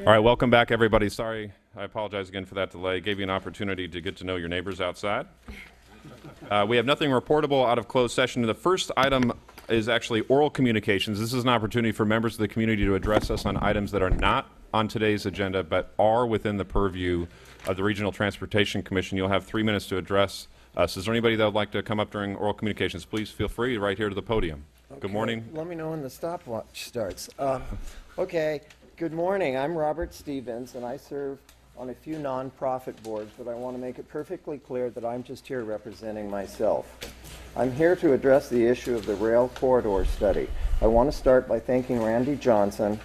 All right, welcome back, everybody. Sorry, I apologize again for that delay. Gave you an opportunity to get to know your neighbors outside. We have nothing reportable out of closed session. The first item is actually oral communications. This is an opportunity for members of the community to address us on items that are not on today's agenda but are within the purview of the Regional Transportation Commission. You'll have 3 minutes to address us. Is there anybody that would like to come up during oral communications? Please feel free right here to the podium. Okay. Good morning. Let me know when the stopwatch starts. Okay. Good morning. I'm Robert Stevens, and I serve on a few nonprofit boards, but I want to make it perfectly clear that I'm just here representing myself. I'm here to address the issue of the rail corridor study. I want to start by thanking Randy Johnson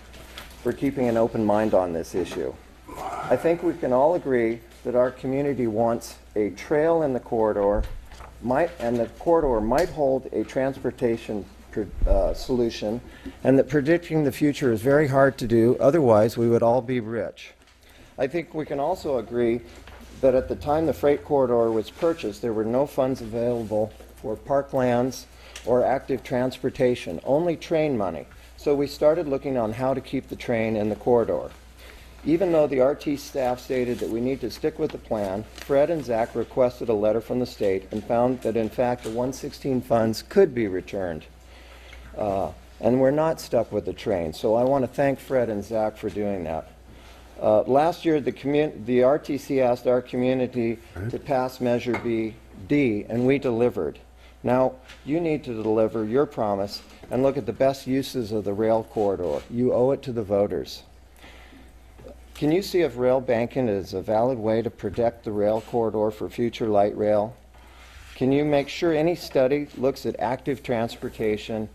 for keeping an open mind on this issue. I think we can all agree that our community wants a trail in the corridor, and the corridor might hold a transportation solution, and that predicting the future is very hard to do, otherwise we would all be rich. I think we can also agree that at the time the freight corridor was purchased, there were no funds available for parklands or active transportation, only train money. So we started looking on how to keep the train in the corridor. Even though the RT staff stated that we need to stick with the plan, Fred and Zach requested a letter from the state and found that in fact the 116 funds could be returned. And we're not stuck with the train. So I want to thank Fred and Zach for doing that. Last year, the RTC asked our community to pass Measure D, and we delivered. Now, you need to deliver your promise and look at the best uses of the rail corridor. You owe it to the voters. Can you see if rail banking is a valid way to protect the rail corridor for future light rail? Can you make sure any study looks at active transportation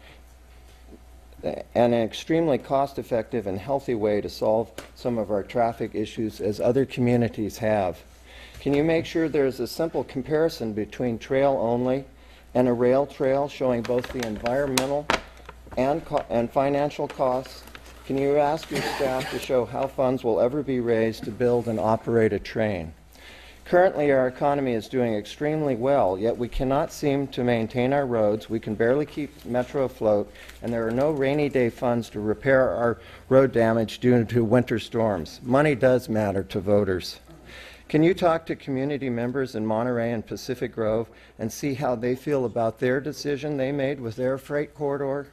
and an extremely cost-effective and healthy way to solve some of our traffic issues as other communities have? Can you make sure there's a simple comparison between trail only and a rail trail showing both the environmental and financial costs? Can you ask your staff to show how funds will ever be raised to build and operate a train? Currently, our economy is doing extremely well, yet we cannot seem to maintain our roads. We can barely keep Metro afloat, and there are no rainy day funds to repair our road damage due to winter storms. Money does matter to voters. Can you talk to community members in Monterey and Pacific Grove and see how they feel about their decision they made with their freight corridor?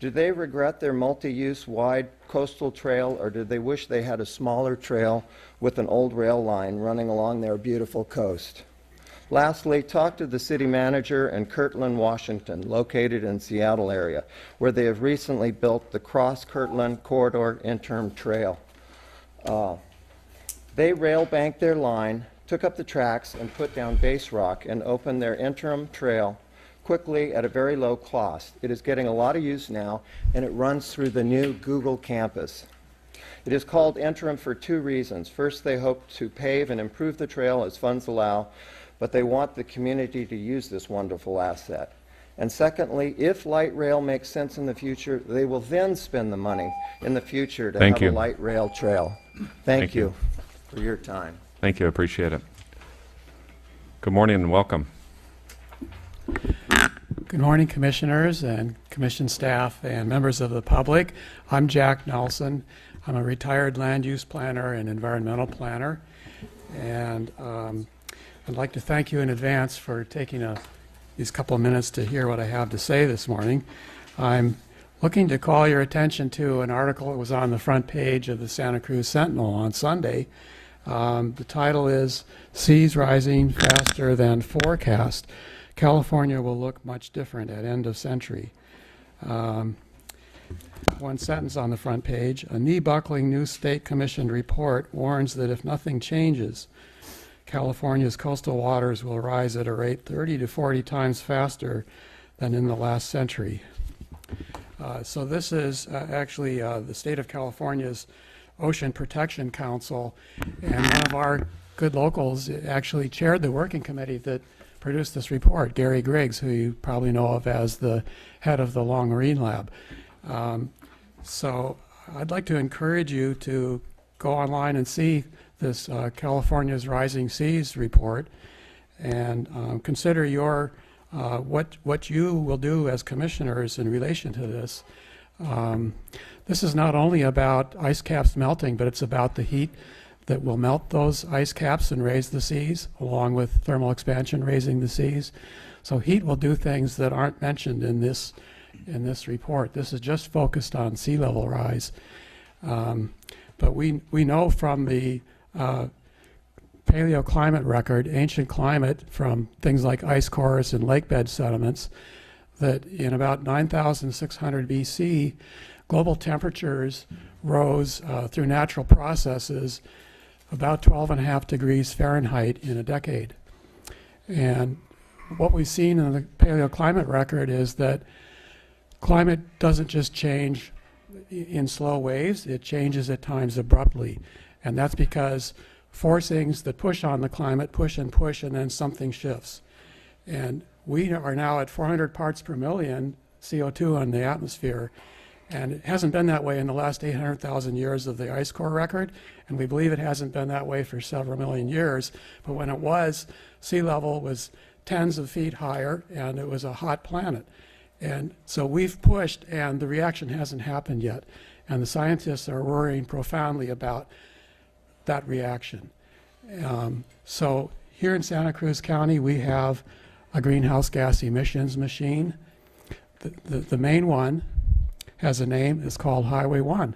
Do they regret their multi-use wide coastal trail, or do they wish they had a smaller trail with an old rail line running along their beautiful coast? Lastly, talk to the city manager in Kirtland, Washington, located in Seattle area, where they have recently built the Cross-Kirtland Corridor Interim Trail. They rail banked their line, took up the tracks, and put down base rock and opened their interim trail quickly at a very low cost. It is getting a lot of use now, and it runs through the new Google campus. It is called interim for two reasons. First, they hope to pave and improve the trail as funds allow, but they want the community to use this wonderful asset. And secondly, if light rail makes sense in the future, they will then spend the money in the future to have a light rail trail. Thank you for your time. Thank you. I appreciate it. Good morning and welcome. Good morning, commissioners and commission staff and members of the public. I'm Jack Nelson. I'm a retired land use planner and environmental planner, and I'd like to thank you in advance for taking these couple of minutes to hear what I have to say this morning. I'm looking to call your attention to an article that was on the front page of the Santa Cruz Sentinel on Sunday. The title is "Seas Rising Faster Than Forecast. California will look much different at end of century." One sentence on the front page: a knee-buckling new state-commissioned report warns that if nothing changes, California's coastal waters will rise at a rate 30 to 40 times faster than in the last century. So this is actually the state of California's Ocean Protection Council, and one of our good locals actually chaired the working committee that produced this report, Gary Griggs, who you probably know of as the head of the Long Marine Lab. So I'd like to encourage you to go online and see this California's Rising Seas report, and consider what you will do as commissioners in relation to this. This is not only about ice caps melting, but it's about the heat that will melt those ice caps and raise the seas, along with thermal expansion raising the seas. So heat will do things that aren't mentioned in this report. This is just focused on sea level rise. But we know from the paleoclimate record, ancient climate, from things like ice cores and lake bed sediments, that in about 9,600 BC, global temperatures rose through natural processes about 12.5 degrees Fahrenheit in a decade. And what we've seen in the paleoclimate record is that climate doesn't just change in slow waves, it changes at times abruptly. And that's because forcings that push on the climate push, and then something shifts. And we are now at 400 parts per million CO2 in the atmosphere. And it hasn't been that way in the last 800,000 years of the ice core record, and we believe it hasn't been that way for several million years. But when it was, sea level was tens of feet higher, and it was a hot planet. And so we've pushed, and the reaction hasn't happened yet. And the scientists are worrying profoundly about that reaction. So here in Santa Cruz County, we have a greenhouse gas emissions machine. The main one has a name. It's called Highway 1.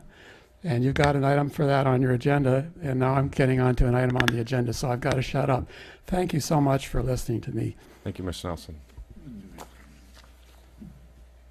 And you've got an item for that on your agenda, and now I'm getting onto an item on the agenda, so I've got to shut up. Thank you so much for listening to me. Thank you, Mr. Nelson.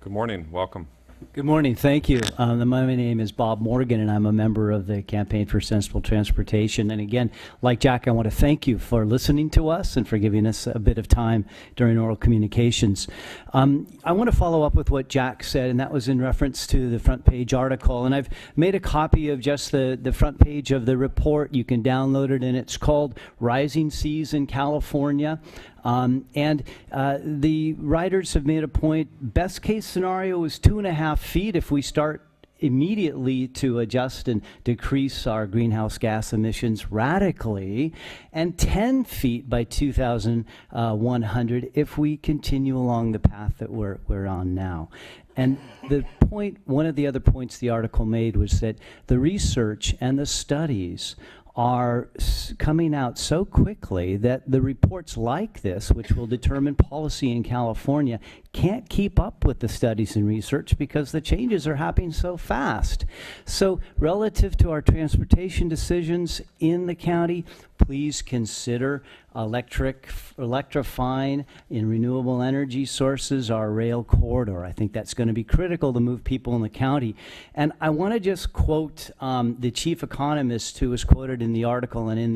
Good morning. Welcome. Good morning. Thank you. My name is Bob Morgan, and I'm a member of the Campaign for Sensible Transportation. And again, like Jack, I want to thank you for listening to us and for giving us a bit of time during oral communications. I want to follow up with what Jack said, and that was in reference to the front page article. And I've made a copy of just the front page of the report. You can download it, and it's called Rising Seas in California. The writers have made a point. Best case scenario is 2.5 feet if we start immediately to adjust and decrease our greenhouse gas emissions radically, and 10 feet by 2100 if we continue along the path that we're on now. And the point, one of the other points the article made was that the research and the studies are coming out so quickly that the reports like this, which will determine policy in California, can't keep up with the studies and research because the changes are happening so fast. So relative to our transportation decisions in the county, please consider electrifying in renewable energy sources our rail corridor. I think that's going to be critical to move people in the county. And I want to just quote the chief economist who was quoted in the article and in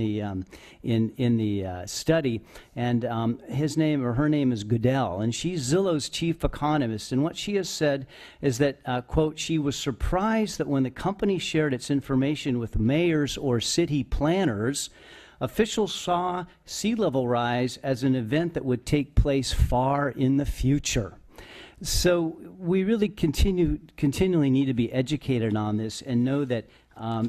the study. And his name or her name is Goodell, and she's Zillow's chief economist. And what she has said is that, quote, she was surprised that when the company shared its information with mayors or city planners, officials saw sea level rise as an event that would take place far in the future. So we really continually need to be educated on this and know that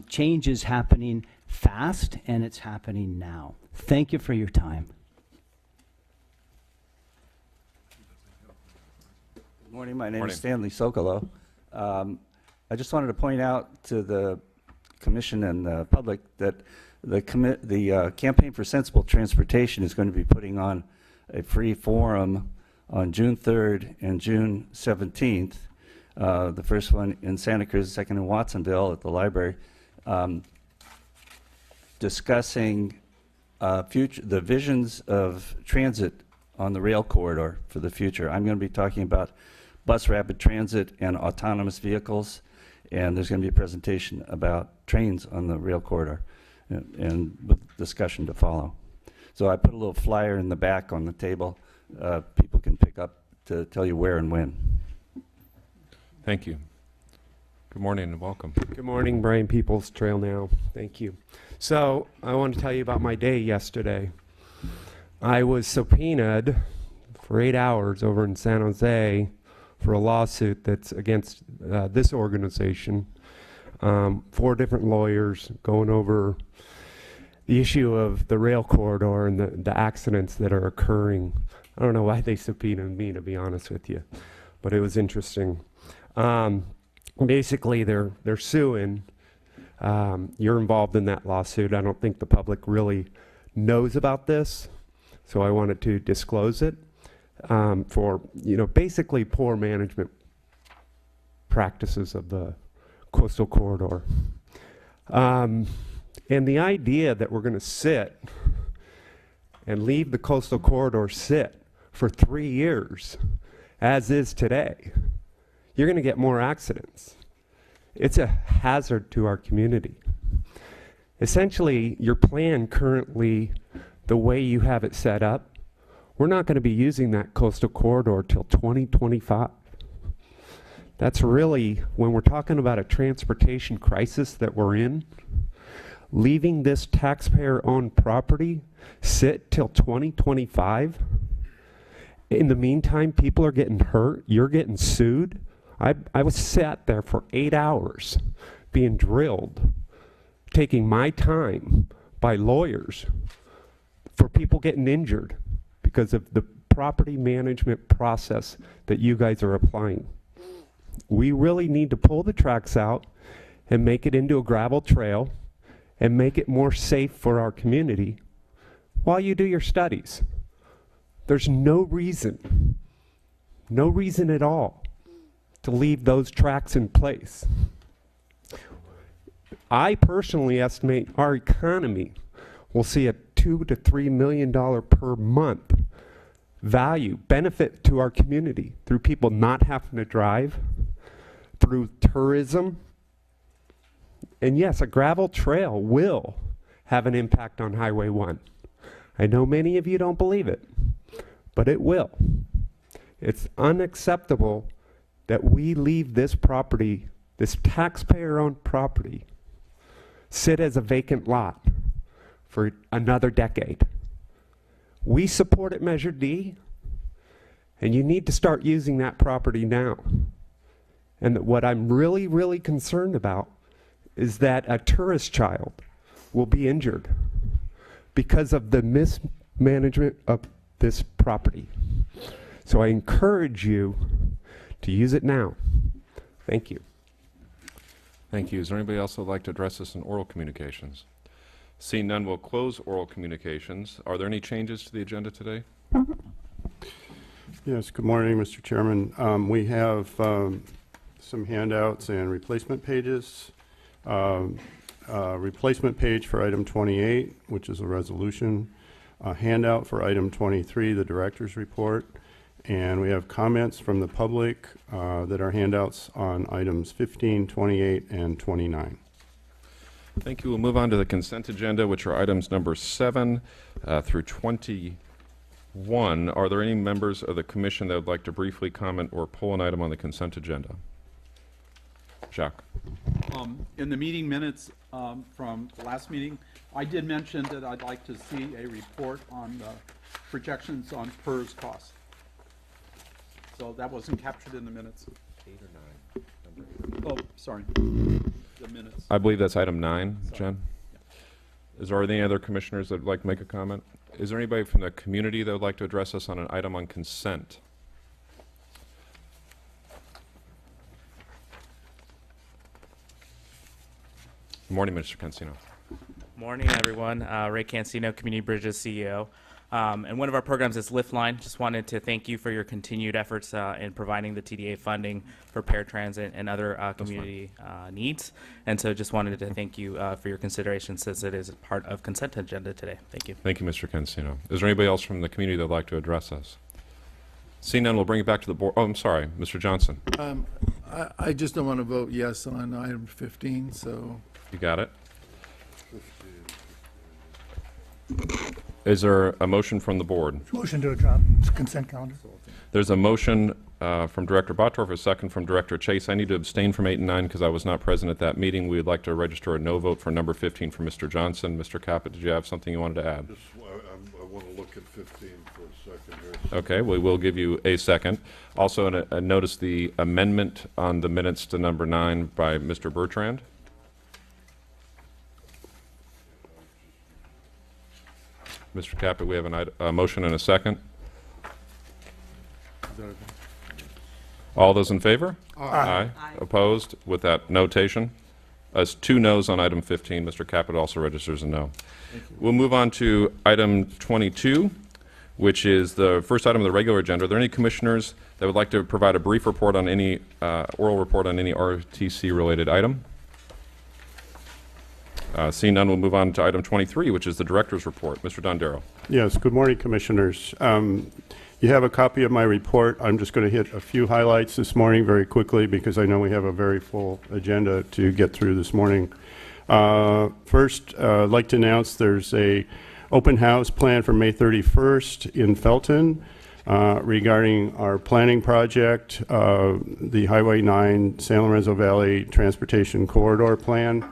change is happening fast, and it's happening now. Thank you for your time. Good morning. My name is Stanley Socolow. I just wanted to point out to the Commission and the public that the Campaign for Sensible Transportation is going to be putting on a free forum on June 3rd and June 17th. The first one in Santa Cruz, the second in Watsonville at the library, discussing the visions of transit on the rail corridor for the future. I'm going to be talking about bus rapid transit and autonomous vehicles, and there's going to be a presentation about trains on the rail corridor, and with discussion to follow. So I put a little flyer in the back on the table. People can pick up to tell you where and when. Thank you. Good morning and welcome. Good morning, Brian Peoples, Trail Now. Thank you. So I want to tell you about my day yesterday. I was subpoenaed for 8 hours over in San Jose for a lawsuit that's against this organization. 4 different lawyers going over the issue of the rail corridor and the accidents that are occurring. I don't know why they subpoenaed me, to be honest with you, but it was interesting. basically they're suing. You're involved in that lawsuit. I don't think the public really knows about this, so I wanted to disclose it for, basically poor management practices of the coastal corridor. And the idea that we're going to sit and leave the coastal corridor sit for 3 years, as is today, you're going to get more accidents. It's a hazard to our community. Essentially, your plan currently, the way you have it set up, we're not going to be using that coastal corridor till 2025. That's really, when we're talking about a transportation crisis that we're in, leaving this taxpayer-owned property sit till 2025. In the meantime, people are getting hurt, you're getting sued. I was sat there for 8 hours being drilled, taking my time by lawyers for people getting injured because of the property management process that you guys are applying. We really need to pull the tracks out and make it into a gravel trail and make it more safe for our community while you do your studies. There's no reason at all to leave those tracks in place. I personally estimate our economy will see a $2 to $3 million per month value benefit to our community through people not having to drive, through tourism. And yes, a gravel trail will have an impact on Highway 1. I know many of you don't believe it, but it will. It's unacceptable that we leave this property, this taxpayer-owned property, sit as a vacant lot for another decade. We support it, Measure D, and you need to start using that property now. And what I'm really, really concerned about is that a tourist child will be injured because of the mismanagement of this property. So I encourage you to use it now. Thank you. Thank you. Is there anybody else that would like to address this in oral communications? Seeing none, we'll close oral communications. Are there any changes to the agenda today? Yes, good morning, Mr. Chairman. We have some handouts and replacement pages. Replacement page for item 28, which is a resolution. A handout for item 23, the director's report. And we have comments from the public that are handouts on items 15, 28, and 29. Thank you. We'll move on to the consent agenda, which are items number 7 through 21. Are there any members of the commission that would like to briefly comment or pull an item on the consent agenda? Jacques. In the meeting minutes from the last meeting, I did mention that I'd like to see a report on the projections on PERS costs. So that wasn't captured in the minutes. 8 or 9? Oh, sorry. The minutes. I believe that's item 9, Sorry. Jen. Is there any other commissioners that would like to make a comment? Is there anybody from the community that would like to address us on an item on consent? Good morning, Mr. Cancino. Morning, everyone. Ray Cancino, Community Bridges CEO. And one of our programs is Liftline. Just wanted to thank you for your continued efforts in providing the TDA funding for paratransit and other community needs. And so just wanted to thank you for your consideration since it is part of consent agenda today. Thank you. Thank you, Mr. Cancino. Is there anybody else from the community that would like to address us? Seeing none, we'll bring it back to the board. Oh, I'm sorry, Mr. Johnson. I just don't want to vote yes on item 15, so. You got it. Is there a motion from the board? Motion to adopt consent calendar. There's a motion from Director Bottorff, a second from Director Chase. I need to abstain from 8 and 9 because I was not present at that meeting. We would like to register a no vote for number 15 for Mr. Johnson. Mr. Caput, did you have something you wanted to add? I want to look at 15 for a second here. Okay, we will give you a second. Also, notice the amendment on the minutes to number 9 by Mr. Bertrand. Mr. Caput, we have a motion and a second. All those in favor? Aye. Opposed? With that notation? As 2 noes on item 15, Mr. Caput also registers a no. We'll move on to item 22, which is the first item of the regular agenda. Are there any commissioners that would like to provide a brief report on any, oral report on any RTC-related item? Seeing none, we'll move on to item 23, which is the director's report. Mr. Dondero. Yes, good morning, Commissioners. You have a copy of my report. I'm just going to hit a few highlights this morning very quickly because I know we have a very full agenda to get through this morning. First, I'd like to announce there's a open house planned for May 31st in Felton regarding our planning project, the Highway 9 San Lorenzo Valley Transportation Corridor Plan.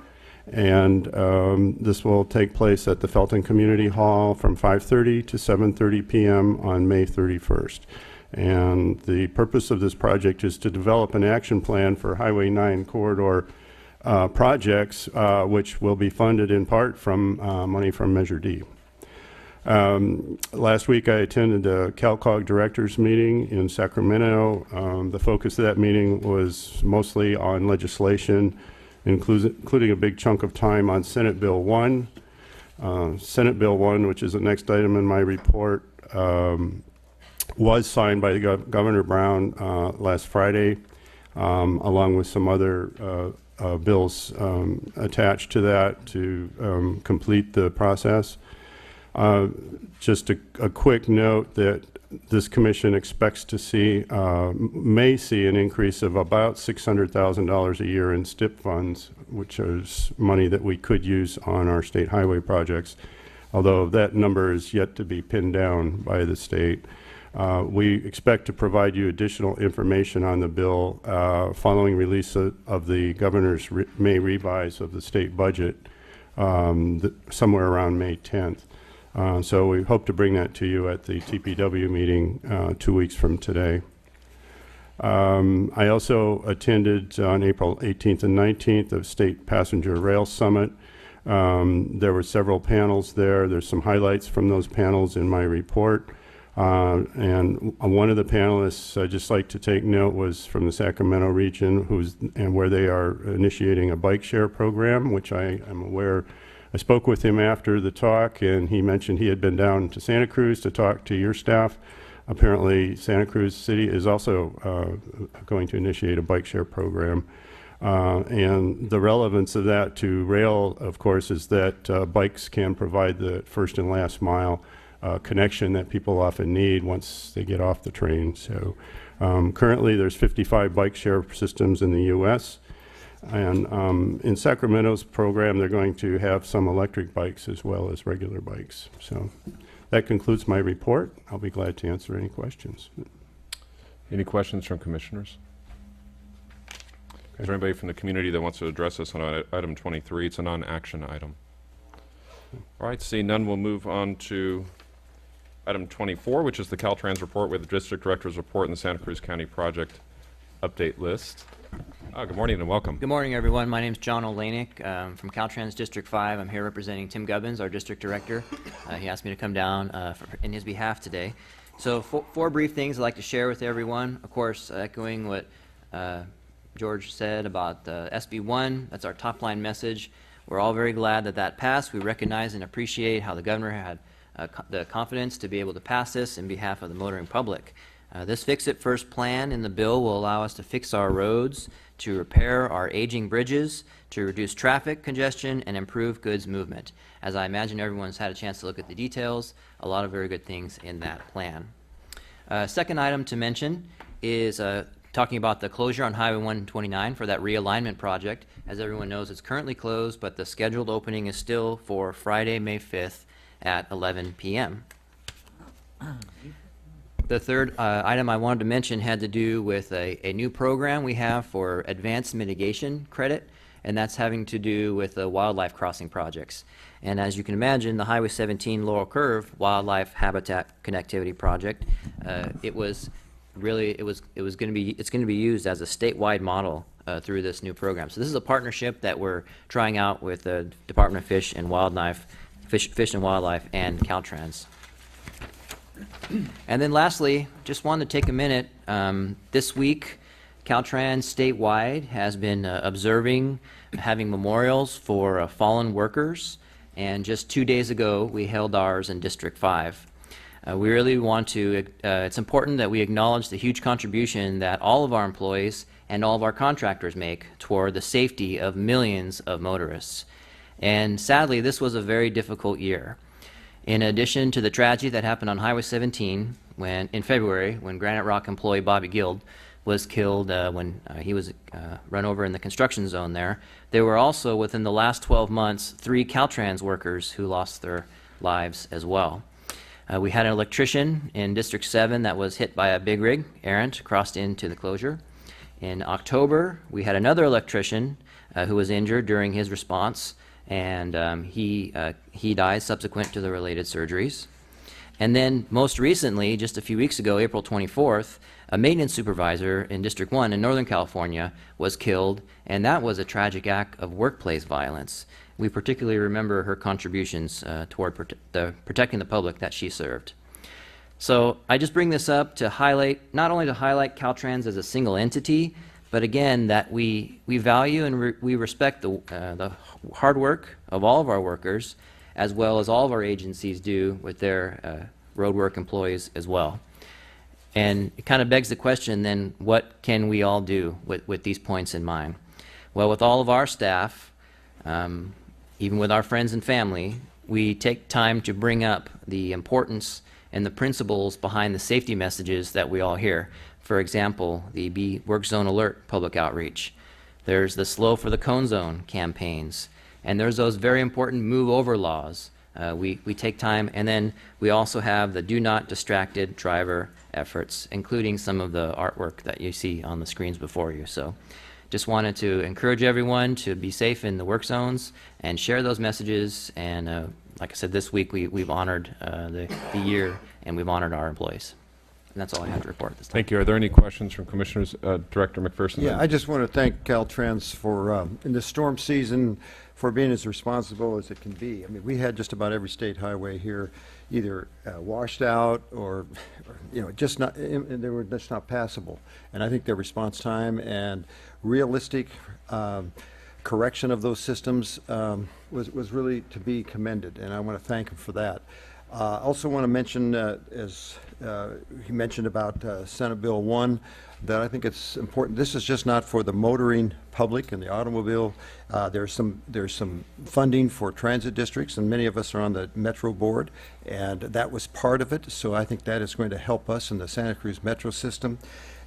And this will take place at the Felton Community Hall from 5:30 to 7:30 p.m. on May 31st. And the purpose of this project is to develop an action plan for Highway 9 corridor projects, which will be funded in part from money from Measure D. Last week I attended the CalCog directors meeting in Sacramento. The focus of that meeting was mostly on legislation, including a big chunk of time on Senate Bill 1. Senate Bill 1, which is the next item in my report, was signed by Governor Brown last Friday, along with some other bills attached to that to complete the process. Just a quick note that this commission expects to see, may see an increase of about $600,000 a year in STIP funds, which is money that we could use on our state highway projects, although that number is yet to be pinned down by the state. We expect to provide you additional information on the bill following release of the governor's May revise of the state budget somewhere around May 10th. So we hope to bring that to you at the TPW meeting 2 weeks from today. I also attended on April 18th and 19th of State Passenger Rail Summit. There were several panels there. There's some highlights from those panels in my report. And one of the panelists I'd just like to take note was from the Sacramento region, where they are initiating a bike share program, which I am aware. I spoke with him after the talk, and he mentioned he had been down to Santa Cruz to talk to your staff. Apparently, Santa Cruz City is also going to initiate a bike share program. And the relevance of that to rail, of course, is that bikes can provide the first and last mile connection that people often need once they get off the train. So currently, there's 55 bike share systems in the U.S., and in Sacramento's program, they're going to have some electric bikes as well as regular bikes. So that concludes my report. I'll be glad to answer any questions. Any questions from commissioners? Is there anybody from the community that wants to address us on item 23? It's a non-action item. All right, seeing none, we'll move on to item 24, which is the Caltrans report with the district director's report and the Santa Cruz County project update list. Good morning and welcome. Good morning, everyone. My name is John Olenek from Caltrans District 5. I'm here representing Tim Gubbins, our district director. He asked me to come down in his behalf today. So four brief things I'd like to share with everyone. Of course, echoing what George said about SB1, that's our top line message. We're all very glad that that passed. We recognize and appreciate how the governor had the confidence to be able to pass this in behalf of the motoring public. This Fix It First plan in the bill will allow us to fix our roads, to repair our aging bridges, to reduce traffic congestion, and improve goods movement. As I imagine everyone's had a chance to look at the details, a lot of very good things in that plan. Second item to mention is talking about the closure on Highway 129 for that realignment project. As everyone knows, it's currently closed, but the scheduled opening is still for Friday, May 5th at 11 p.m. The third item I wanted to mention had to do with a new program we have for advanced mitigation credit, and that's having to do with the wildlife crossing projects. And as you can imagine, the Highway 17 Laurel Curve Wildlife Habitat Connectivity Project, it's going to be used as a statewide model through this new program. So this is a partnership that we're trying out with the Department of Fish and Wildlife and Caltrans. And then lastly, just wanted to take a minute. This week Caltrans statewide has been observing, having memorials for fallen workers, and just 2 days ago we held ours in District 5. We really want to, it's important that we acknowledge the huge contribution that all of our employees and all of our contractors make toward the safety of millions of motorists. And sadly, this was a very difficult year. In addition to the tragedy that happened on Highway 17 in February, when Granite Rock employee Bobby Guild was killed when he was run over in the construction zone there were also, within the last 12 months, 3 Caltrans workers who lost their lives as well. We had an electrician in District 7 that was hit by a big rig, errant, crossed into the closure. In October, we had another electrician who was injured during his response, and he died subsequent to the related surgeries. And then most recently, just a few weeks ago, April 24th, a maintenance supervisor in District 1 in Northern California was killed, and that was a tragic act of workplace violence. We particularly remember her contributions toward protecting the public that she served. So I just bring this up to highlight, not only to highlight Caltrans as a single entity, but again, that we value and we respect the hard work of all of our workers, as well as all of our agencies do with their roadwork employees as well. And it kind of begs the question then, what can we all do with these points in mind? Well, with all of our staff, even with our friends and family, we take time to bring up the importance and the principles behind the safety messages that we all hear. For example, the Be Work Zone Alert public outreach. There's the Slow for the Cone Zone campaigns. And there's those very important move over laws. We take time, and then we also have the Do Not Distracted Driver efforts, including some of the artwork that you see on the screens before you. So just wanted to encourage everyone to be safe in the work zones and share those messages. And like I said, this week we've honored the year, and we've honored our employees. And that's all I have to report at this time. Thank you. Are there any questions from Commissioners? Director McPherson? Yeah, I just want to thank Caltrans for, in the storm season, for being as responsible as it can be. I mean, we had just about every state highway here either washed out or just not, they were just not passable. And I think their response time and realistic correction of those systems was really to be commended, and I want to thank them for that. I also want to mention, as he mentioned about Senate Bill 1, that I think it's important. This is just not for the motoring public and the automobile. There's some funding for transit districts, and many of us are on the Metro board, and that was part of it. So I think that is going to help us in the Santa Cruz Metro system.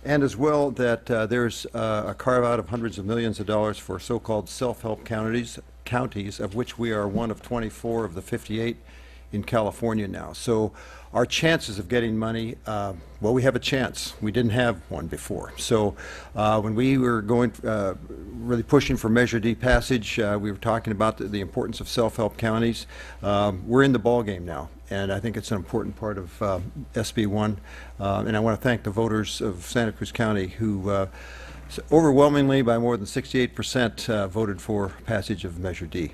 And as well that there's a carve out of hundreds of millions of dollars for so-called self-help counties, of which we are one of 24 of the 58 in California now. So our chances of getting money, well, we have a chance. We didn't have one before. So when we were going, really pushing for Measure D passage, we were talking about the importance of self-help counties. We're in the ballgame now, and I think it's an important part of SB 1. And I want to thank the voters of Santa Cruz County who overwhelmingly, by more than 68%, voted for passage of Measure D.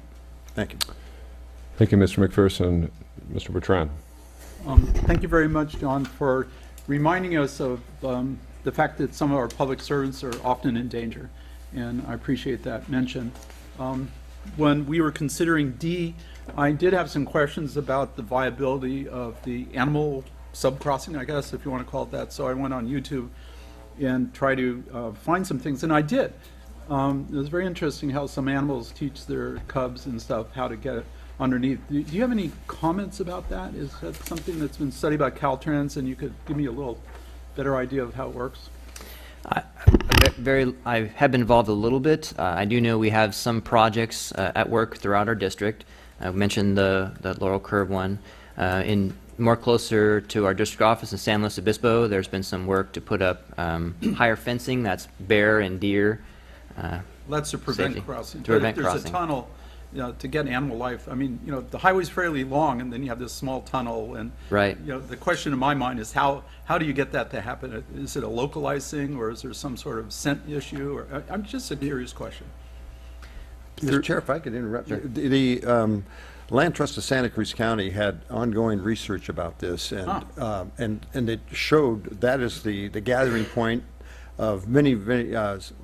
Thank you. Thank you, Mr. McPherson. Mr. Bertrand. Thank you very much, John, for reminding us of the fact that some of our public servants are often in danger, and I appreciate that mention. When we were considering D, I did have some questions about the viability of the animal subcrossing, I guess, if you want to call it that. So I went on YouTube and tried to find some things, and I did. It was very interesting how some animals teach their cubs and stuff how to get it underneath. Do you have any comments about that? Is that something that's been studied by Caltrans, and you could give me a little better idea of how it works? I have been involved a little bit. I do know we have some projects at work throughout our district. I mentioned the Laurel Curve one. In more closer to our district office in San Luis Obispo, there's been some work to put up higher fencing that's bear and deer. That's to prevent safety. crossing. To prevent there's crossing. a tunnel, to get animal life. I mean, the highway's fairly long, and then you have this small tunnel, and right. The question in my mind is how do you get that to happen? Is it a localized thing, or is there some sort of scent issue? Or I'm just a curious question. Mr. Chair, if I could interrupt you. The Land Trust of Santa Cruz County had ongoing research about this, and it showed that is the gathering point many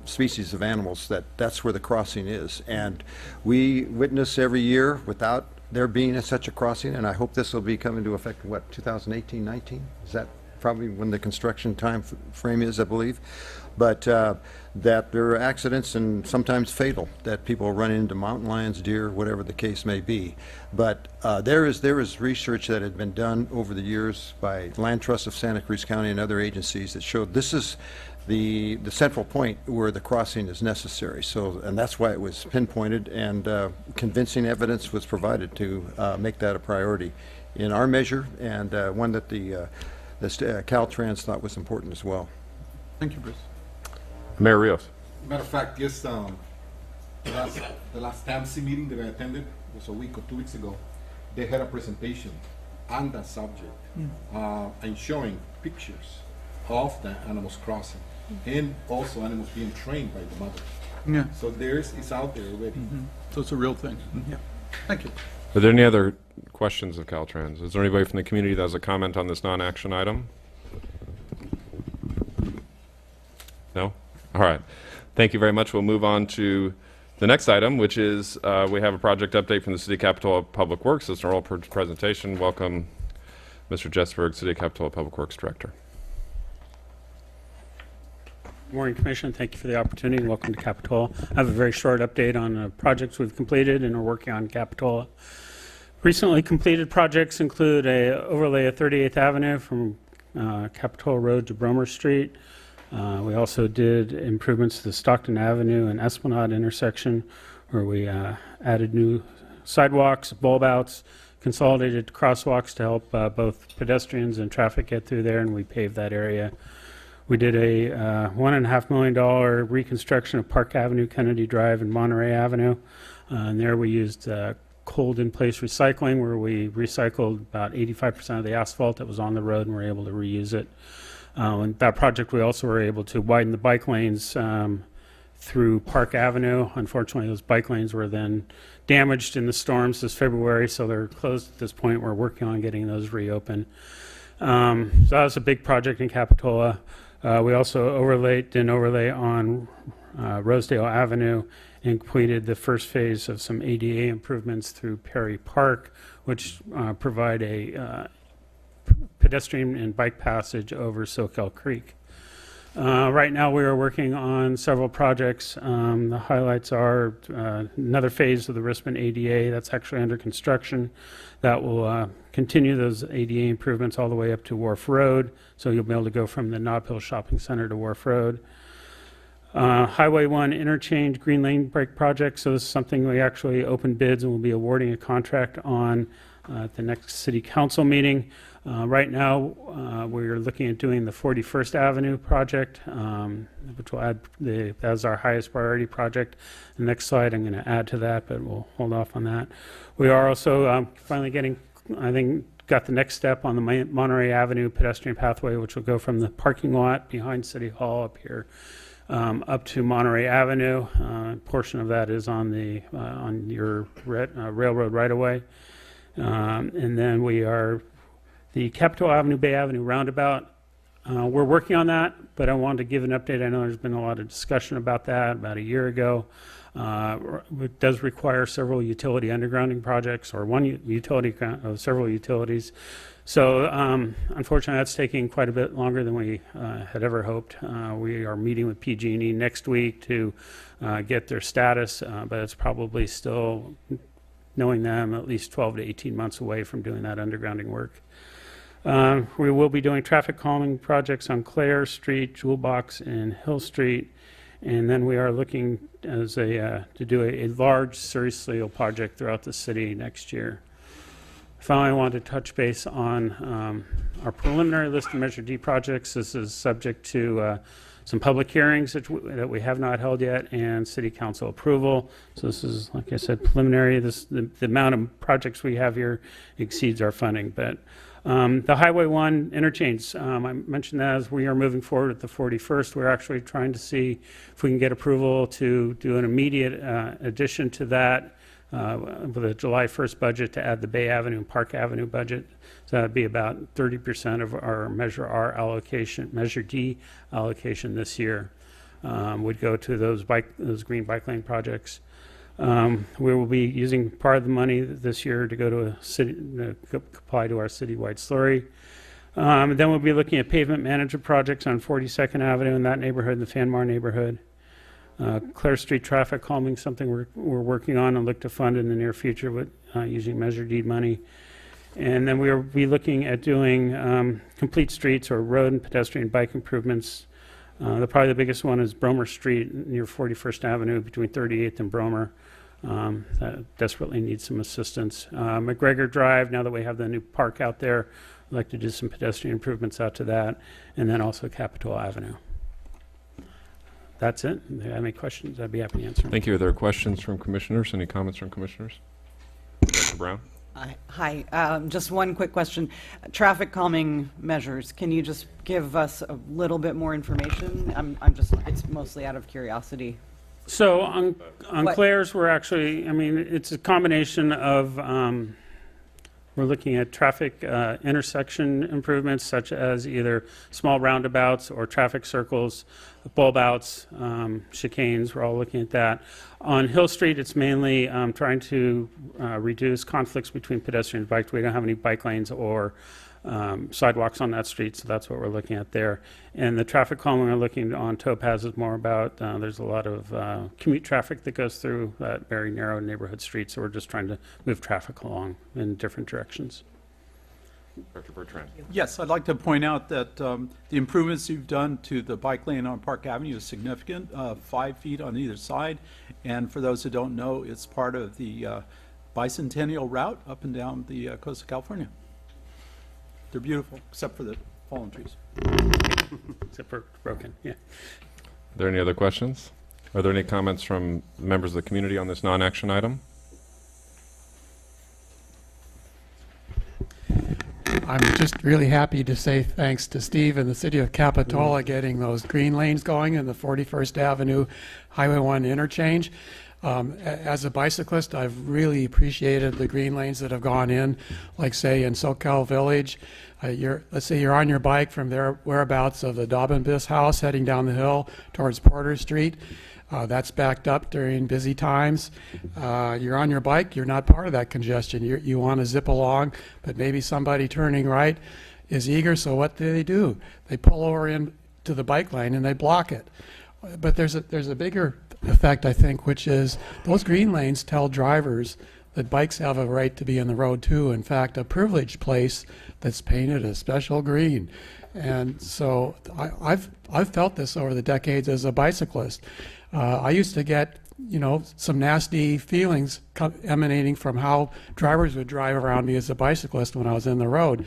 species of animals that's where the crossing is. And we witness every year without there being such a crossing, and I hope this will be coming into effect, what, 2018, 19? Is that probably when the construction time frame is, I believe? But that there are accidents, and sometimes fatal, that people run into mountain lions, deer, whatever the case may be. But there is research that had been done over the years by Land Trust of Santa Cruz County and other agencies that showed this is the central point where the crossing is necessary. So, and that's why it was pinpointed, and convincing evidence was provided to make that a priority in our measure, and one that the Caltrans thought was important as well. Thank you, Bruce. Mayor Rios. Matter of fact, yes, the last TAMC meeting that I attended was a week or 2 weeks ago. They had a presentation on that subject and showing pictures of the animals crossing and also animals being trained by the mothers. Yeah. So it's out there already. So it's a real thing. Yeah. Thank you. Are there any other questions of Caltrans? Is there anybody from the community that has a comment on this non-action item? No? All right. Thank you very much. We'll move on to the next item, which is we have a project update from the City Capitola Public Works. It's an oral presentation. Welcome, Mr. Jessberg, City Capitola Public Works Director. Good morning, Commission. Thank you for the opportunity. Welcome to Capitola. I have a very short update on projects we've completed and are working on Capitola. Recently completed projects include a overlay of 38th Avenue from Capitola Road to Bromer Street. We also did improvements to the Stockton Avenue and Esplanade intersection, where we added new sidewalks, bulb outs, consolidated crosswalks to help both pedestrians and traffic get through there, and we paved that area. We did a $1.5 million reconstruction of Park Avenue, Kennedy Drive, and Monterey Avenue. And there we used cold in place recycling, where we recycled about 85% of the asphalt that was on the road and were able to reuse it. In that project, we also were able to widen the bike lanes through Park Avenue. Unfortunately, those bike lanes were then damaged in the storms this February, so they're closed at this point. We're working on getting those reopened. So that was a big project in Capitola. We also did an overlay on Rosedale Avenue and completed the first phase of some ADA improvements through Perry Park, which provide a pedestrian and bike passage over Soquel Creek. Right now we are working on several projects. The highlights are another phase of the Rispin ADA that's actually under construction. That will continue those ADA improvements all the way up to Wharf Road, so you'll be able to go from the Nob Hill Shopping Center to Wharf Road. Highway 1 interchange Green Lane Break project, so this is something we actually opened bids and will be awarding a contract on at the next City Council meeting. Right now, we're looking at doing the 41st Avenue project, which will add as our highest priority project. The next slide, I'm going to add to that, but we'll hold off on that. We are also finally getting, I think, got the next step on the Monterey Avenue pedestrian pathway, which will go from the parking lot behind City Hall up here up to Monterey Avenue. A portion of that is on the on your railroad right-of-way. And then we are the Capitola Avenue, Bay Avenue roundabout. We're working on that, but I wanted to give an update. I know there's been a lot of discussion about that about a year ago. It does require several utility undergrounding projects, or one utility of several utilities. So unfortunately, that's taking quite a bit longer than we had ever hoped. We are meeting with PG&E next week to get their status, but it's probably still, knowing them, at least 12 to 18 months away from doing that undergrounding work. We will be doing traffic calming projects on Clare Street, Jewel Box, and Hill Street. And then we are looking as to do a large surface seal project throughout the city next year. Finally, I wanted to touch base on our preliminary list of Measure D projects. This is subject to some public hearings that we have not held yet and City Council approval. So this is, like I said, preliminary. The amount of projects we have here exceeds our funding. But the Highway 1 interchange, I mentioned that as we are moving forward with the 41st, we're actually trying to see if we can get approval to do an immediate addition to that with a July 1st budget to add the Bay Avenue and Park Avenue budget. So that'd be about 30% of our Measure R allocation, Measure D allocation this year would go to those green bike lane projects. We will be using part of the money this year to go to a city, apply to our citywide slurry. Then we'll be looking at pavement management projects on 42nd Avenue in that neighborhood, the Fanmar neighborhood. Clare Street traffic calming, something we're working on and look to fund in the near future with using Measure D money. And then we'll be looking at doing complete streets or road and pedestrian bike improvements. Probably the biggest one is Bromer Street near 41st Avenue between 38th and Bromer. That desperately needs some assistance. McGregor Drive, now that we have the new park out there, I'd like to do some pedestrian improvements out to that. And then also Capitol Avenue. That's it. If you have any questions, I'd be happy to answer them. Thank you. Are there questions from commissioners? Any comments from commissioners? Dr. Brown? Hi, just one quick question. Traffic calming measures, can you just give us a little bit more information? It's mostly out of curiosity. So on Claire's, we're actually, I mean, it's a combination of, we're looking at traffic intersection improvements such as either small roundabouts or traffic circles, bulb outs, chicanes. We're all looking at that. On Hill Street, it's mainly trying to reduce conflicts between pedestrian and bike. We don't have any bike lanes or sidewalks on that street, so that's what we're looking at there. And the traffic calming we're looking on Topaz is more about, there's a lot of commute traffic that goes through that very narrow neighborhood street, so we're just trying to move traffic along in different directions. Dr. Bertrand. Yes, I'd like to point out that the improvements you've done to the bike lane on Park Avenue is significant, 5 feet on either side. And for those who don't know, it's part of the bicentennial route up and down the coast of California. They're beautiful, except for the fallen trees. Except for broken, yeah. Are there any other questions? Are there any comments from members of the community on this non-action item? I'm just really happy to say thanks to Steve and the city of Capitola getting those green lanes going in the 41st Avenue Highway 1 interchange. As a bicyclist, I've really appreciated the green lanes that have gone in, like say in SoCal Village. Let's say you're on your bike from their whereabouts of the Dobbin-Biss house heading down the hill towards Porter Street. That's backed up during busy times. You're on your bike, you're not part of that congestion. You want to zip along, but maybe somebody turning right is eager, so what do? They pull over into the bike lane and they block it. But there's a bigger effect, I think, which is those green lanes tell drivers that bikes have a right to be in the road too. In fact, a privileged place that's painted a special green. And so I've felt this over the decades as a bicyclist. I used to get, some nasty feelings emanating from how drivers would drive around me as a bicyclist when I was in the road.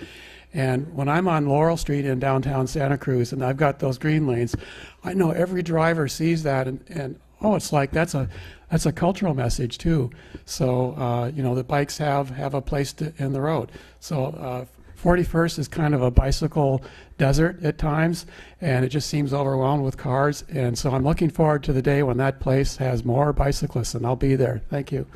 And when I'm on Laurel Street in downtown Santa Cruz and I've got those green lanes, I know every driver sees that and oh, it's like that's a cultural message too. So the bikes have a place in the road. So 41st is kind of a bicycle desert at times, and it just seems overwhelmed with cars. And so I'm looking forward to the day when that place has more bicyclists, and I'll be there. Thank you.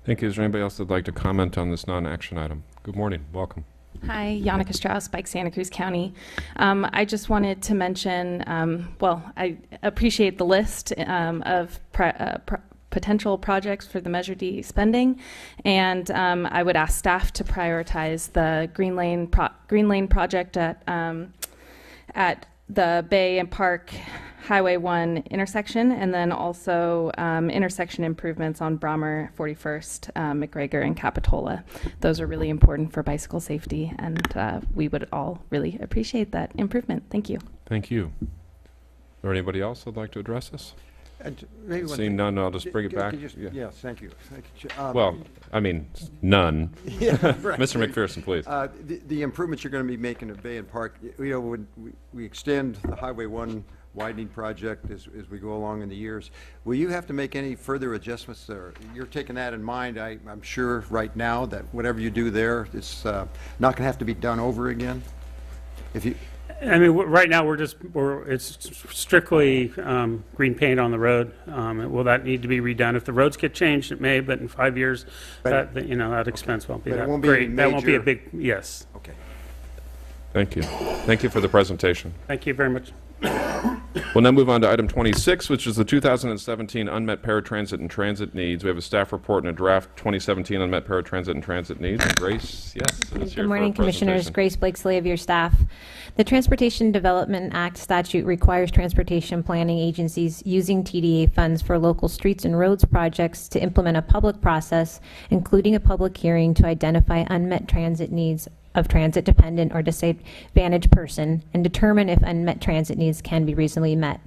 Thank you. Is there anybody else that'd like to comment on this non-action item? Good morning. Welcome. Hi, Yannicka Strauss, Bike Santa Cruz County. I just wanted to mention, I appreciate the list of potential projects for the Measure D spending, and I would ask staff to prioritize the Green Lane project at the Bay and Park Highway 1 intersection, and then also intersection improvements on Bromer, 41st, McGregor, and Capitola. Those are really important for bicycle safety, and we would all really appreciate that improvement. Thank you. Thank you. Is there anybody else who'd like to address us? Seeing none, I'll just bring it back. Yes, thank you. Well, I mean, none. Yeah, right. Mr. McPherson, please. The improvements you're going to be making at Bay and Park, when we extend the Highway 1 widening project as we go along in the years, will you have to make any further adjustments there? You're taking that in mind, I'm sure, right now, that whatever you do there, it's not going to have to be done over again? I mean, right now, it's strictly green paint on the road. Will that need to be redone? If the roads get changed, it may, but in 5 years, But- that expense won't be But it that won't be great. That won't be a major- big, yes. Okay. Thank you. Thank you for the presentation. Thank you very much. We'll now move on to item 26, which is the 2017 unmet paratransit and transit needs. We have a staff report and a draft 2017 unmet paratransit and transit needs. And Grace, yes, is here Good for morning, a Commissioners. presentation. Grace Blakesley of your staff. The Transportation Development Act statute requires transportation planning agencies using TDA funds for local streets and roads projects to implement a public process, including a public hearing to identify unmet transit needs of transit-dependent or disadvantaged person and determine if unmet transit needs can be reasonably met.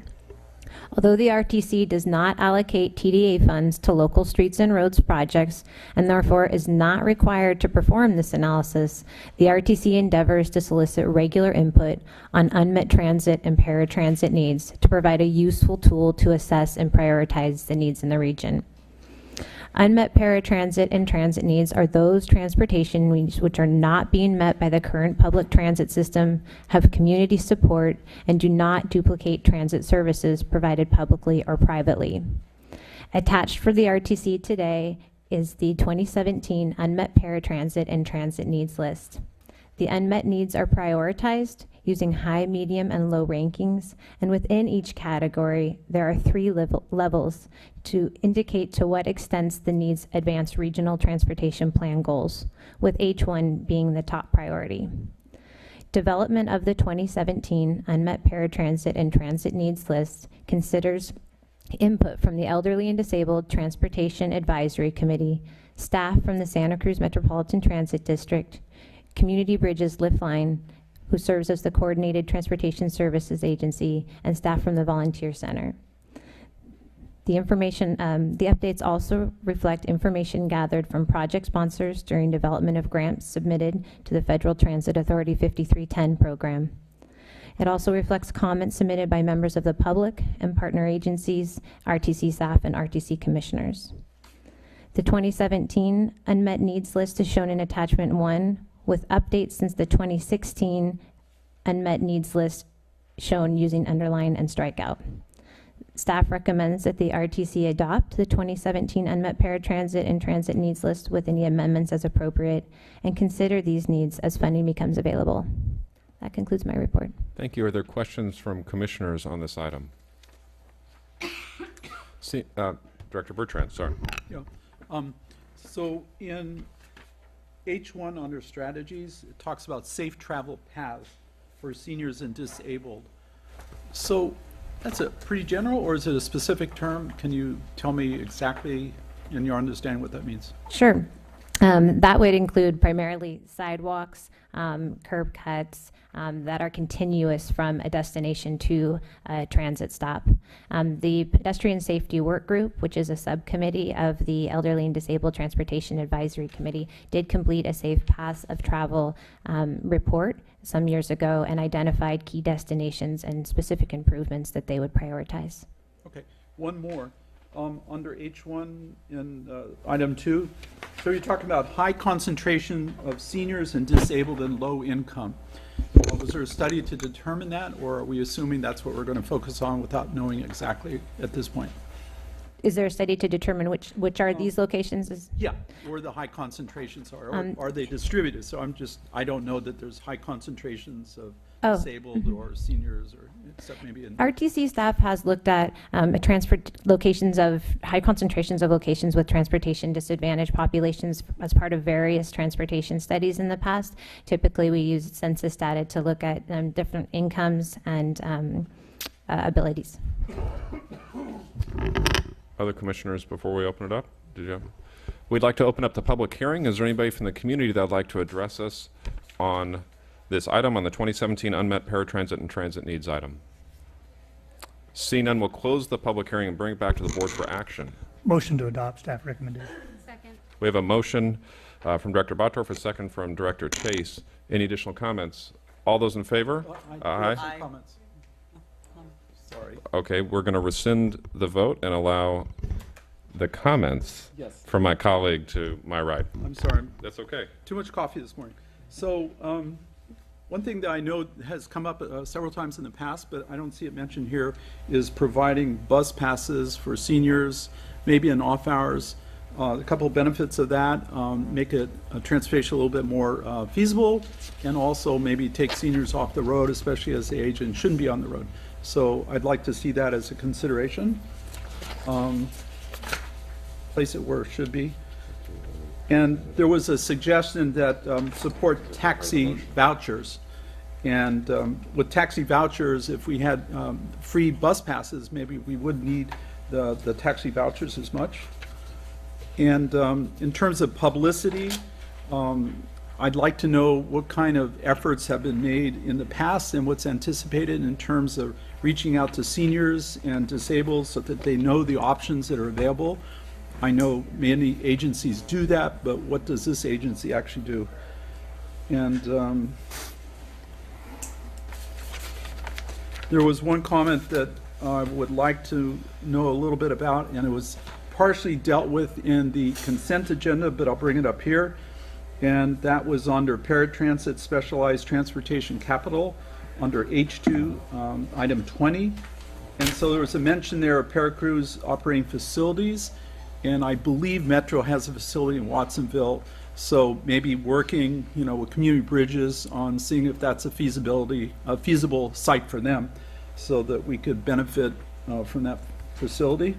Although the RTC does not allocate TDA funds to local streets and roads projects and therefore is not required to perform this analysis, the RTC endeavors to solicit regular input on unmet transit and paratransit needs to provide a useful tool to assess and prioritize the needs in the region. Unmet paratransit and transit needs are those transportation needs which are not being met by the current public transit system, have community support, and do not duplicate transit services provided publicly or privately. Attached for the RTC today is the 2017 Unmet Paratransit and Transit Needs List. The unmet needs are prioritized using high, medium, and low rankings, and within each category, there are 3 levels to indicate to what extent the needs advance regional transportation plan goals, with H1 being the top priority. Development of the 2017 Unmet Paratransit and Transit Needs List considers input from the Elderly and Disabled Transportation Advisory Committee, staff from the Santa Cruz Metropolitan Transit District, Community Bridges Lift Line, who serves as the Coordinated Transportation Services Agency, and staff from the Volunteer Center. The updates also reflect information gathered from project sponsors during development of grants submitted to the Federal Transit Authority 5310 program. It also reflects comments submitted by members of the public and partner agencies, RTC staff, and RTC commissioners. The 2017 Unmet Needs List is shown in Attachment 1, with updates since the 2016 Unmet Needs List shown using underline and strikeout. Staff recommends that the RTC adopt the 2017 Unmet Paratransit and Transit Needs List with any amendments as appropriate and consider these needs as funding becomes available. That concludes my report. Thank you. Are there questions from commissioners on this item? Director Bertrand, sorry. Yeah. So in H1 under strategies, it talks about safe travel paths for seniors and disabled. So that's a pretty general, or is it a specific term? Can you tell me exactly in your understanding what that means? Sure. That would include primarily sidewalks, curb cuts that are continuous from a destination to a transit stop. The Pedestrian Safety Work Group, which is a subcommittee of the Elderly and Disabled Transportation Advisory Committee, did complete a safe paths of travel report some years ago and identified key destinations and specific improvements that they would prioritize. Okay, one more. Under H1 in item 2, so you're talking about high concentration of seniors and disabled and low income. Was there a study to determine that, or are we assuming that's what we're going to focus on without knowing exactly at this point? Is there a study to determine which are these locations? Yeah, where the high concentrations are, or are they distributed? So I don't know that there's high concentrations of disabled or seniors, or except maybe in RTC staff has looked at high concentrations of locations with transportation disadvantaged populations as part of various transportation studies in the past. Typically, we use census data to look at different incomes and abilities. Other commissioners before we open it up? We'd like to open up the public hearing. Is there anybody from the community that would like to address us on this item, on the 2017 Unmet Paratransit and Transit Needs item? Seeing none, we'll close the public hearing and bring it back to the board for action. Motion to adopt staff recommendation. Second. We have a motion from Director Bottorff, a second from Director Chase. Any additional comments? All those in favor? Aye. Comments. Sorry. Okay, we're going to rescind the vote and allow the comments from my colleague to my right. I'm sorry. That's okay. Too much coffee this morning. So One thing that I know has come up several times in the past, but I don't see it mentioned here, is providing bus passes for seniors, maybe in off hours. A couple of benefits of that, make it transportation a little bit more feasible, and also maybe take seniors off the road, especially as they age and shouldn't be on the road. So I'd like to see that as a consideration. Place it where it should be. And there was a suggestion that support taxi vouchers. And with taxi vouchers, if we had free bus passes, maybe we wouldn't need the taxi vouchers as much. And in terms of publicity, I'd like to know what kind of efforts have been made in the past and what's anticipated in terms of reaching out to seniors and disabled so that they know the options that are available. I know many agencies do that, but what does this agency actually do? And there was one comment that I would like to know a little bit about, and it was partially dealt with in the consent agenda, but I'll bring it up here. And that was under Paratransit Specialized Transportation Capital, under H2, item 20. And so there was a mention there of Cruz operating facilities, and I believe Metro has a facility in Watsonville. So maybe working, with Community Bridges on seeing if that's a feasible site for them, so that we could benefit from that facility.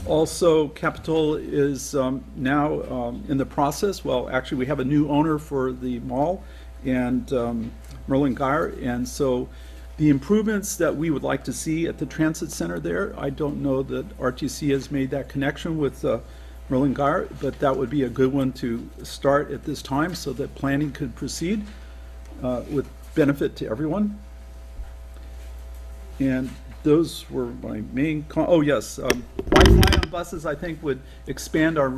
Also, Capitol is now in the process. Well, actually, we have a new owner for the mall, and Merlin Geyer, and so the improvements that we would like to see at the transit center there, I don't know that RTC has made that connection with Merlin Geyer, but that would be a good one to start at this time so that planning could proceed with benefit to everyone. And those were my main oh yes, Wi-Fi on buses I think would expand our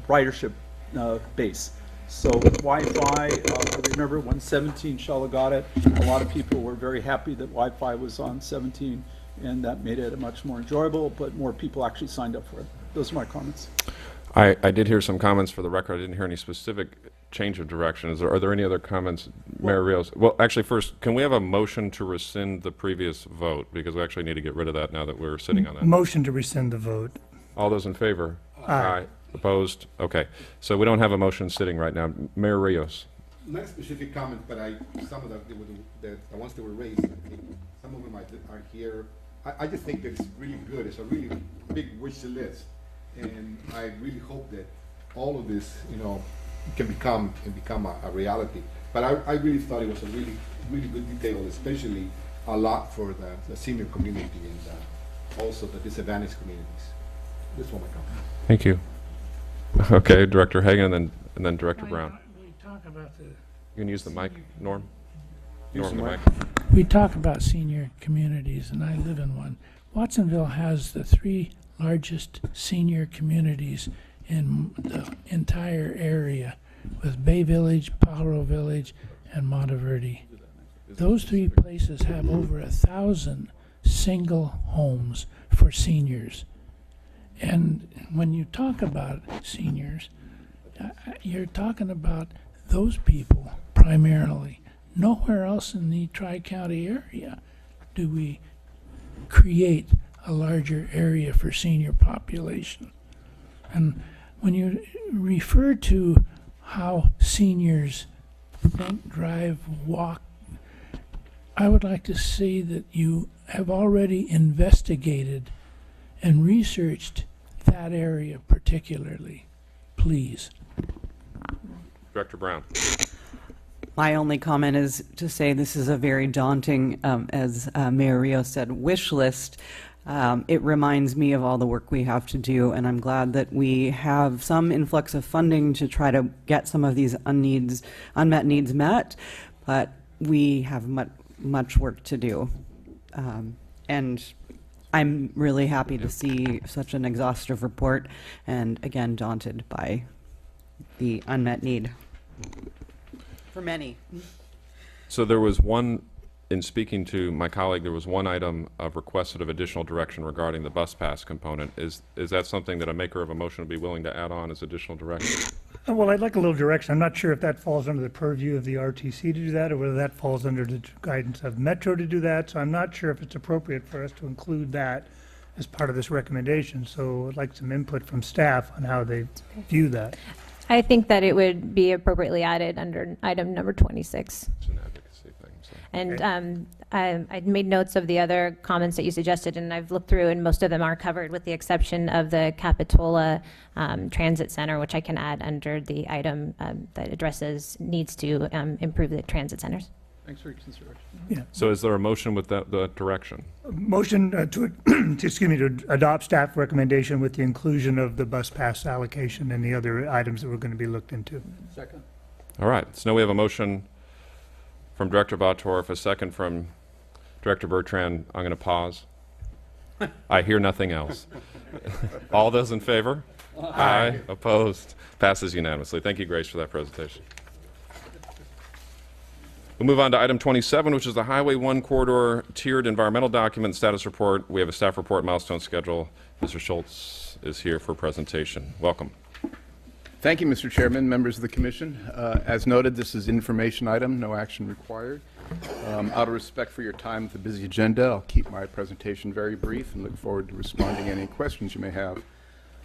ridership base. So with Wi-Fi, I remember when 17 Shella got it, a lot of people were very happy that Wi-Fi was on 17, and that made it much more enjoyable, but more people actually signed up for it. Those are my comments. I did hear some comments for the record. I didn't hear any specific change of direction. Are there any other comments, Mayor Rios? Well, actually, first, can we have a motion to rescind the previous vote? Because we actually need to get rid of that now that we're sitting on it. Motion to rescind the vote. All those in favor? Aye. Opposed? Okay. So we don't have a motion sitting right now. Mayor Rios. Not a specific comment, but some of the ones that were raised, I think some of them are here. I just think that it's really good. It's a really big wish list. And I really hope that all of this, can become a reality. But I really thought it was a really, really good detail, especially a lot for the senior community and also the disadvantaged communities. This one, my comment. Thank you. Okay, Director Hagan, and then Director Brown. We talk about the. You can use the mic, Norm. Norm, the mic. We talk about senior communities, and I live in one. Watsonville has the 3 largest senior communities in the entire area, with Bay Village, Pajaro Village, and Monteverde. Those 3 places have over 1,000 single homes for seniors. And when you talk about seniors, you're talking about those people primarily. Nowhere else in the Tri-County area do we create a larger area for senior population. And when you refer to how seniors think, drive, walk, I would like to say that you have already investigated and researched that area particularly. Please. Director Brown. My only comment is to say this is a very daunting, as Mayor Rios said, wish list. It reminds me of all the work we have to do, and I'm glad that we have some influx of funding to try to get some of these unmet needs met, but we have much work to do. And I'm really happy to see such an exhaustive report, and again, daunted by the unmet need for many. So there was one in speaking to my colleague, there was one item of requested of additional direction regarding the bus pass component. Is that something that a maker of a motion would be willing to add on as additional direction? Well, I'd like a little direction. I'm not sure if that falls under the purview of the RTC to do that, or whether that falls under the guidance of Metro to do that. So I'm not sure if it's appropriate for us to include that as part of this recommendation. So I'd like some input from staff on how they view that. I think that it would be appropriately added under item number 26. It's an advocacy thing. So. And I made notes of the other comments that you suggested, and I've looked through, and most of them are covered with the exception of the Capitola Transit Center, which I can add under the item that addresses needs to improve the transit centers. Thanks for your consideration. Yeah. So is there a motion with the direction? Motion to adopt staff recommendation with the inclusion of the bus pass allocation and the other items that were going to be looked into. Second. All right. So now we have a motion from Director Bottorff, a second from Director Bertrand. I'm going to pause. I hear nothing else. All those in favor? Aye. Opposed? Passes unanimously. Thank you, Grace, for that presentation. We'll move on to item 27, which is the Highway 1 Corridor Tiered Environmental Document Status Report. We have a staff report milestone schedule. Mr. Schultz is here for presentation. Welcome. Thank you, Mr. Chairman, members of the Commission. As noted, this is an information item, no action required. Out of respect for your time with the busy agenda, I'll keep my presentation very brief and look forward to responding to any questions you may have.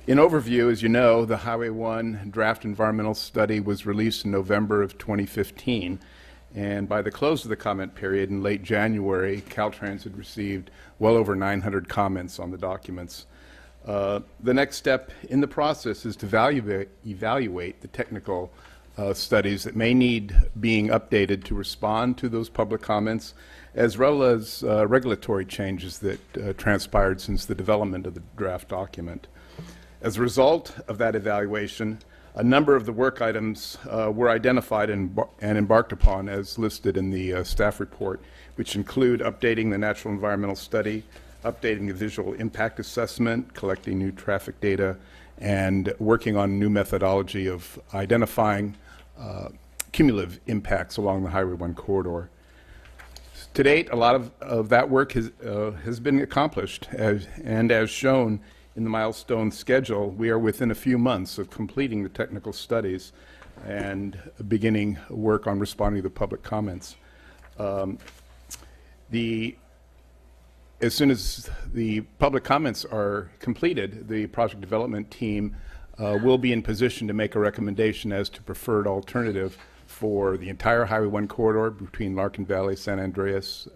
In overview, as you know, the Highway 1 draft environmental study was released in November of 2015. And by the close of the comment period in late January, Caltrans had received well over 900 comments on the documents. The next step in the process is to evaluate the technical studies that may need being updated to respond to those public comments, as well as regulatory changes that transpired since the development of the draft document. As a result of that evaluation, a number of the work items were identified and embarked upon as listed in the staff report, which include updating the natural environmental study, updating the visual impact assessment, collecting new traffic data, and working on new methodology of identifying cumulative impacts along the Highway 1 corridor. To date, a lot of that work has been accomplished, and as shown in the milestone schedule, we are within a few months of completing the technical studies and beginning work on responding to the public comments. As soon as the public comments are completed, the project development team will be in position to make a recommendation as to preferred alternative for the entire Highway 1 corridor between Larkin Valley, San Andreas,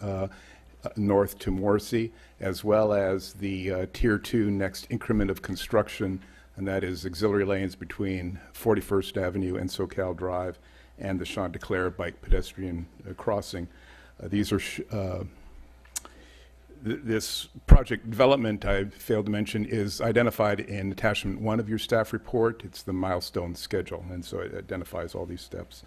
north to Morrissey, as well as the Tier 2 next increment of construction, and that is auxiliary lanes between 41st Avenue and SoCal Drive and the Chanticleer bike pedestrian crossing. These are this project development, I failed to mention, is identified in attachment 1 of your staff report. It's the milestone schedule, and so it identifies all these steps.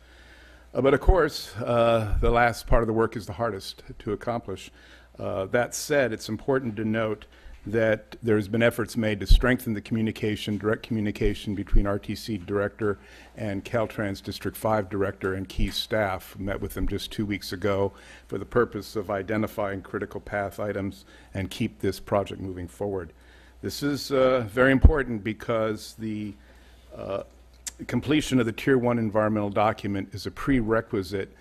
But of course, the last part of the work is the hardest to accomplish. That said, it's important to note that there's been efforts made to strengthen the communication, direct communication between RTC director and Caltrans District 5 director and key staff. Met with them just 2 weeks ago for the purpose of identifying critical path items and keep this project moving forward. This is very important because the completion of the Tier 1 environmental document is a prerequisite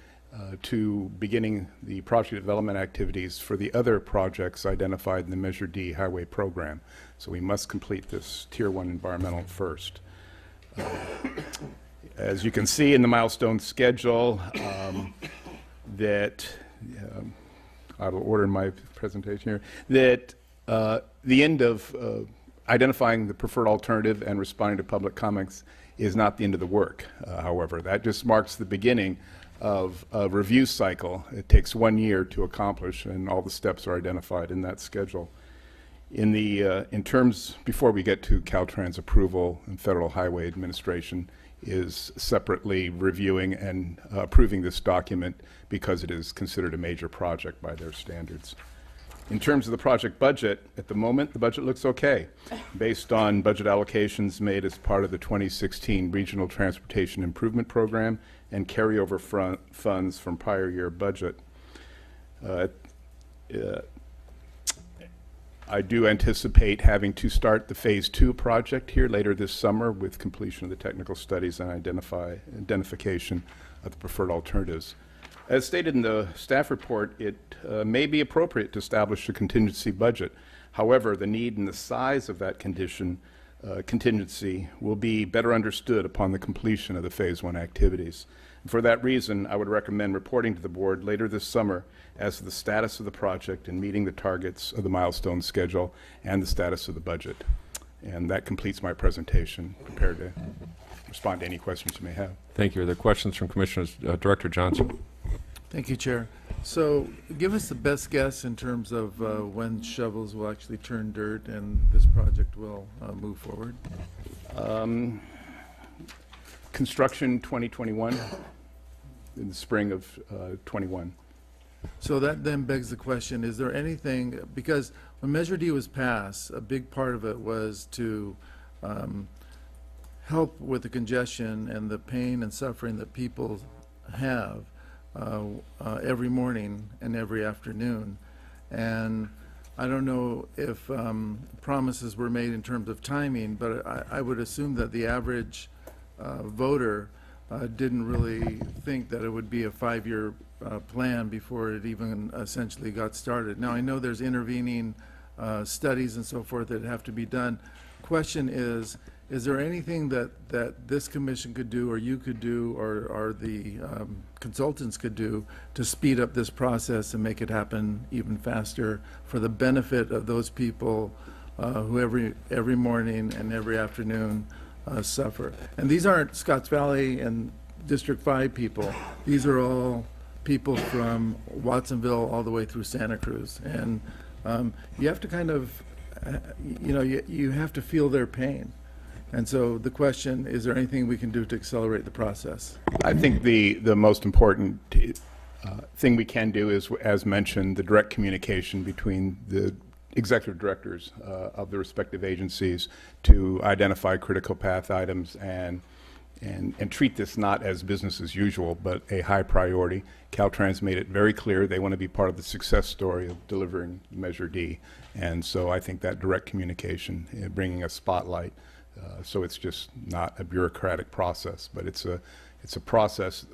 to beginning the project development activities for the other projects identified in the Measure D highway program. So we must complete this Tier 1 environmental first. As you can see in the milestone schedule, that out of order in my presentation here, that the end of identifying the preferred alternative and responding to public comments is not the end of the work. However, that just marks the beginning of a review cycle. It takes 1 year to accomplish, and all the steps are identified in that schedule. In terms, before we get to Caltrans approval, and Federal Highway Administration is separately reviewing and approving this document because it is considered a major project by their standards. In terms of the project budget, at the moment, the budget looks okay, based on budget allocations made as part of the 2016 Regional Transportation Improvement Program and carryover funds from prior year budget. I do anticipate having to start the Phase 2 project here later this summer with completion of the technical studies and identification of the preferred alternatives. As stated in the staff report, it may be appropriate to establish a contingency budget. However, the need and the size of that contingency will be better understood upon the completion of the Phase 1 activities. And for that reason, I would recommend reporting to the board later this summer as to the status of the project and meeting the targets of the milestone schedule and the status of the budget. And that completes my presentation. Prepared to respond to any questions you may have. Thank you. Are there questions from Commissioners? Director Johnson. Thank you, Chair. So give us the best guess in terms of when shovels will actually turn dirt and this project will move forward. Construction 2021, in the spring of 21. So that then begs the question, is there anything, because when Measure D was passed, a big part of it was to help with the congestion and the pain and suffering that people have every morning and every afternoon. And I don't know if promises were made in terms of timing, but I would assume that the average voter didn't really think that it would be a 5-year plan before it even essentially got started. Now, I know there's intervening studies and so forth that have to be done. Question is there anything that this commission could do or you could do or the consultants could do to speed up this process and make it happen even faster for the benefit of those people who every morning and every afternoon suffer? And these aren't Scotts Valley and District 5 people. These are all people from Watsonville all the way through Santa Cruz. And you have to kind of, you have to feel their pain. And so the question, is there anything we can do to accelerate the process? I think the most important thing we can do is, as mentioned, the direct communication between the executive directors of the respective agencies to identify critical path items and treat this not as business as usual, but a high priority. Caltrans made it very clear they want to be part of the success story of delivering Measure D. And so I think that direct communication, bringing a spotlight, so it's just not a bureaucratic process, but it's a process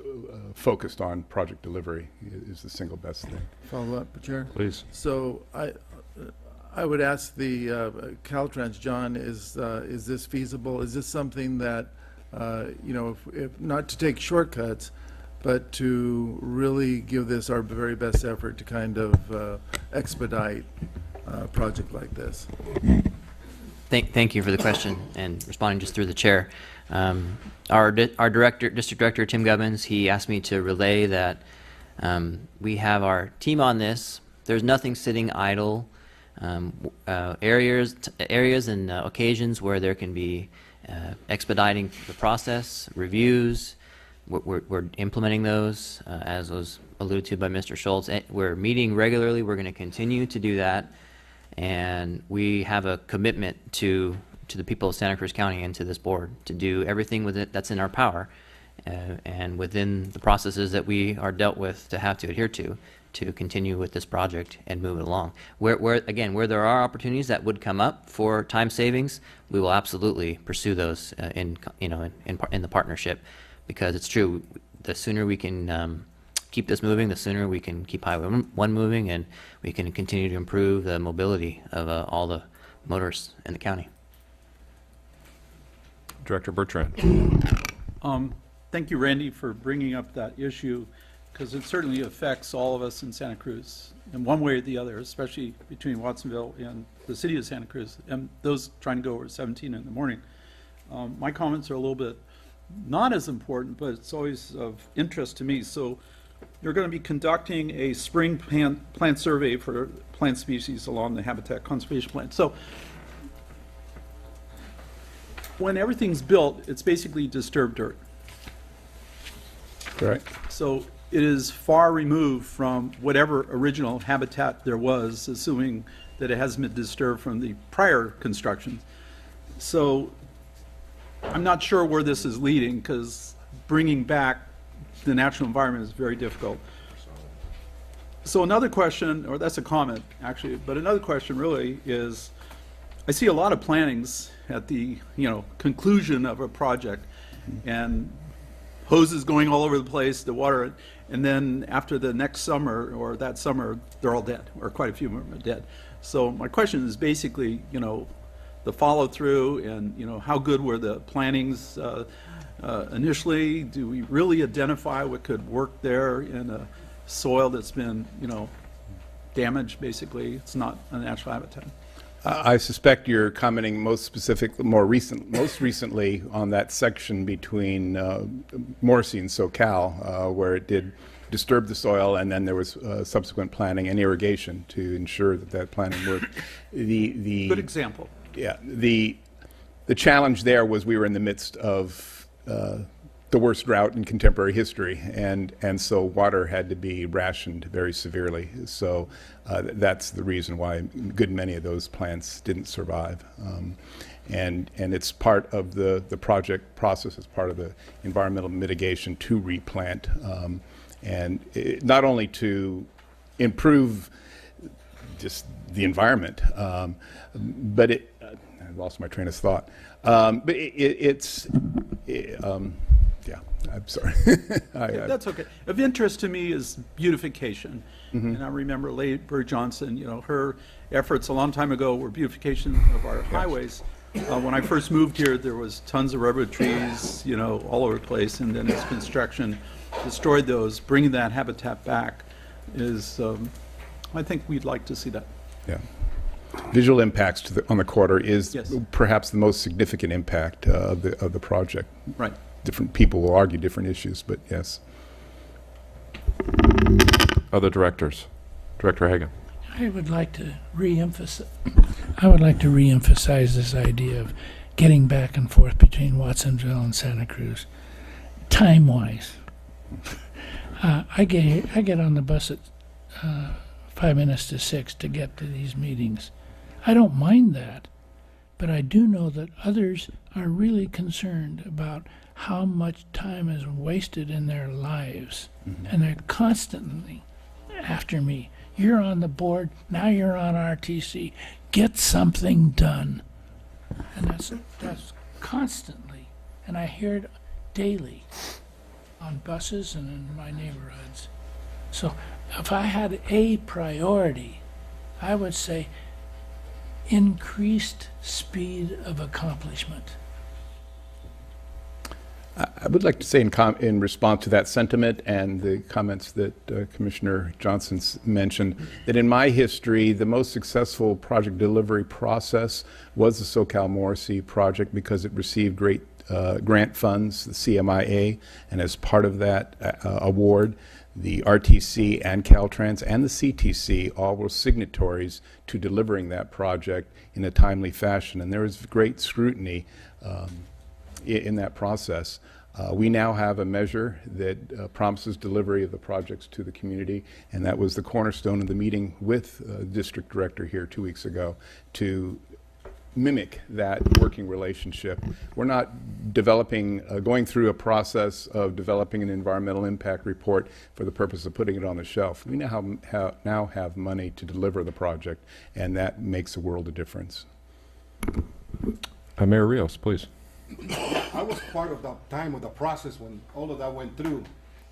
focused on project delivery is the single best thing. Follow up, Chair? Please. So I would ask the Caltrans, John, is this feasible? Is this something that, if not to take shortcuts, but to really give this our very best effort to kind of expedite a project like this? Thank you for the question and responding just through the chair. Our district director, Tim Gubbins, he asked me to relay that we have our team on this. There's nothing sitting idle. Areas and occasions where there can be expediting the process, reviews. We're implementing those, as was alluded to by Mr. Schultz. We're meeting regularly. We're going to continue to do that. And we have a commitment to the people of Santa Cruz County and to this board to do everything with it that's in our power and within the processes that we are dealt with to have to adhere to continue with this project and move it along. Where there are opportunities that would come up for time savings, we will absolutely pursue those in the partnership, because it's true. The sooner we can keep this moving, the sooner we can keep Highway 1 moving, and we can continue to improve the mobility of all the motorists in the county. Director Bertrand. Thank you, Randy, for bringing up that issue, because it certainly affects all of us in Santa Cruz in one way or the other, especially between Watsonville and the city of Santa Cruz, and those trying to go over 17 in the morning. My comments are a little bit not as important, but it's always of interest to me. So you're going to be conducting a spring plant survey for plant species along the Habitat Conservation Plan. So when everything's built, it's basically disturbed dirt. Correct. So it is far removed from whatever original habitat there was, assuming that it hasn't been disturbed from the prior construction. So I'm not sure where this is leading, because bringing back the natural environment is very difficult. So another question, or that's a comment actually, but another question really is, I see a lot of plantings at the conclusion of a project, and hoses going all over the place to water it, and then after the next summer or that summer, they're all dead, or quite a few of them are dead. So my question is basically, the follow through, and how good were the plantings initially? Do we really identify what could work there in a soil that's been, damaged? Basically, it's not a natural habitat. I suspect you're commenting most recently on that section between Morrissey and SoCal, where it did disturb the soil, and then there was subsequent planting and irrigation to ensure that planting worked. Good example. Yeah, the challenge there was we were in the midst of the worst drought in contemporary history, and so water had to be rationed very severely. So that's the reason why a good many of those plants didn't survive. And it's part of the project process, it's part of the environmental mitigation to replant, not only to improve just the environment, but I lost my train of thought. But yeah, I'm sorry. That's okay. Of interest to me is beautification. And I remember Late Bird Johnson, her efforts a long time ago were beautification of our highways. When I first moved here, there was tons of redwood trees, all over the place, and then as construction destroyed those. Bringing that habitat back is, I think we'd like to see that. Yeah. Visual impacts on the corridor is perhaps the most significant impact of the project. Right. Different people will argue different issues, but yes. Other directors. Director Hagan. I would like to reemphasize this idea of getting back and forth between Watsonville and Santa Cruz, time-wise. I get on the bus at 5 minutes to 6 to get to these meetings. I don't mind that, but I do know that others are really concerned about how much time is wasted in their lives, and they're constantly after me. You're on the board, now you're on RTC. Get something done. And that's constantly, and I hear it daily on buses and in my neighborhoods. So if I had a priority, I would say increased speed of accomplishment. I would like to say in response to that sentiment and the comments that Commissioner Johnson mentioned, that in my history, the most successful project delivery process was the SoCal Morrissey project because it received great grant funds, the CMIA, and as part of that award, the RTC and Caltrans and the CTC all were signatories to delivering that project in a timely fashion, and there was great scrutiny in that process. We now have a measure that promises delivery of the projects to the community, and that was the cornerstone of the meeting with the district director here 2 weeks ago to mimic that working relationship. We're not going through a process of developing an environmental impact report for the purpose of putting it on the shelf. We now have money to deliver the project, and that makes a world of difference. Mayor Rios, please. I was part of the time of the process when all of that went through,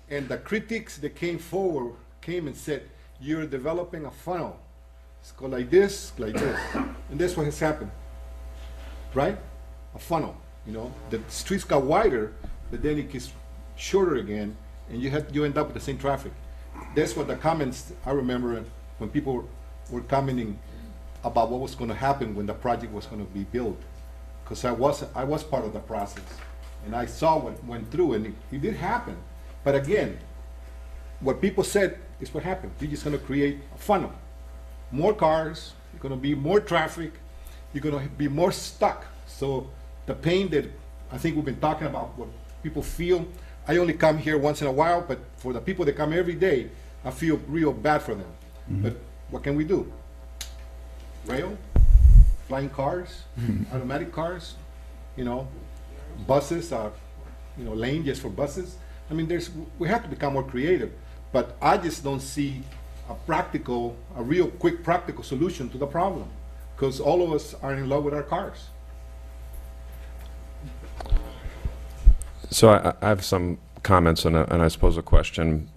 and the critics that came forward came and said, you're developing a funnel. It's go like this, and that's what has happened, right? A funnel, the streets got wider, but then it gets shorter again, and you end up with the same traffic. That's what the comments, I remember when people were commenting about what was going to happen when the project was going to be built. Because I was part of the process, and I saw what went through, and it did happen. But again, what people said is what happened. You're just going to create a funnel. More cars, you're going to be more traffic, you're going to be more stuck. So the pain that I think we've been talking about, what people feel, I only come here once in a while, but for the people that come every day, I feel real bad for them. But what can we do? Rail? Flying cars, automatic cars, buses, lane just for buses. I mean, we have to become more creative, but I just don't see a real quick practical solution to the problem, because all of us are in love with our cars. So I have some comments and I suppose a question.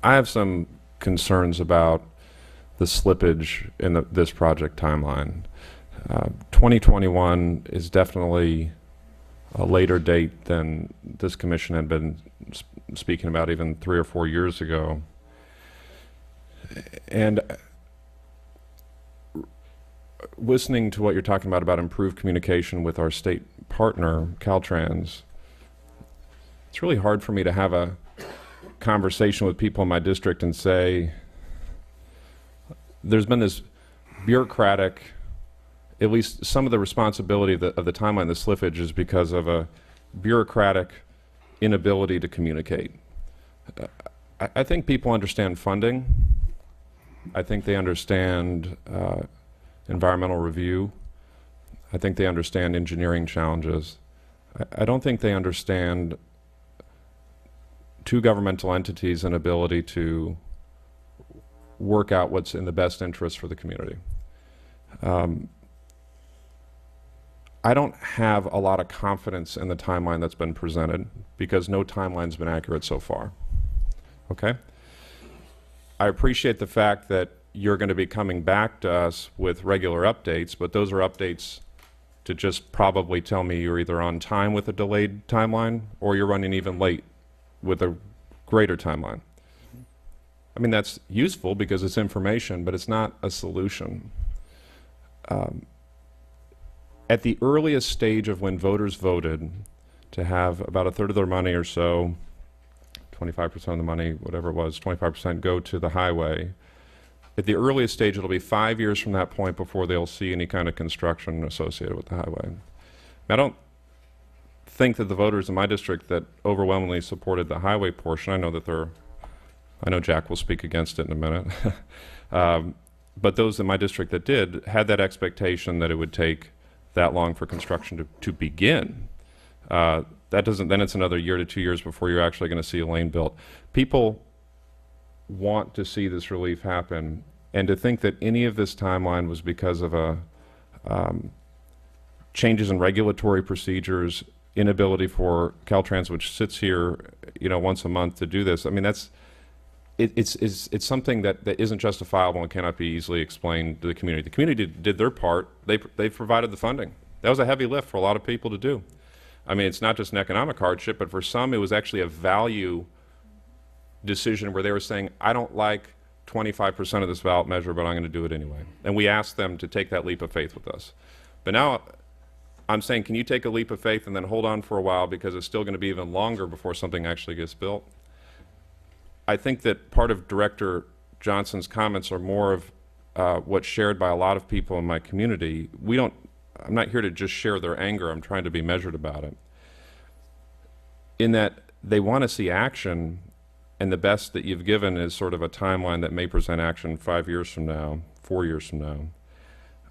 I have some concerns about the slippage in this project timeline. 2021 is definitely a later date than this commission had been speaking about even 3 or 4 years ago. And listening to what you're talking about improved communication with our state partner, Caltrans, it's really hard for me to have a conversation with people in my district and say, there's been this bureaucratic, at least some of the responsibility of the timeline, the slippage, is because of a bureaucratic inability to communicate. I think people understand funding. I think they understand environmental review. I think they understand engineering challenges. I don't think they understand two governmental entities' inability to work out what's in the best interest for the community. I don't have a lot of confidence in the timeline that's been presented because no timeline's been accurate so far. Okay? I appreciate the fact that you're going to be coming back to us with regular updates, but those are updates to just probably tell me you're either on time with a delayed timeline or you're running even late with a greater timeline. I mean, that's useful because it's information, but it's not a solution. At the earliest stage of when voters voted to have about a third of their money or so, 25% of the money, whatever it was, 25% go to the highway, at the earliest stage, it'll be 5 years from that point before they'll see any kind of construction associated with the highway. I don't think that the voters in my district that overwhelmingly supported the highway portion, I know Jack will speak against it in a minute, but those in my district that did had that expectation that it would take that long for construction to begin. Then it's another year to 2 years before you're actually going to see a lane built. People want to see this relief happen, and to think that any of this timeline was because of changes in regulatory procedures, inability for Caltrans, which sits here, once a month to do this. I mean, it's something that isn't justifiable and cannot be easily explained to the community. The community did their part. They provided the funding. That was a heavy lift for a lot of people to do. I mean, it's not just an economic hardship, but for some, it was actually a value decision where they were saying, I don't like 25% of this ballot measure, but I'm going to do it anyway. And we asked them to take that leap of faith with us. But now I'm saying, can you take a leap of faith and then hold on for a while because it's still going to be even longer before something actually gets built? I think that part of Director Johnson's comments are more of what's shared by a lot of people in my community. I'm not here to just share their anger. I'm trying to be measured about it. In that they want to see action, and the best that you've given is sort of a timeline that may present action 5 years from now, 4 years from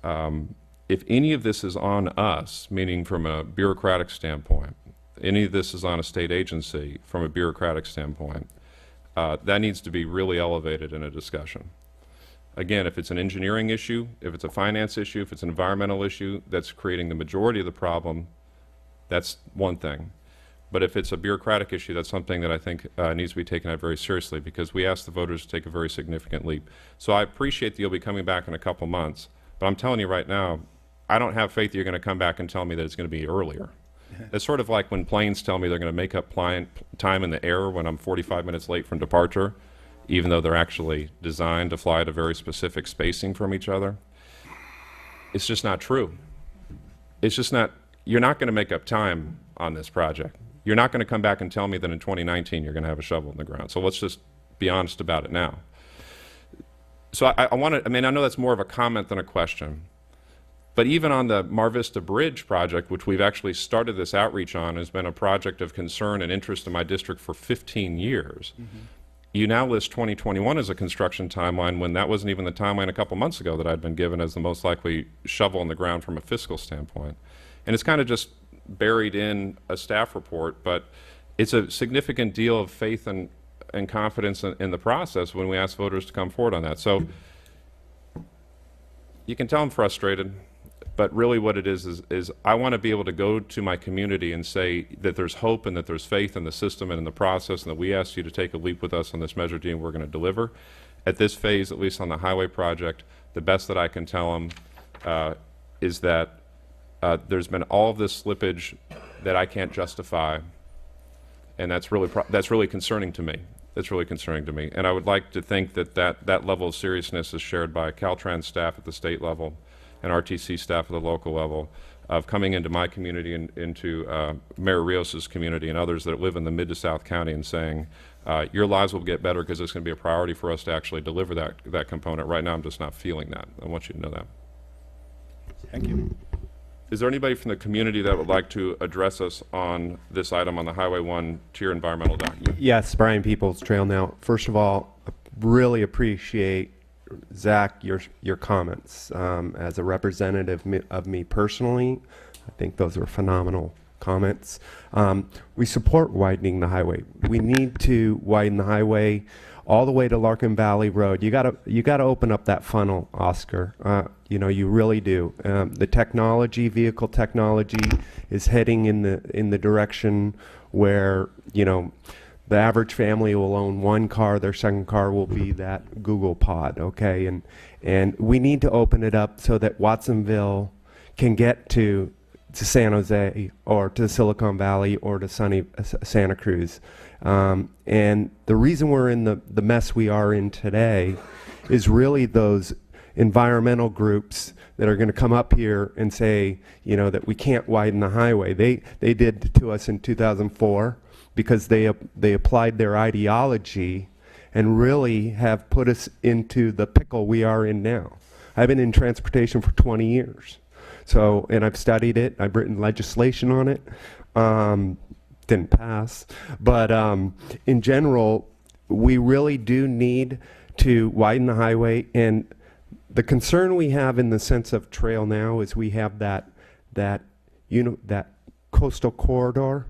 now. If any of this is on us, meaning from a bureaucratic standpoint, any of this is on a state agency from a bureaucratic standpoint, that needs to be really elevated in a discussion. Again, if it's an engineering issue, if it's a finance issue, if it's an environmental issue that's creating the majority of the problem, that's one thing. But if it's a bureaucratic issue, that's something that I think needs to be taken out very seriously, because we asked the voters to take a very significant leap. So I appreciate that you'll be coming back in a couple months, but I'm telling you right now, I don't have faith that you're going to come back and tell me that it's going to be earlier. It's sort of like when planes tell me they're going to make up time in the air when I'm 45 minutes late from departure, even though they're actually designed to fly at a very specific spacing from each other. It's just not true. It's just not, you're not going to make up time on this project. You're not going to come back and tell me that in 2019 you're going to have a shovel in the ground. So let's just be honest about it now. So I know that's more of a comment than a question. But even on the Mar Vista Bridge project, which we've actually started this outreach on, has been a project of concern and interest in my district for 15 years. Mm-hmm. You now list 2021 as a construction timeline when that wasn't even the timeline a couple months ago that I'd been given as the most likely shovel in the ground from a fiscal standpoint. And it's kind of just buried in a staff report, but it's a significant deal of faith and and confidence in the process when we ask voters to come forward on that. So you can tell I'm frustrated, but really what it is I want to be able to go to my community and say that there's hope and that there's faith in the system and in the process, and that we ask you to take a leap with us on this Measure D, and we're going to deliver. At this phase, at least on the highway project, the best that I can tell them is that there's been all of this slippage that I can't justify, and that's really concerning to me. That's really concerning to me. And I would like to think that that level of seriousness is shared by Caltrans staff at the state level and RTC staff at the local level, of coming into my community and into Mayor Rios's community and others that live in the mid to South County and saying, your lives will get better because it's going to be a priority for us to actually deliver that component. Right now, I'm just not feeling that. I want you to know that. Thank you. Is there anybody from the community that would like to address us on this item on the Highway 1 tier environmental document? Yes, Brian Peoples, Trail Now. First of all, really appreciate, Zach, your comments. As a representative of me personally, I think those were phenomenal comments. We support widening the highway. We need to widen the highway all the way to Larkin Valley Road. You gotta open up that funnel, Oscar. You really do. The technology, vehicle technology, is heading in the direction where the average family will own one car. Their second car will be that Google Pod. Okay, and we need to open it up so that Watsonville can get to San Jose or to Silicon Valley or to sunny Santa Cruz. And the reason we're in the mess we are in today is really those environmental groups that are going to come up here and say, that we can't widen the highway. They did to us in 2004 because they applied their ideology and really have put us into the pickle we are in now. I've been in transportation for 20 years. So, and I've studied it. I've written legislation on it. Didn't pass. But in general, we really do need to widen the highway. And the concern we have in the sense of Trail Now is we have that coastal corridor,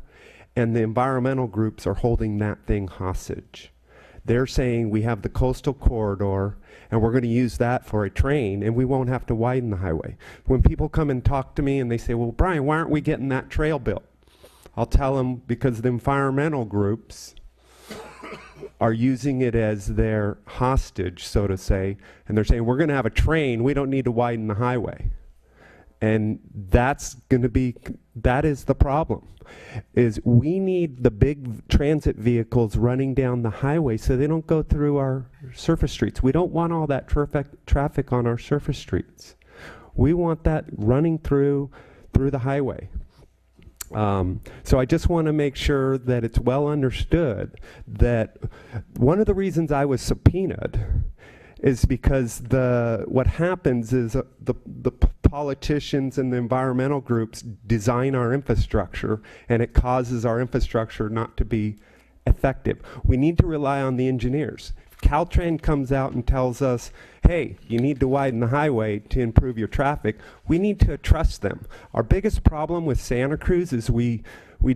and the environmental groups are holding that thing hostage. They're saying we have the coastal corridor and we're going to use that for a train and we won't have to widen the highway. When people come and talk to me and they say, well, Brian, why aren't we getting that trail built? I'll tell them because the environmental groups are using it as their hostage, so to say, and they're saying, we're going to have a train, we don't need to widen the highway. And that is the problem, is we need the big transit vehicles running down the highway so they don't go through our surface streets. We don't want all that traffic on our surface streets. We want that running through the highway. So I just want to make sure that it's well understood that one of the reasons I was subpoenaed is because what happens is the politicians and the environmental groups design our infrastructure, and it causes our infrastructure not to be effective. We need to rely on the engineers. If Caltrans comes out and tells us, hey, you need to widen the highway to improve your traffic, we need to trust them. Our biggest problem with Santa Cruz is we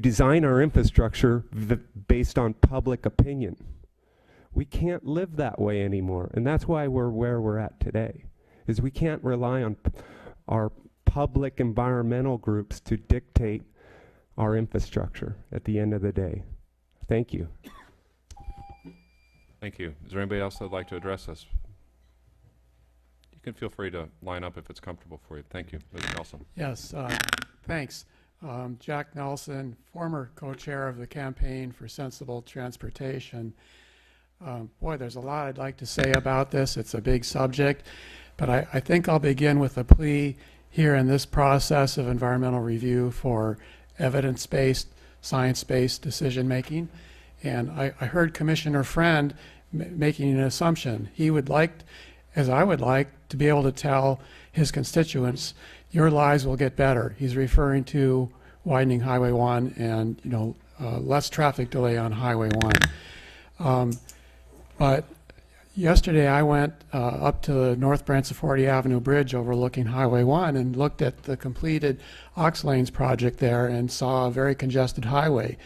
design our infrastructure based on public opinion. We can't live that way anymore, and that's why we're where we're at today, is we can't rely on our public environmental groups to dictate our infrastructure at the end of the day. Thank you. Thank you. Is there anybody else that would like to address us? You can feel free to line up if it's comfortable for you. Thank you. Mr. Nelson. Yes, thanks. Jack Nelson, former co-chair of the Campaign for Sensible Transportation. Boy, there's a lot I'd like to say about this. It's a big subject, but I think I'll begin with a plea here in this process of environmental review for evidence-based, science-based decision-making. And I heard Commissioner Friend making an assumption. He would like, as I would like, to be able to tell his constituents, your lives will get better. He's referring to widening Highway 1 and less traffic delay on Highway 1. But yesterday I went up to the North Branciforte Avenue Bridge overlooking Highway 1 and looked at the completed Ox Lanes project there and saw a very congested highway.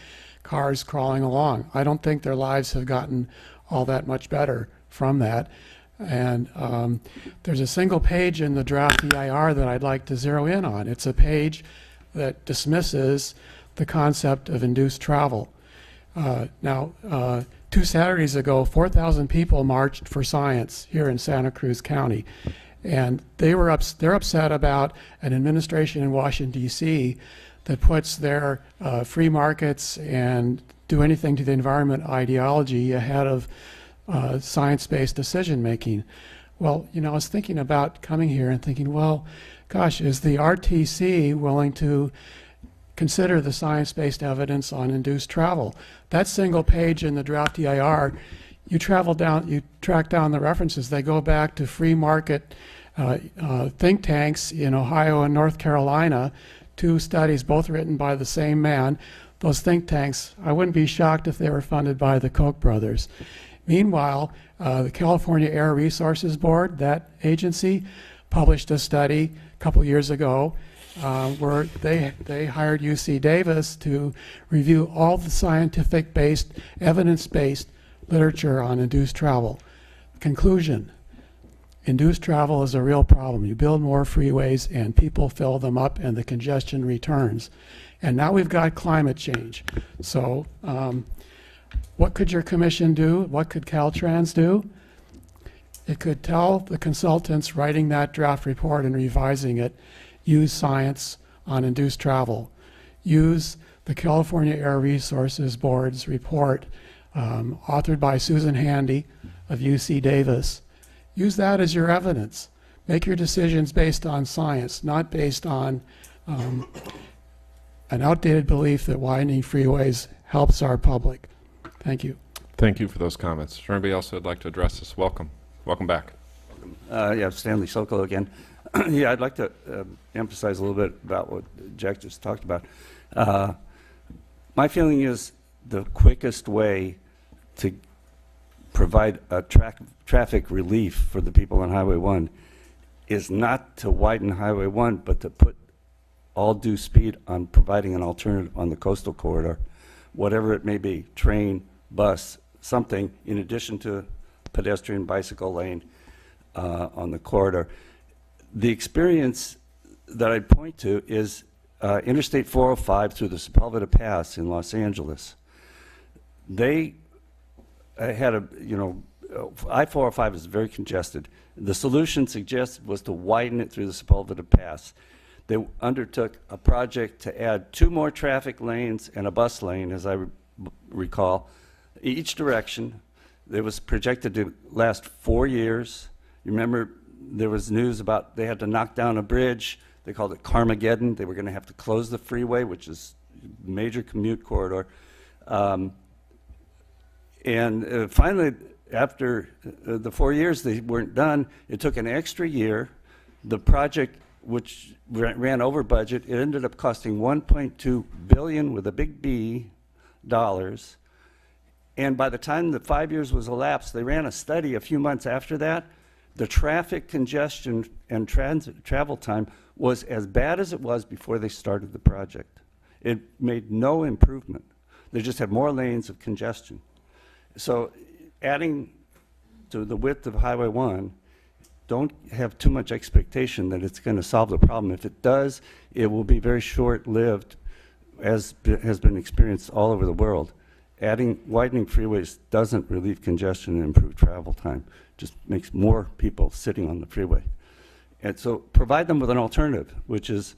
cars crawling along. I don't think their lives have gotten all that much better from that. And there's a single page in the draft EIR that I'd like to zero in on. It's a page that dismisses the concept of induced travel. Now, 2 Saturdays ago, 4,000 people marched for science here in Santa Cruz County. And they're upset about an administration in Washington, D.C. that puts their free markets and do anything to the environment ideology ahead of science-based decision-making. Well, you know, I was thinking about coming here and thinking, well, gosh, is the RTC willing to consider the science-based evidence on induced travel? That single page in the draft EIR, you track down the references. They go back to free market think tanks in Ohio and North Carolina, 2 studies, both written by the same man. Those think tanks, I wouldn't be shocked if they were funded by the Koch brothers. Meanwhile, the California Air Resources Board, that agency, published a study a couple years ago where they hired UC Davis to review all the scientific-based, evidence-based literature on induced travel. Conclusion: induced travel is a real problem. You build more freeways and people fill them up and the congestion returns. And now we've got climate change. So what could your commission do? What could Caltrans do? It could tell the consultants writing that draft report and revising it, use science on induced travel. Use the California Air Resources Board's report, authored by Susan Handy of UC Davis. Use that as your evidence. Make your decisions based on science, not based on an outdated belief that widening freeways helps our public. Thank you. Thank you for those comments. Is there anybody else who would like to address us? Welcome. Welcome back. Yeah, Stanley Sokolow again. Yeah, I'd like to emphasize a little bit about what Jack just talked about. My feeling is the quickest way to provide a traffic relief for the people on Highway 1 is not to widen Highway 1, but to put all due speed on providing an alternative on the coastal corridor, whatever it may be, train, bus, something in addition to pedestrian bicycle lane on the corridor. The experience that I'd point to is Interstate 405 through the Sepulveda Pass in Los Angeles. They had a, I-405 is very congested. The solution suggested was to widen it through the Sepulveda Pass. They undertook a project to add 2 more traffic lanes and a bus lane, as I recall, each direction. It was projected to last 4 years. You remember there was news about they had to knock down a bridge. They called it Carmageddon. They were going to have to close the freeway, which is a major commute corridor. And finally, after the 4 years, they weren't done. It took an extra year. The project, which ran over budget, it ended up costing $1.2 billion with a big B dollars. And by the time the 5 years was elapsed, they ran a study a few months after that. The traffic congestion and travel time was as bad as it was before they started the project. It made no improvement. They just had more lanes of congestion. So adding to the width of Highway 1, don't have too much expectation that it's going to solve the problem. If it does, it will be very short-lived, as has been experienced all over the world. Widening freeways doesn't relieve congestion and improve travel time. Just makes more people sitting on the freeway. And so provide them with an alternative, which is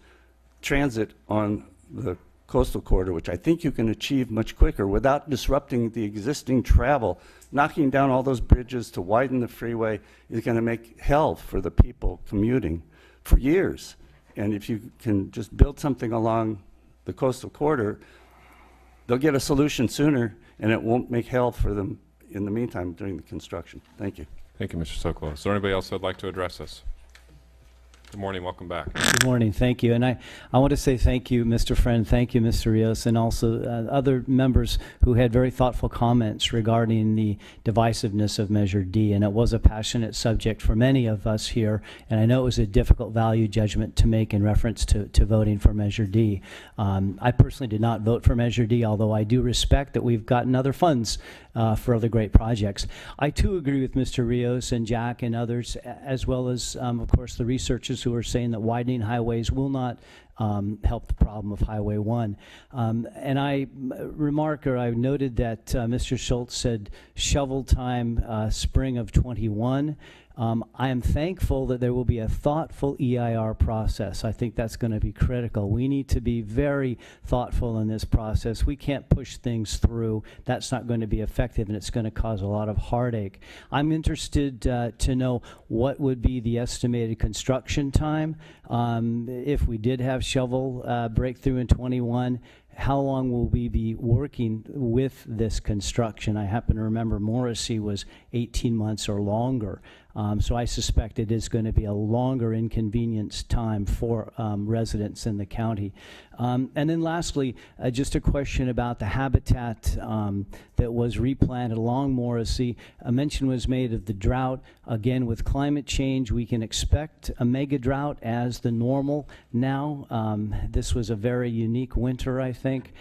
transit on the coastal corridor, which I think you can achieve much quicker without disrupting the existing travel. Knocking down all those bridges to widen the freeway is going to make hell for the people commuting for years. And if you can just build something along the coastal corridor, they'll get a solution sooner, and it won't make hell for them in the meantime during the construction. Thank you. Thank you, Mr. Sokolow. Is there anybody else that would like to address us? Good morning. Welcome back. Good morning. Thank you. And I want to say thank you, Mr. Friend. Thank you, Mr. Rios, and also other members who had very thoughtful comments regarding the divisiveness of Measure D. And it was a passionate subject for many of us here. And I know it was a difficult value judgment to make in reference to voting for Measure D. I personally did not vote for Measure D, although I do respect that we've gotten other funds for other great projects. I too agree with Mr. Rios and Jack and others, as well as, of course, the researchers who are saying that widening highways will not help the problem of Highway 1. And I noted that Mr. Schultz said shovel time spring of 21. I am thankful that there will be a thoughtful EIR process. I think that's going to be critical. We need to be very thoughtful in this process. We can't push things through. That's not going to be effective, and it's going to cause a lot of heartache. I'm interested to know what would be the estimated construction time if we did have shovel breakthrough in 21. How long will we be working with this construction? I happen to remember Morrissey was 18 months or longer. So I suspect it is going to be a longer inconvenience time for residents in the county. And then lastly, just a question about the habitat that was replanted along Morrissey. A mention was made of the drought. Again, with climate change, we can expect a mega drought as the normal now. This was a very unique winter, I think.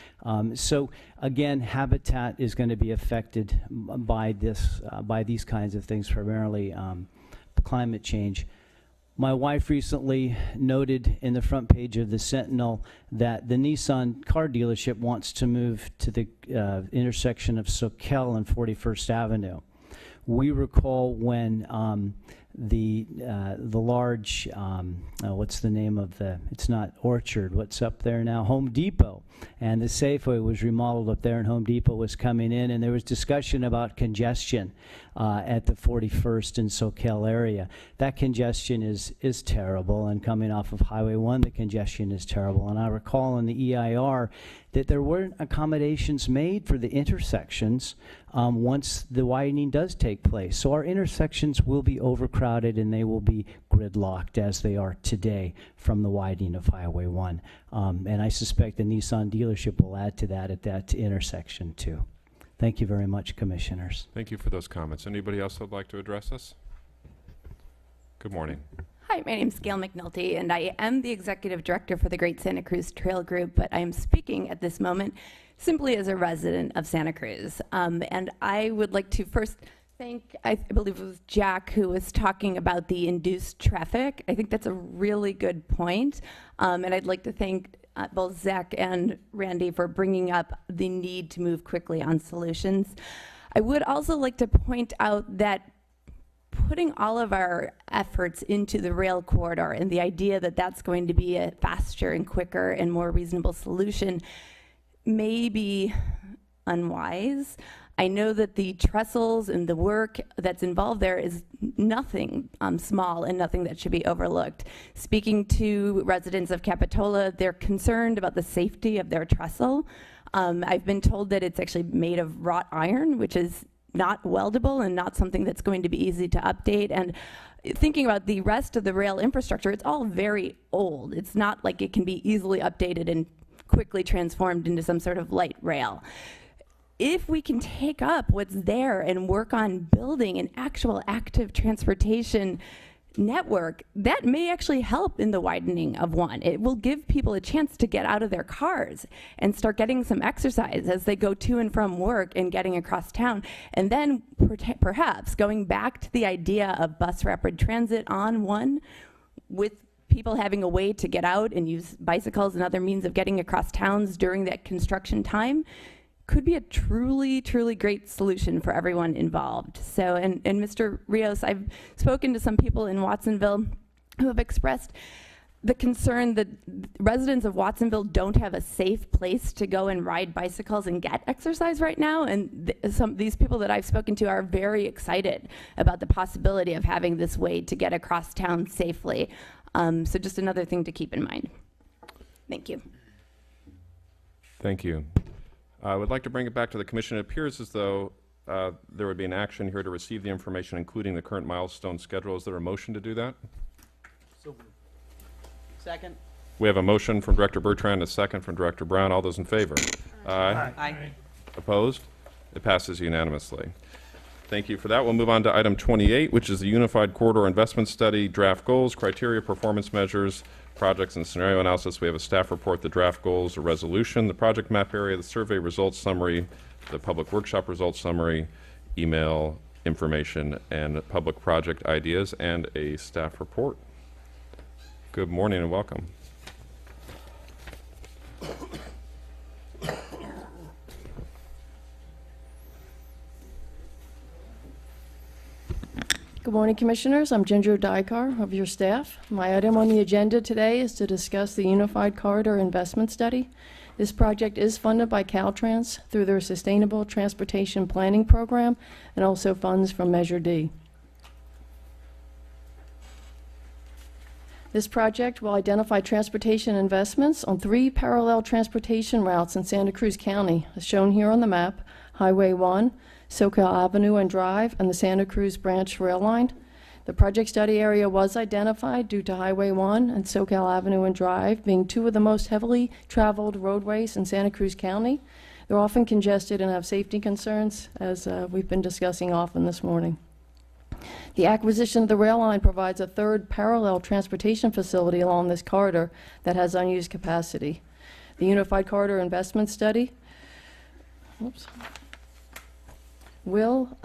So again, habitat is going to be affected by this, by these kinds of things, primarily climate change. My wife recently noted in the front page of the Sentinel that the Nissan car dealership wants to move to the intersection of Soquel and 41st Avenue. We recall when the large, what's the name of the, it's not Orchard, what's up there now? Home Depot. And the Safeway was remodeled up there, and Home Depot was coming in, and there was discussion about congestion at the 41st and Soquel area. That congestion is terrible, and coming off of Highway 1, the congestion is terrible. And I recall in the EIR that there weren't accommodations made for the intersections once the widening does take place. So our intersections will be overcrowded, and they will be gridlocked as they are today from the widening of Highway 1. And I suspect the Nissan dealership will add to that at that intersection too. Thank you very much, Commissioners. Thank you for those comments. Anybody else who'd like to address us? Good morning. Hi, my name is Gail McNulty, and I am the Executive Director for the Great Santa Cruz Trail Group, but I am speaking at this moment simply as a resident of Santa Cruz. And I would like to first thank, I believe it was Jack who was talking about the induced traffic. I think that's a really good point. And I'd like to thank both Zach and Randy for bringing up the need to move quickly on solutions. I would also like to point out that putting all of our efforts into the rail corridor and the idea that that's going to be a faster and quicker and more reasonable solution may be unwise. I know that the trestles and the work that's involved there is nothing small and nothing that should be overlooked. Speaking to residents of Capitola, they're concerned about the safety of their trestle. I've been told that it's actually made of wrought iron, which is not weldable and not something that's going to be easy to update. And thinking about the rest of the rail infrastructure, it's all very old. It's not like it can be easily updated and quickly transformed into some sort of light rail. If we can take up what's there and work on building an actual active transportation network, that may actually help in the widening of one. It will give people a chance to get out of their cars and start getting some exercise as they go to and from work and getting across town. And then perhaps going back to the idea of bus rapid transit on one, with people having a way to get out and use bicycles and other means of getting across towns during that construction time, could be a truly, truly great solution for everyone involved. So, and Mr. Rios, I've spoken to some people in Watsonville who have expressed the concern that residents of Watsonville don't have a safe place to go and ride bicycles and get exercise right now. And these people that I've spoken to are very excited about the possibility of having this way to get across town safely. So just another thing to keep in mind. Thank you. Thank you. I would like to bring it back to the Commission. It appears as though there would be an action here to receive the information, including the current milestone schedule. Is there a motion to do that? Second. We have a motion from Director Bertrand, a second from Director Brown. All those in favor? Aye. Aye. Opposed? It passes unanimously. Thank you for that. We'll move on to item 28, which is the Unified Corridor Investment Study, draft goals, criteria, performance measures, projects, and scenario analysis. We have a staff report, the draft goals, a resolution, the project map area, the survey results summary, the public workshop results summary, email information, and public project ideas, and a staff report. Good morning and welcome. Good morning, Commissioners. I'm Ginger Dykar of your staff. My item on the agenda today is to discuss the Unified Corridor Investment Study. This project is funded by Caltrans through their Sustainable Transportation Planning Program and also funds from Measure D. This project will identify transportation investments on 3 parallel transportation routes in Santa Cruz County, as shown here on the map: Highway 1, SoCal Avenue and Drive, and the Santa Cruz Branch Rail Line. The project study area was identified due to Highway 1 and SoCal Avenue and Drive being 2 of the most heavily traveled roadways in Santa Cruz County. They're often congested and have safety concerns, as we've been discussing often this morning. The acquisition of the rail line provides a 3rd parallel transportation facility along this corridor that has unused capacity. The Unified Corridor Investment Study will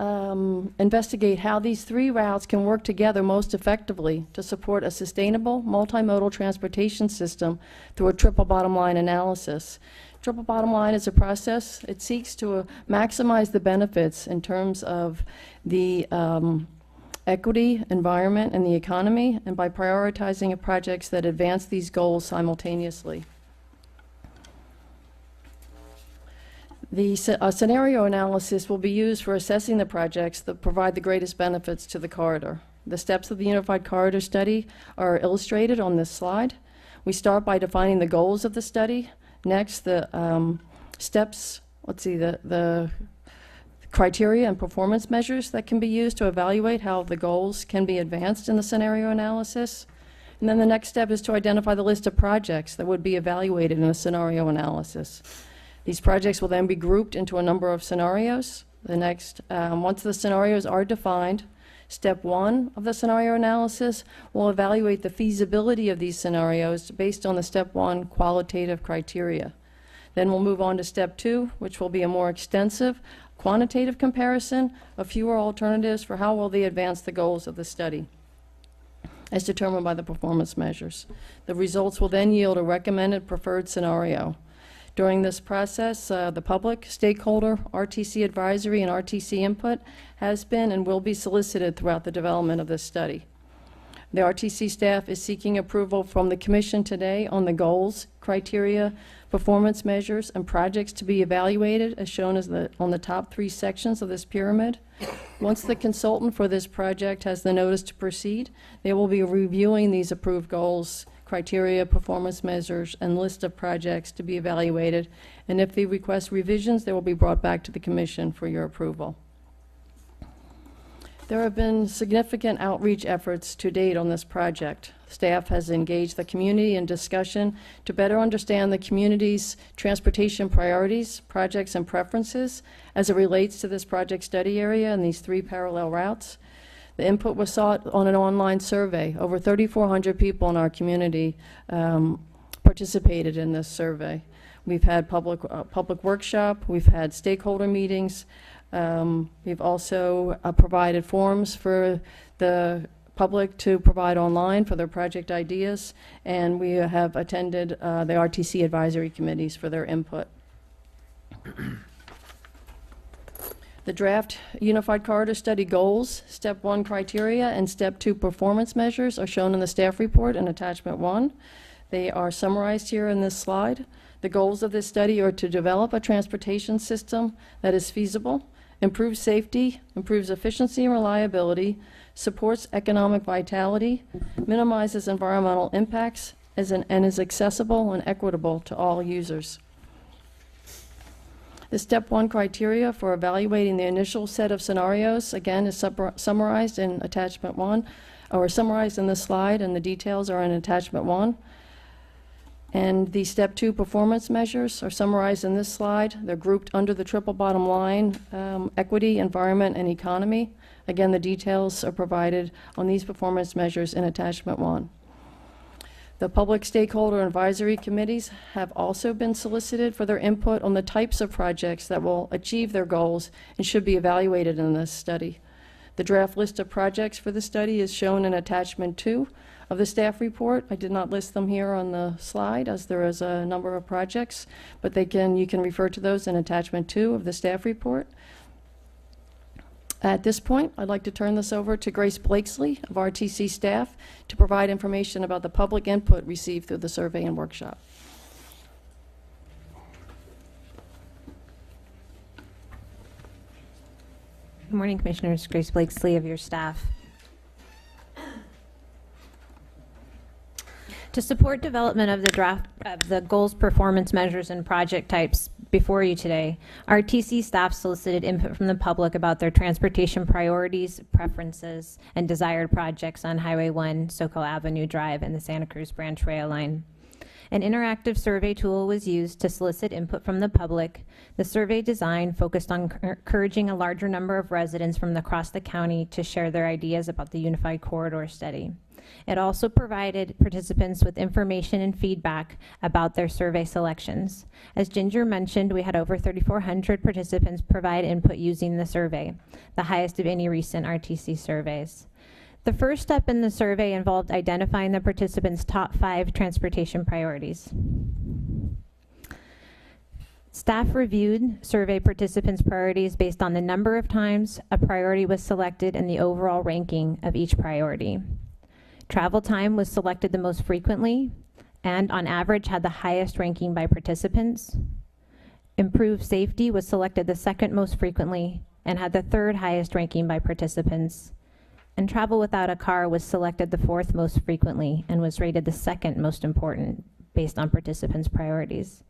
investigate how these 3 routes can work together most effectively to support a sustainable multimodal transportation system through a triple bottom line analysis. Triple bottom line is a process. It seeks to maximize the benefits in terms of the equity, environment, and the economy, and by prioritizing projects that advance these goals simultaneously. The scenario analysis will be used for assessing the projects that provide the greatest benefits to the corridor. The steps of the Unified Corridor Study are illustrated on this slide. We start by defining the goals of the study. Next, the the criteria and performance measures that can be used to evaluate how the goals can be advanced in the scenario analysis. And then the next step is to identify the list of projects that would be evaluated in a scenario analysis. These projects will then be grouped into a number of scenarios. Once the scenarios are defined, step 1 of the scenario analysis will evaluate the feasibility of these scenarios based on the step 1 qualitative criteria. Then we'll move on to step 2, which will be a more extensive quantitative comparison of fewer alternatives for how will they advance the goals of the study, as determined by the performance measures. The results will then yield a recommended preferred scenario. During this process, the public, stakeholder, RTC advisory, and RTC input has been and will be solicited throughout the development of this study. The RTC staff is seeking approval from the Commission today on the goals, criteria, performance measures, and projects to be evaluated, as shown on the top 3 sections of this pyramid. Once the consultant for this project has the notice to proceed, they will be reviewing these approved goals, criteria, performance measures, and list of projects to be evaluated, and if they request revisions, they will be brought back to the Commission for your approval. There have been significant outreach efforts to date on this project. Staff has engaged the community in discussion to better understand the community's transportation priorities, projects, and preferences as it relates to this project study area and these 3 parallel routes. The input was sought on an online survey. Over 3,400 people in our community participated in this survey. We've had public workshop, we've had stakeholder meetings, we've also provided forms for the public to provide online for their project ideas, and we have attended the RTC advisory committees for their input. The draft Unified Corridor Study goals, Step 1 criteria, and Step 2 performance measures are shown in the staff report in Attachment 1. They are summarized here in this slide. The goals of this study are to develop a transportation system that is feasible, improves safety, improves efficiency and reliability, supports economic vitality, minimizes environmental impacts, and is accessible and equitable to all users. The Step 1 criteria for evaluating the initial set of scenarios, again, is summarized in Attachment 1, or summarized in this slide, and the details are in Attachment 1. And the Step 2 performance measures are summarized in this slide. They're grouped under the triple bottom line, equity, environment, and economy. Again, the details are provided on these performance measures in Attachment 1. The public stakeholder advisory committees have also been solicited for their input on the types of projects that will achieve their goals and should be evaluated in this study. The draft list of projects for the study is shown in Attachment 2 of the staff report. I did not list them here on the slide as there is a number of projects, but you can refer to those in Attachment 2 of the staff report. At this point, I'd like to turn this over to Grace Blakesley of RTC staff to provide information about the public input received through the survey and workshop. Good morning, Commissioners. Grace Blakesley of your staff. To support development of the draft of the goals, performance measures, and project types before you today, RTC staff solicited input from the public about their transportation priorities, preferences, and desired projects on Highway 1, Soco Avenue Drive, and the Santa Cruz Branch Rail Line. An interactive survey tool was used to solicit input from the public. The survey design focused on encouraging a larger number of residents from across the county to share their ideas about the Unified Corridor study. It also provided participants with information and feedback about their survey selections. As Ginger mentioned, we had over 3,400 participants provide input using the survey, the highest of any recent RTC surveys. The first step in the survey involved identifying the participants' top 5 transportation priorities. Staff reviewed survey participants' priorities based on the number of times a priority was selected and the overall ranking of each priority. Travel time was selected the most frequently and on average had the highest ranking by participants. Improved safety was selected the second most frequently and had the third highest ranking by participants. And travel without a car was selected the 4th most frequently and was rated the 2nd most important based on participants' priorities.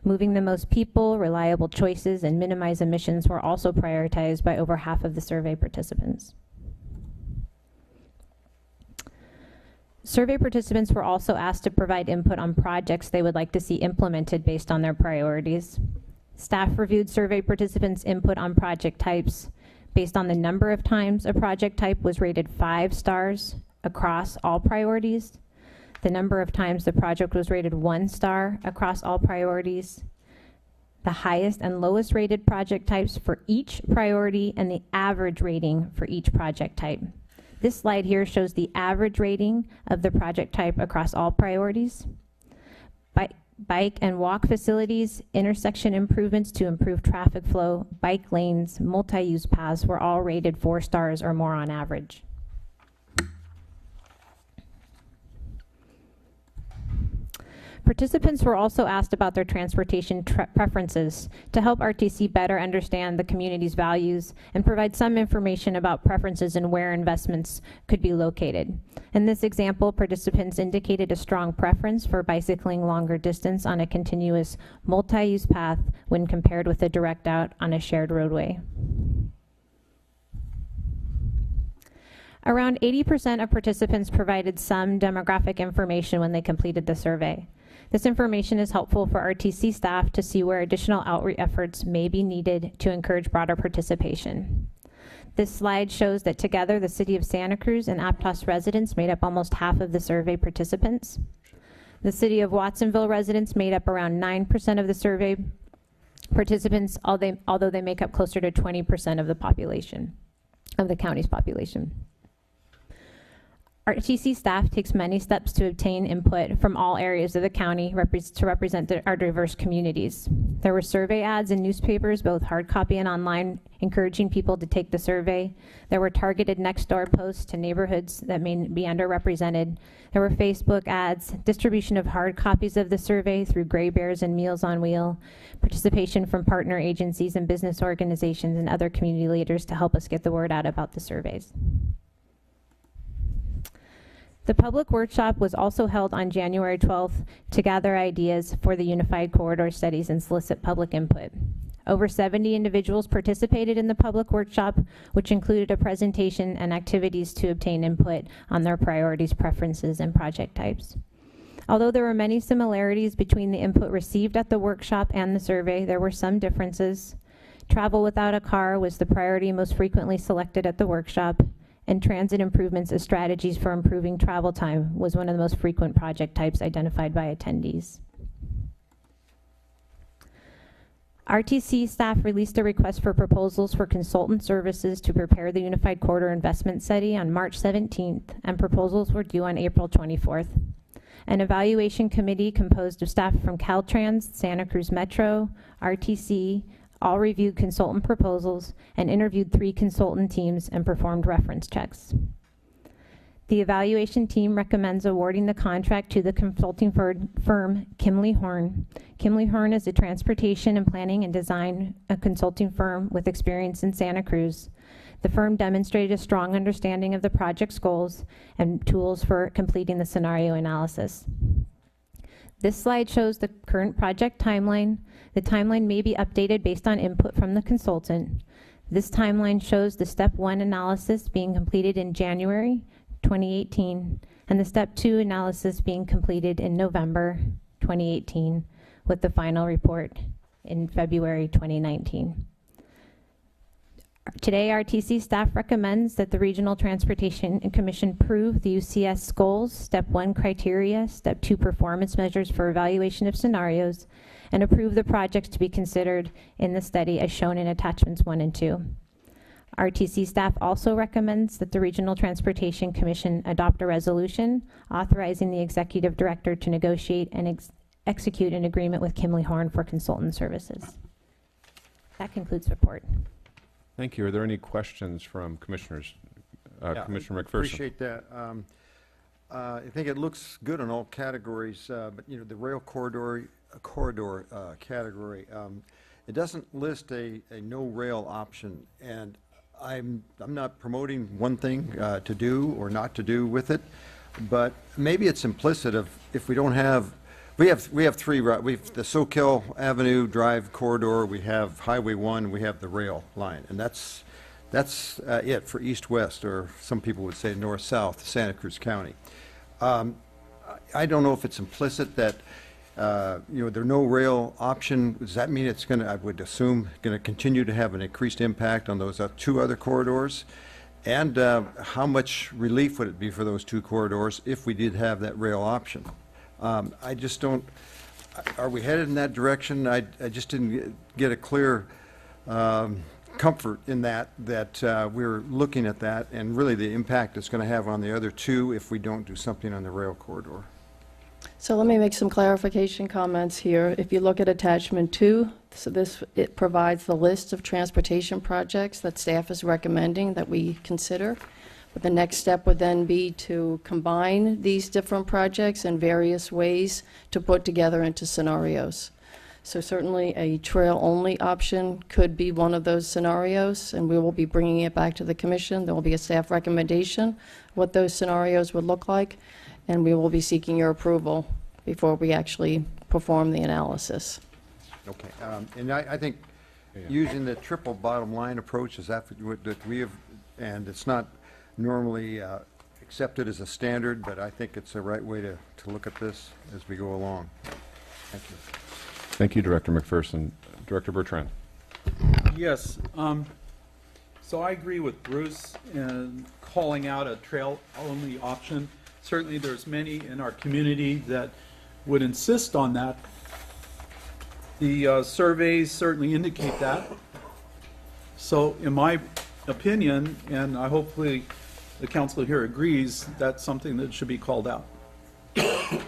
Moving the most people, reliable choices, and minimize emissions were also prioritized by over half of the survey participants. Survey participants were also asked to provide input on projects they would like to see implemented based on their priorities. Staff reviewed survey participants' input on project types based on the number of times a project type was rated 5 stars across all priorities, the number of times the project was rated 1 star across all priorities, the highest and lowest rated project types for each priority, and the average rating for each project type. This slide here shows the average rating of the project type across all priorities. Bike and walk facilities, intersection improvements to improve traffic flow, bike lanes, multi-use paths were all rated 4 stars or more on average. Participants were also asked about their transportation preferences to help RTC better understand the community's values and provide some information about preferences and where investments could be located. In this example, participants indicated a strong preference for bicycling longer distance on a continuous multi-use path when compared with a direct out on a shared roadway. Around 80% of participants provided some demographic information when they completed the survey. This information is helpful for RTC staff to see where additional outreach efforts may be needed to encourage broader participation. This slide shows that together the City of Santa Cruz and Aptos residents made up almost half of the survey participants. The City of Watsonville residents made up around 9% of the survey participants, although they make up closer to 20% of the population, of the county's population. RTC staff takes many steps to obtain input from all areas of the county to represent our diverse communities. There were survey ads in newspapers, both hard copy and online, encouraging people to take the survey. There were targeted next door posts to neighborhoods that may be underrepresented. There were Facebook ads, distribution of hard copies of the survey through Gray Bears and Meals on Wheel, participation from partner agencies and business organizations and other community leaders to help us get the word out about the surveys. The public workshop was also held on January 12th to gather ideas for the Unified Corridor studies and solicit public input. Over 70 individuals participated in the public workshop, which included a presentation and activities to obtain input on their priorities, preferences, and project types. Although there were many similarities between the input received at the workshop and the survey, there were some differences. Travel without a car was the priority most frequently selected at the workshop, and transit improvements as strategies for improving travel time was one of the most frequent project types identified by attendees. RTC staff released a request for proposals for consultant services to prepare the Unified Corridor Investment Study on March 17th, and proposals were due on April 24th. An evaluation committee composed of staff from Caltrans, Santa Cruz Metro, RTC, all reviewed consultant proposals and interviewed 3 consultant teams and performed reference checks. The evaluation team recommends awarding the contract to the consulting firm Kimley Horn. Kimley Horn is a transportation and planning and design consulting firm with experience in Santa Cruz. The firm demonstrated a strong understanding of the project's goals and tools for completing the scenario analysis. This slide shows the current project timeline. The timeline may be updated based on input from the consultant. This timeline shows the Step 1 analysis being completed in January 2018 and the Step 2 analysis being completed in November 2018 with the final report in February 2019. Today, RTC staff recommends that the Regional Transportation Commission approve the UCS goals, Step 1 criteria, Step 2 performance measures for evaluation of scenarios, and approve the projects to be considered in the study as shown in attachments 1 and 2. RTC staff also recommends that the Regional Transportation Commission adopt a resolution authorizing the Executive Director to negotiate and execute an agreement with Kimley Horn for consultant services. That concludes the report. Thank you. Are there any questions from commissioners? Commissioner McPherson. Appreciate that. I think it looks good in all categories, but you know, the rail corridor category, it doesn't list a no rail option, and I'm not promoting one thing to do or not to do with it, but maybe it's implicit of if we don't have. We have 3 routes. We've the Soquel Avenue Drive corridor. We have Highway 1. We have the rail line, and that's it for east-west, or some people would say north-south, Santa Cruz County. I don't know if it's implicit that you know, there's no rail option. Does that mean it's going to? I would assume going to continue to have an increased impact on those 2 other corridors, and how much relief would it be for those 2 corridors if we did have that rail option? I just don't, are we headed in that direction? I just didn't get a clear comfort in that we're looking at that and really the impact it's going to have on the other 2 if we don't do something on the rail corridor. So let me make some clarification comments here. If you look at attachment 2, so it provides the list of transportation projects that staff is recommending that we consider. But the next step would then be to combine these different projects in various ways to put together into scenarios. So certainly a trail-only option could be one of those scenarios, and we will be bringing it back to the commission. There will be a staff recommendation what those scenarios would look like, and we will be seeking your approval before we actually perform the analysis. Okay, and I think using the triple bottom line approach is that we have, and it's not normally accepted as a standard, but I think it's the right way to look at this as we go along. Thank you. Thank you, Director McPherson. Director Bertrand. Yes. So I agree with Bruce in calling out a trail-only option. Certainly there's many in our community that would insist on that. The surveys certainly indicate that. So in my opinion, and I hopefully the council here agrees, that's something that should be called out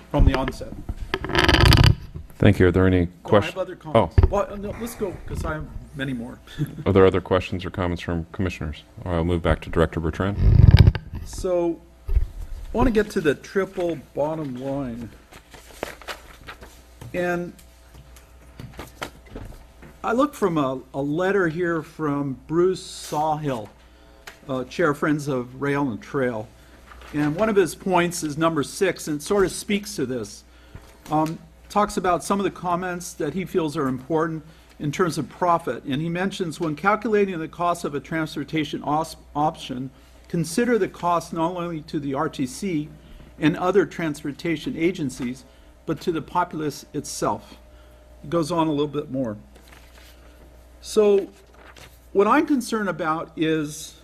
from the onset. Thank you. Are there any questions? I have other comments. Oh. Well, no, let's go, because I have many more. Are there other questions or comments from commissioners? Or I'll move back to Director Bertrand. So I want to get to the triple bottom line. And I look from a letter here from Bruce Sawhill, Chair Friends of Rail and Trail. And one of his points is number 6, and it sort of speaks to this. Talks about some of the comments that he feels are important in terms of profit. And he mentions when calculating the cost of a transportation option, consider the cost not only to the RTC and other transportation agencies, but to the populace itself. It goes on a little bit more. So what I'm concerned about is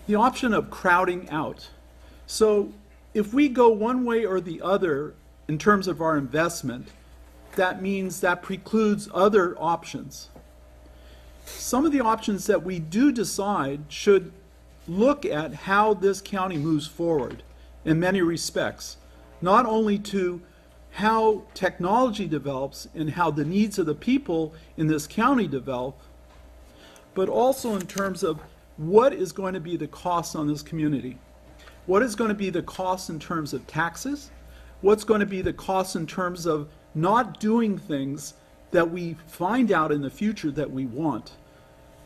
the option of crowding out. So if we go one way or the other in terms of our investment, that means that precludes other options. Some of the options that we do decide should look at how this county moves forward in many respects, not only to how technology develops and how the needs of the people in this county develop, but also in terms of what is going to be the cost on this community. What is going to be the cost in terms of taxes? What's going to be the cost in terms of not doing things that we find out in the future that we want?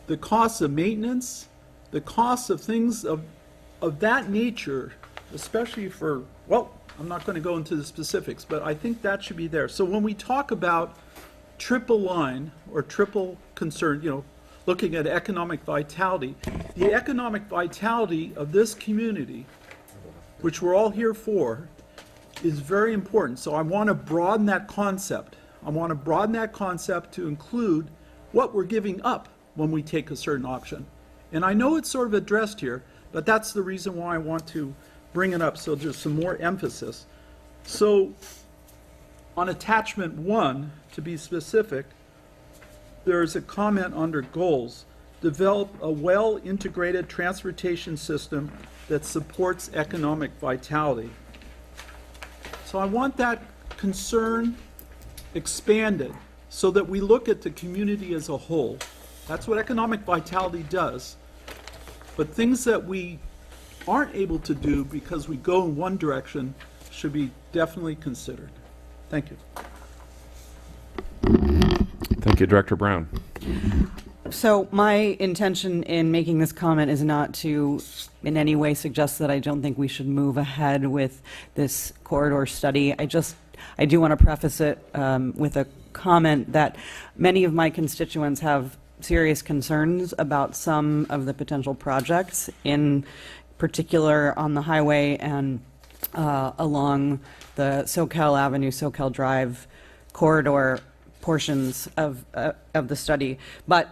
The costs of maintenance, the costs of things of that nature, especially for, well, I'm not going to go into the specifics, but I think that should be there. So when we talk about triple line or triple concern, you know, looking at economic vitality, the economic vitality of this community, which we're all here for, is very important. So I want to broaden that concept. I want to broaden that concept to include what we're giving up when we take a certain option. And I know it's sort of addressed here, but that's the reason why I want to bring it up, so there's some more emphasis. So on attachment 1, to be specific, there's a comment under goals: develop a well-integrated transportation system that supports economic vitality. So I want that concern expanded so that we look at the community as a whole. That's what economic vitality does. But things that we aren't able to do because we go in one direction should be definitely considered. Thank you. Thank you, Director Brown. So my intention in making this comment is not to in any way suggest that I don't think we should move ahead with this corridor study. I do want to preface it with a comment that many of my constituents have serious concerns about some of the potential projects, in particular on the highway and along the Soquel Avenue, Soquel Drive corridor portions of the study. But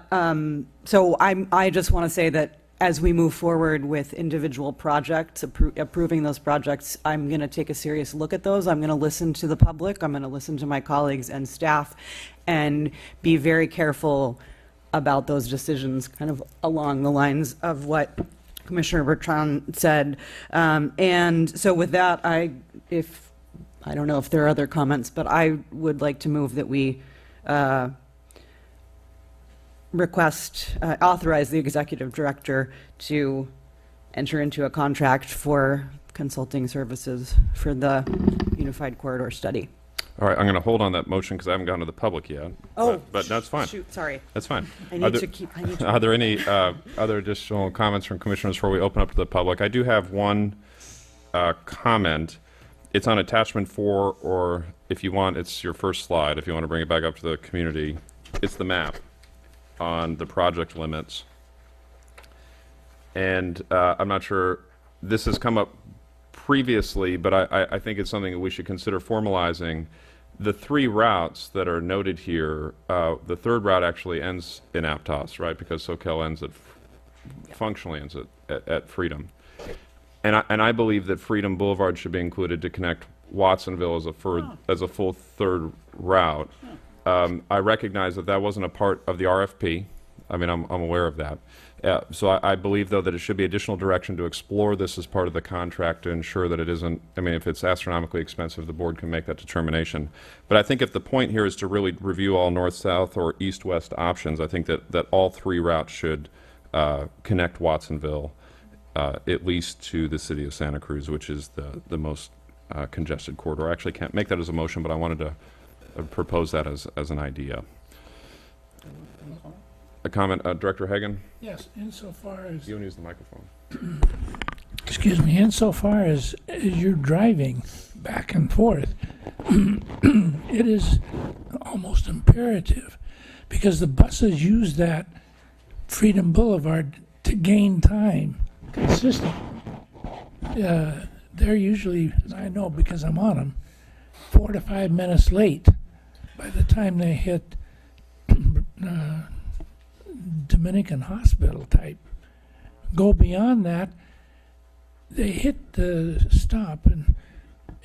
so I just want to say that as we move forward with individual projects, approving those projects, I'm going to take a serious look at those. I'm going to listen to the public. I'm going to listen to my colleagues and staff and be very careful about those decisions, kind of along the lines of what Commissioner Bertrand said. And so with that, I don't know if there are other comments, but I would like to move that we authorize the executive director to enter into a contract for consulting services for the Unified Corridor Study. All right, I'm going to hold on that motion because I haven't gotten to the public yet. Oh, but that's fine. Shoot, sorry. That's fine. I need to Are there any other additional comments from commissioners before we open up to the public? I do have one comment. It's on attachment 4, or if you want, it's your first slide. If you want to bring it back up to the community, it's the map on the project limits. And I'm not sure, this has come up previously, but I think it's something that we should consider formalizing. The 3 routes that are noted here, the 3rd route actually ends in Aptos, right? Because Soquel ends functionally ends at Freedom. And I believe that Freedom Boulevard should be included to connect Watsonville as a full 3rd route. I recognize that wasn't a part of the RFP. I mean, I'm aware of that. So I believe, though, that it should be additional direction to explore this as part of the contract to ensure that it isn't, I mean, if it's astronomically expensive, the board can make that determination. But I think if the point here is to really review all north-south or east-west options, I think that all 3 routes should connect Watsonville at least to the city of Santa Cruz, which is the most congested corridor. I actually can't make that as a motion, but I wanted to propose that as an idea. A comment, Director Hagan? Yes, insofar as... You want to use the microphone. Excuse me, insofar as you're driving back and forth, it is almost imperative, because the buses use that Freedom Boulevard to gain time consistently. they're usually, I know because I'm on them, 4 to 5 minutes late by the time they hit Dominican hospital type. Go beyond that, they hit the stop and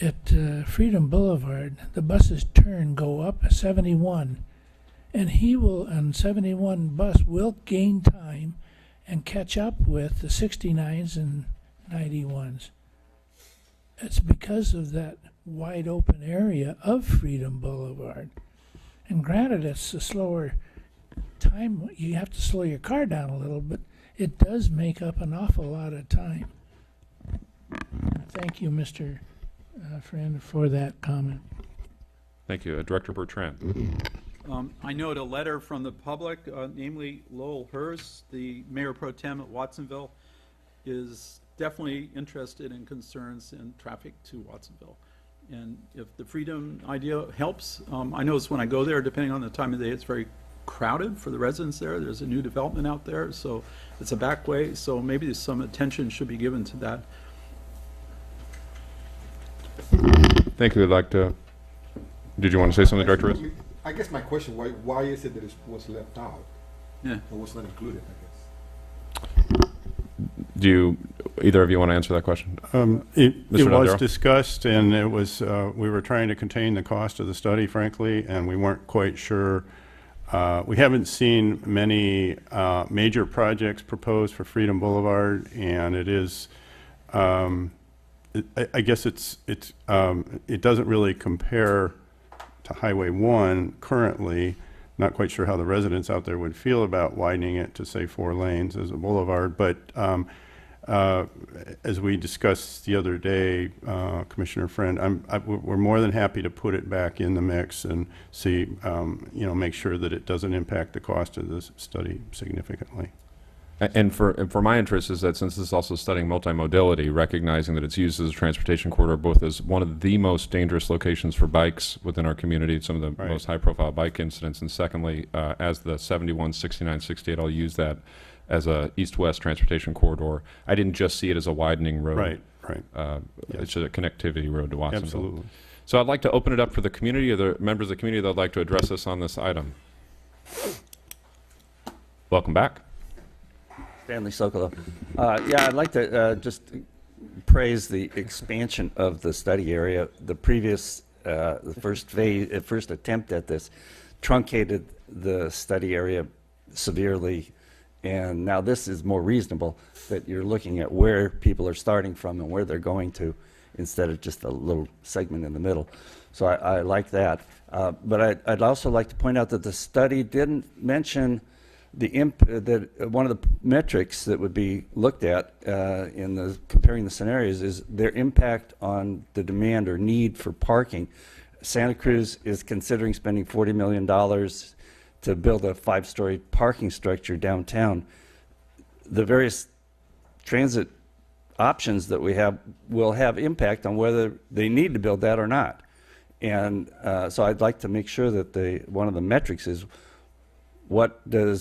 at Freedom Boulevard, the buses turn, go up 71, and he will, on 71 bus, will gain time and catch up with the 69s and 91s. It's because of that wide open area of Freedom Boulevard. And granted, it's a slower time. You have to slow your car down a little, but it does make up an awful lot of time. Thank you, Mr. Friend, for that comment. Thank you. Director Bertrand. I note a letter from the public, namely Lowell Hurst, the mayor pro tem at Watsonville, is definitely interested in concerns in traffic to Watsonville. And if the freedom idea helps, I notice when I go there, depending on the time of day, it's very crowded for the residents there. There's a new development out there, so it's a back way. So maybe some attention should be given to that. Thank you. I'd like to. Did you want to say something, Director Riss? I guess my question, why is it that it was left out? Yeah. Or was not included, I guess? Do you, either of you want to answer that question? It was Daldero? discussed, and it was, we were trying to contain the cost of the study, frankly, and we weren't quite sure. We haven't seen many major projects proposed for Freedom Boulevard, and it is, I guess it doesn't really compare to Highway 1 currently. Not quite sure how the residents out there would feel about widening it to, say, 4 lanes as a boulevard, but as we discussed the other day, Commissioner Friend, we're more than happy to put it back in the mix and see, make sure that it doesn't impact the cost of this study significantly. And for my interest is that since this is also studying multimodality, recognizing that it's used as a transportation corridor, both as one of the most dangerous locations for bikes within our community, some of the most high-profile bike incidents, and secondly, as the 71, 69, 68, I'll use that as a east-west transportation corridor. I didn't just see it as a widening road. Right. It's a connectivity road to Watsonville. Absolutely. So I'd like to open it up for the community, or the members of the community that would like to address us on this item. Welcome back. Stanley Socolow. Yeah, I'd like to just praise the expansion of the study area. The previous, the first attempt at this truncated the study area severely, and now this is more reasonable, that you're looking at where people are starting from and where they're going to, instead of just a little segment in the middle. So I like that. But I'd also like to point out that the study didn't mention that one of the metrics that would be looked at in comparing the scenarios is their impact on the demand or need for parking. Santa Cruz is considering spending $40 million to build a 5-story parking structure downtown. The various transit options that we have will have impact on whether they need to build that or not. And so I'd like to make sure that one of the metrics is what do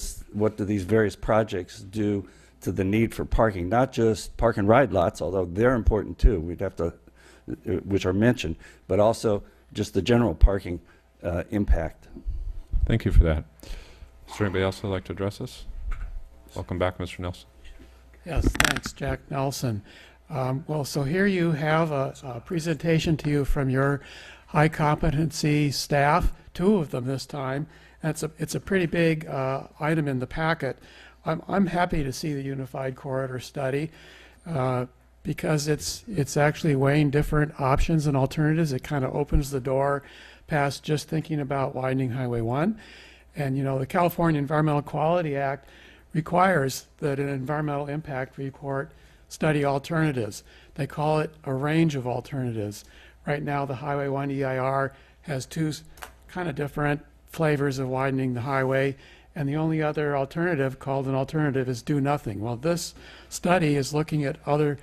these various projects do to the need for parking, not just park and ride lots, although they're important too, we'd have to, which are mentioned, but also just the general parking impact. Thank you for that. Is there anybody else who would like to address us? Welcome back, Mr. Nelson. Yes, thanks, Jack Nelson. Well, so here you have a presentation to you from your high competency staff, 2 of them this time. It's a pretty big item in the packet. I'm happy to see the Unified Corridor Study because it's actually weighing different options and alternatives. It kind of opens the door past just thinking about widening Highway 1. And the California Environmental Quality Act requires that an environmental impact report study alternatives. They call it a range of alternatives. Right now the Highway 1 EIR has 2 kind of different flavors of widening the highway, and the only other alternative called an alternative is do nothing. Well, this study is looking at other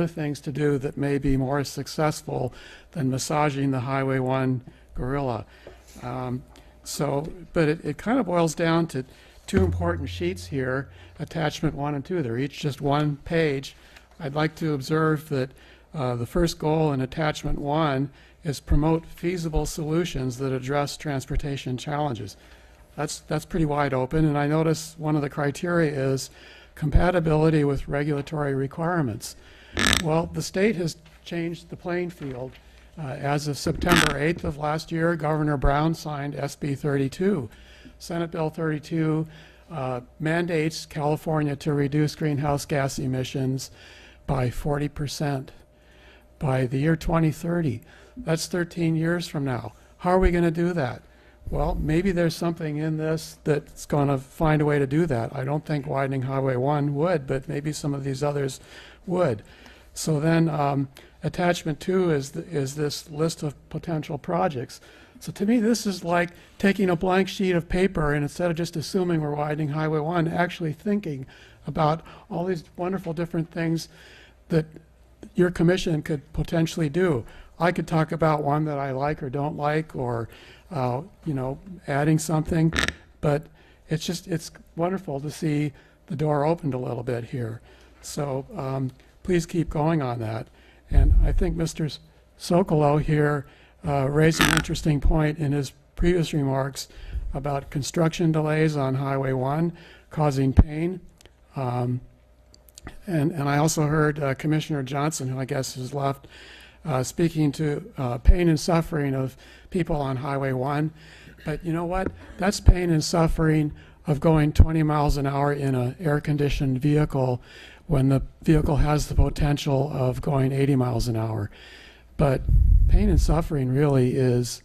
things to do that may be more successful than massaging the Highway 1 gorilla. But it kind of boils down to 2 important sheets here, attachment 1 and 2. They're each just 1 page. I'd like to observe that The first goal in attachment 1 is promote feasible solutions that address transportation challenges. That's pretty wide open, and I notice one of the criteria is compatibility with regulatory requirements. Well, the state has changed the playing field. As of September 8th of last year, Governor Brown signed SB 32. Senate Bill 32 mandates California to reduce greenhouse gas emissions by 40% by the year 2030. That's 13 years from now. How are we going to do that? Well, maybe there's something in this that's going to find a way to do that. I don't think widening Highway 1 would, but maybe some of these others would. So then attachment 2 is this list of potential projects. So to me, this is like taking a blank sheet of paper and instead of just assuming we're widening Highway 1, actually thinking about all these wonderful different things that your commission could potentially do. I could talk about one that I like or don't like, or adding something, but it's wonderful to see the door opened a little bit here. So please keep going on that. And I think Mr. Socolow here raised an interesting point in his previous remarks about construction delays on Highway 1 causing pain. And I also heard Commissioner Johnson, who I guess has left, speaking to pain and suffering of people on Highway 1. But you know what? That's pain and suffering of going 20 miles an hour in an air-conditioned vehicle when the vehicle has the potential of going 80 miles an hour. But pain and suffering really is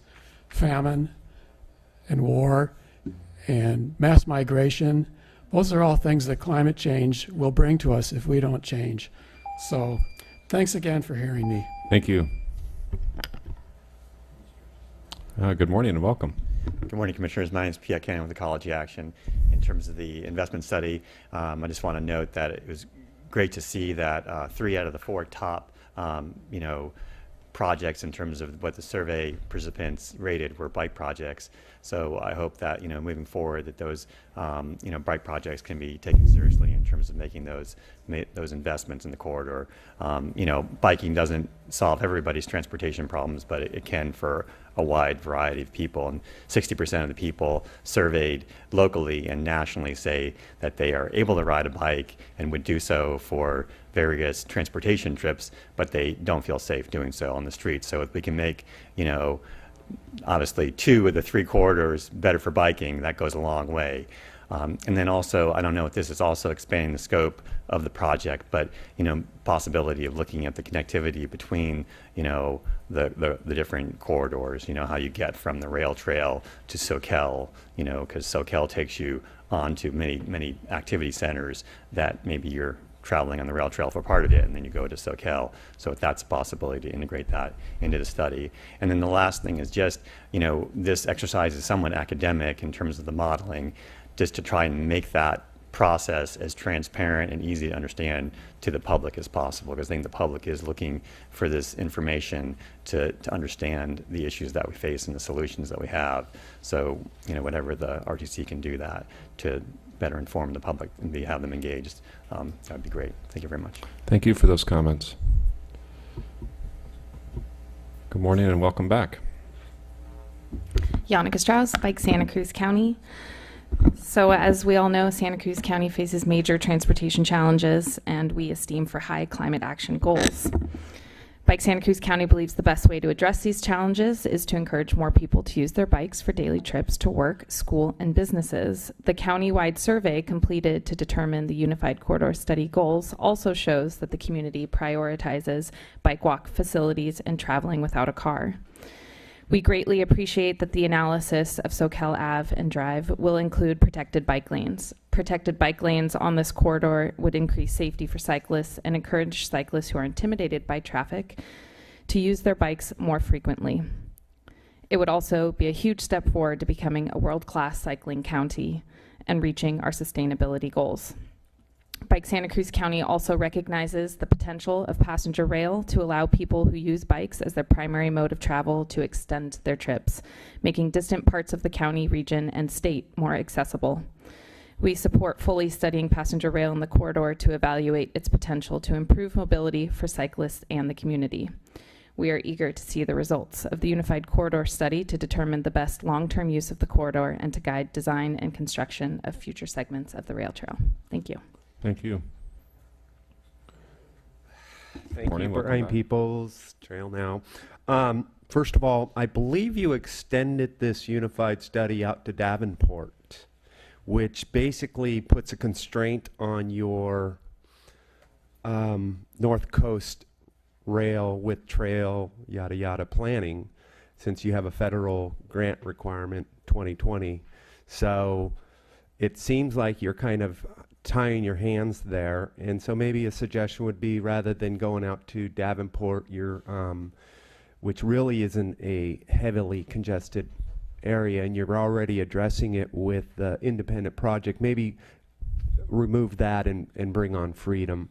famine and war and mass migration. Those are all things that climate change will bring to us if we don't change. So thanks again for hearing me. Thank you. Good morning and welcome. Good morning, Commissioners. My name is Pierre Cannon with Ecology Action. In terms of the investment study, I just want to note that it was great to see that 3 out of the 4 top, projects in terms of what the survey participants rated were bike projects. So I hope that moving forward that those bike projects can be taken seriously in terms of making those investments in the corridor. Biking doesn't solve everybody's transportation problems, but it can for a wide variety of people. And 60% of the people surveyed locally and nationally say that they are able to ride a bike and would do so for various transportation trips, but they don't feel safe doing so on the streets. So if we can make, obviously 2 of the 3 corridors better for biking, that goes a long way. And then also, I don't know if this is also expanding the scope of the project, but possibility of looking at the connectivity between the different corridors. How you get from the rail trail to Soquel, because Soquel takes you on to many activity centers that maybe you're traveling on the rail trail for part of it, and then you go to Soquel. So that's a possibility to integrate that into the study. And then the last thing is just, this exercise is somewhat academic in terms of the modeling, just to try and make that process as transparent and easy to understand to the public as possible, because I think the public is looking for this information to understand the issues that we face and the solutions that we have. So, whatever the RTC can do that to better inform the public and have them engaged, that would be great. Thank you very much. Thank you for those comments. Good morning and welcome back. Yannicka Strauss, Bike Santa Cruz County. So as we all know, Santa Cruz County faces major transportation challenges, and we esteem for high climate action goals. Bike Santa Cruz County believes the best way to address these challenges is to encourage more people to use their bikes for daily trips to work, school, and businesses. The county-wide survey completed to determine the Unified Corridor Study goals also shows that the community prioritizes bike walk facilities and traveling without a car. We greatly appreciate that the analysis of Soquel Ave and Drive will include protected bike lanes. Protected bike lanes on this corridor would increase safety for cyclists and encourage cyclists who are intimidated by traffic to use their bikes more frequently. It would also be a huge step forward to becoming a world-class cycling county and reaching our sustainability goals. Bike Santa Cruz County also recognizes the potential of passenger rail to allow people who use bikes as their primary mode of travel to extend their trips, making distant parts of the county, region, and state more accessible. We support fully studying passenger rail in the corridor to evaluate its potential to improve mobility for cyclists and the community. We are eager to see the results of the Unified Corridor Study to determine the best long-term use of the corridor and to guide design and construction of future segments of the rail trail. Thank you. Thank you. Thank Morning, you, welcome Brian back. Peoples, Trail Now. First of all, I believe you extended this unified study out to Davenport, which basically puts a constraint on your North Coast rail with trail, yada, yada planning, since you have a federal grant requirement 2020. So it seems like you're kind of tying your hands there. And so maybe a suggestion would be, rather than going out to Davenport, which really isn't a heavily congested area, and you're already addressing it with the independent project, maybe remove that and bring on Freedom.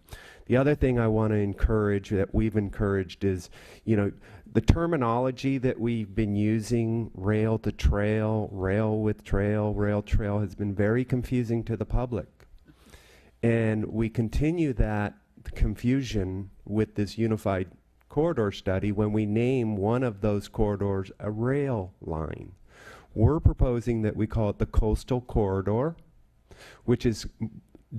The other thing I want to encourage, that we've encouraged, is, the terminology that we've been using, rail to trail, rail with trail, rail trail, has been very confusing to the public. And we continue that confusion with this unified corridor study when we name one of those corridors a rail line. We're proposing that we call it the coastal corridor, which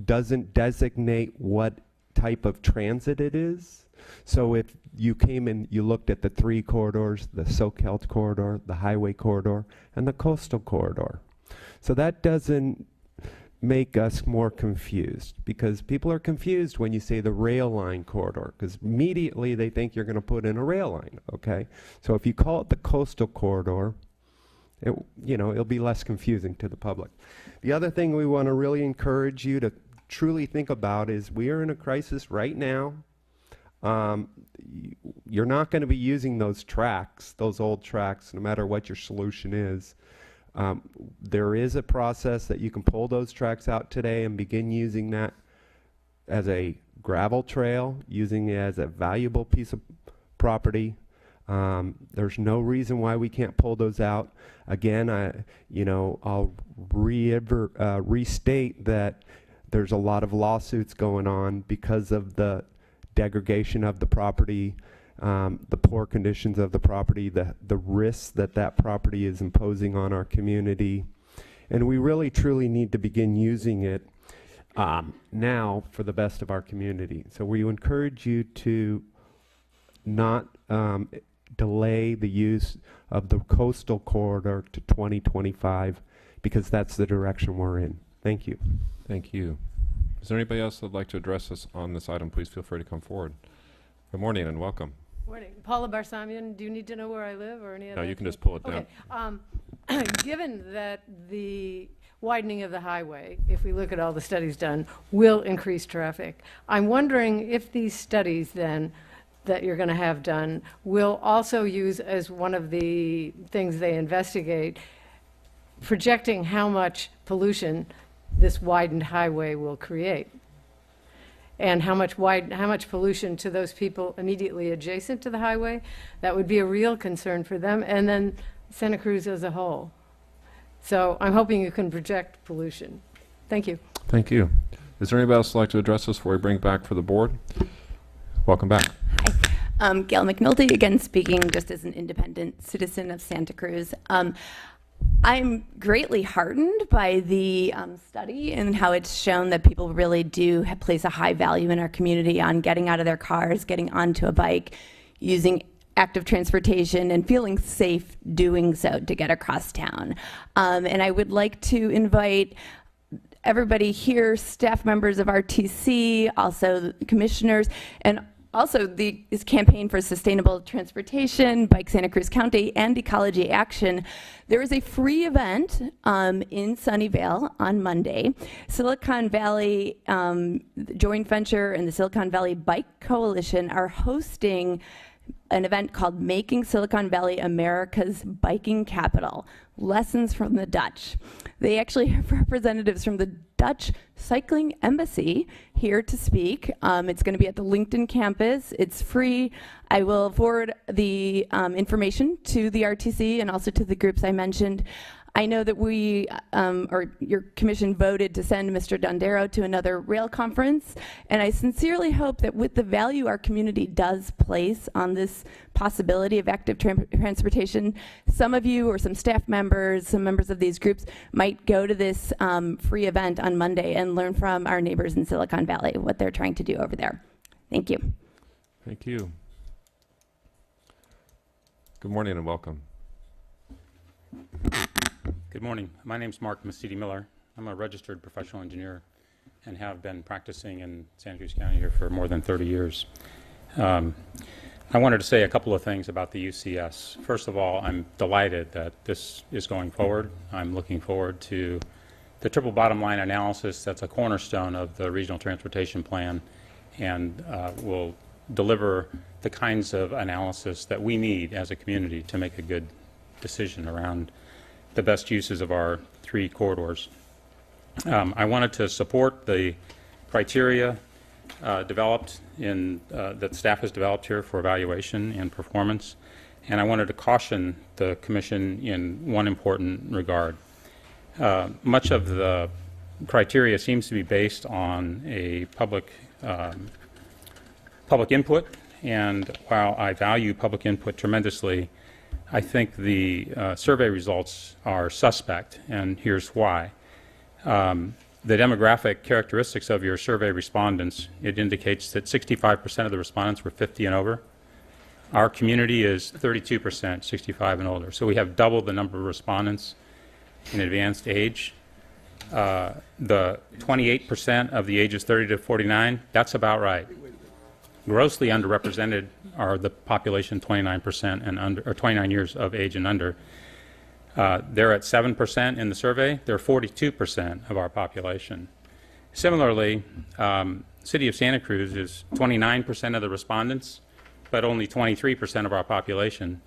doesn't designate what type of transit it is. So if you came and you looked at the three corridors, the Sccrtc corridor, the highway corridor, and the coastal corridor. So that doesn't make us more confused, because people are confused when you say the rail line corridor, because immediately they think you're going to put in a rail line, okay? So if you call it the coastal corridor, it'll be less confusing to the public. The other thing we want to really encourage you to truly think about is, we are in a crisis right now. You're not going to be using those tracks, those old tracks, no matter what your solution is. There is a process that you can pull those tracks out today and begin using that as a gravel trail, using it as a valuable piece of property. There's no reason why we can't pull those out. Again, I'll restate that there's a lot of lawsuits going on because of the degradation of the property, the poor conditions of the property, the risks that property is imposing on our community. And we really truly need to begin using it now for the best of our community. So we encourage you to not delay the use of the coastal corridor to 2025, because that's the direction we're in. Thank you. Thank you. Is there anybody else that would like to address us on this item? Please feel free to come forward. Good morning and welcome. Morning. Paula Barsamian. Do you need to know where I live or any other? No, you can just pull it down. Okay. Given that the widening of the highway, if we look at all the studies done, will increase traffic, I'm wondering if these studies then that you're going to have done will also use as one of the things they investigate, projecting how much pollution this widened highway will create, and how much pollution to those people immediately adjacent to the highway. That would be a real concern for them, and then Santa Cruz as a whole. So I'm hoping you can project pollution. Thank you. Thank you. Is there anybody else who'd like to address us before we bring it back for the board? Welcome back. Hi. Gail McNulty, again speaking just as an independent citizen of Santa Cruz. I'm greatly heartened by the study and how it's shown that people really do place a high value in our community on getting out of their cars, getting onto a bike, using active transportation, and feeling safe doing so to get across town. And I would like to invite everybody here, staff members of RTC, also the commissioners, and also this campaign for sustainable transportation, Bike Santa Cruz County, and Ecology Action. There is a free event in Sunnyvale on Monday. Silicon Valley Joint Venture and the Silicon Valley Bike Coalition are hosting an event called Making Silicon Valley America's Biking Capital, Lessons from the Dutch. They actually have representatives from the Dutch Cycling Embassy here to speak. It's going to be at the LinkedIn campus. It's free. I will forward the information to the RTC and also to the groups I mentioned. I know that we, or your commission voted to send Mr. Dondero to another rail conference, and I sincerely hope that with the value our community does place on this possibility of active transportation, some of you or some staff members, some members of these groups might go to this free event on Monday and learn from our neighbors in Silicon Valley, what they're trying to do over there. Thank you. Thank you. Good morning and welcome. Good morning. My name is Mark Masidi Miller. I'm a registered professional engineer and have been practicing in Santa Cruz County here for more than 30 years. I wanted to say a couple of things about the UCS. First of all, I'm delighted that this is going forward. I'm looking forward to the triple bottom line analysis that's a cornerstone of the regional transportation plan and will deliver the kinds of analysis that we need as a community to make a good decision around the best uses of our 3 corridors. I wanted to support the criteria developed in that staff has developed here for evaluation and performance, and I wanted to caution the Commission in one important regard. Much of the criteria seems to be based on a public input, and while I value public input tremendously, I think the survey results are suspect, and here's why. The demographic characteristics of your survey respondents, it indicates that 65% of the respondents were 50 and over. Our community is 32% 65 and older, so we have double the number of respondents in advanced age. The 28% of the ages 30 to 49, that's about right. Grossly underrepresented are the population 29% and under, or 29 years of age and under. They're at 7% in the survey. They're 42% of our population. Similarly, City of Santa Cruz is 29% of the respondents, but only 23% of our population.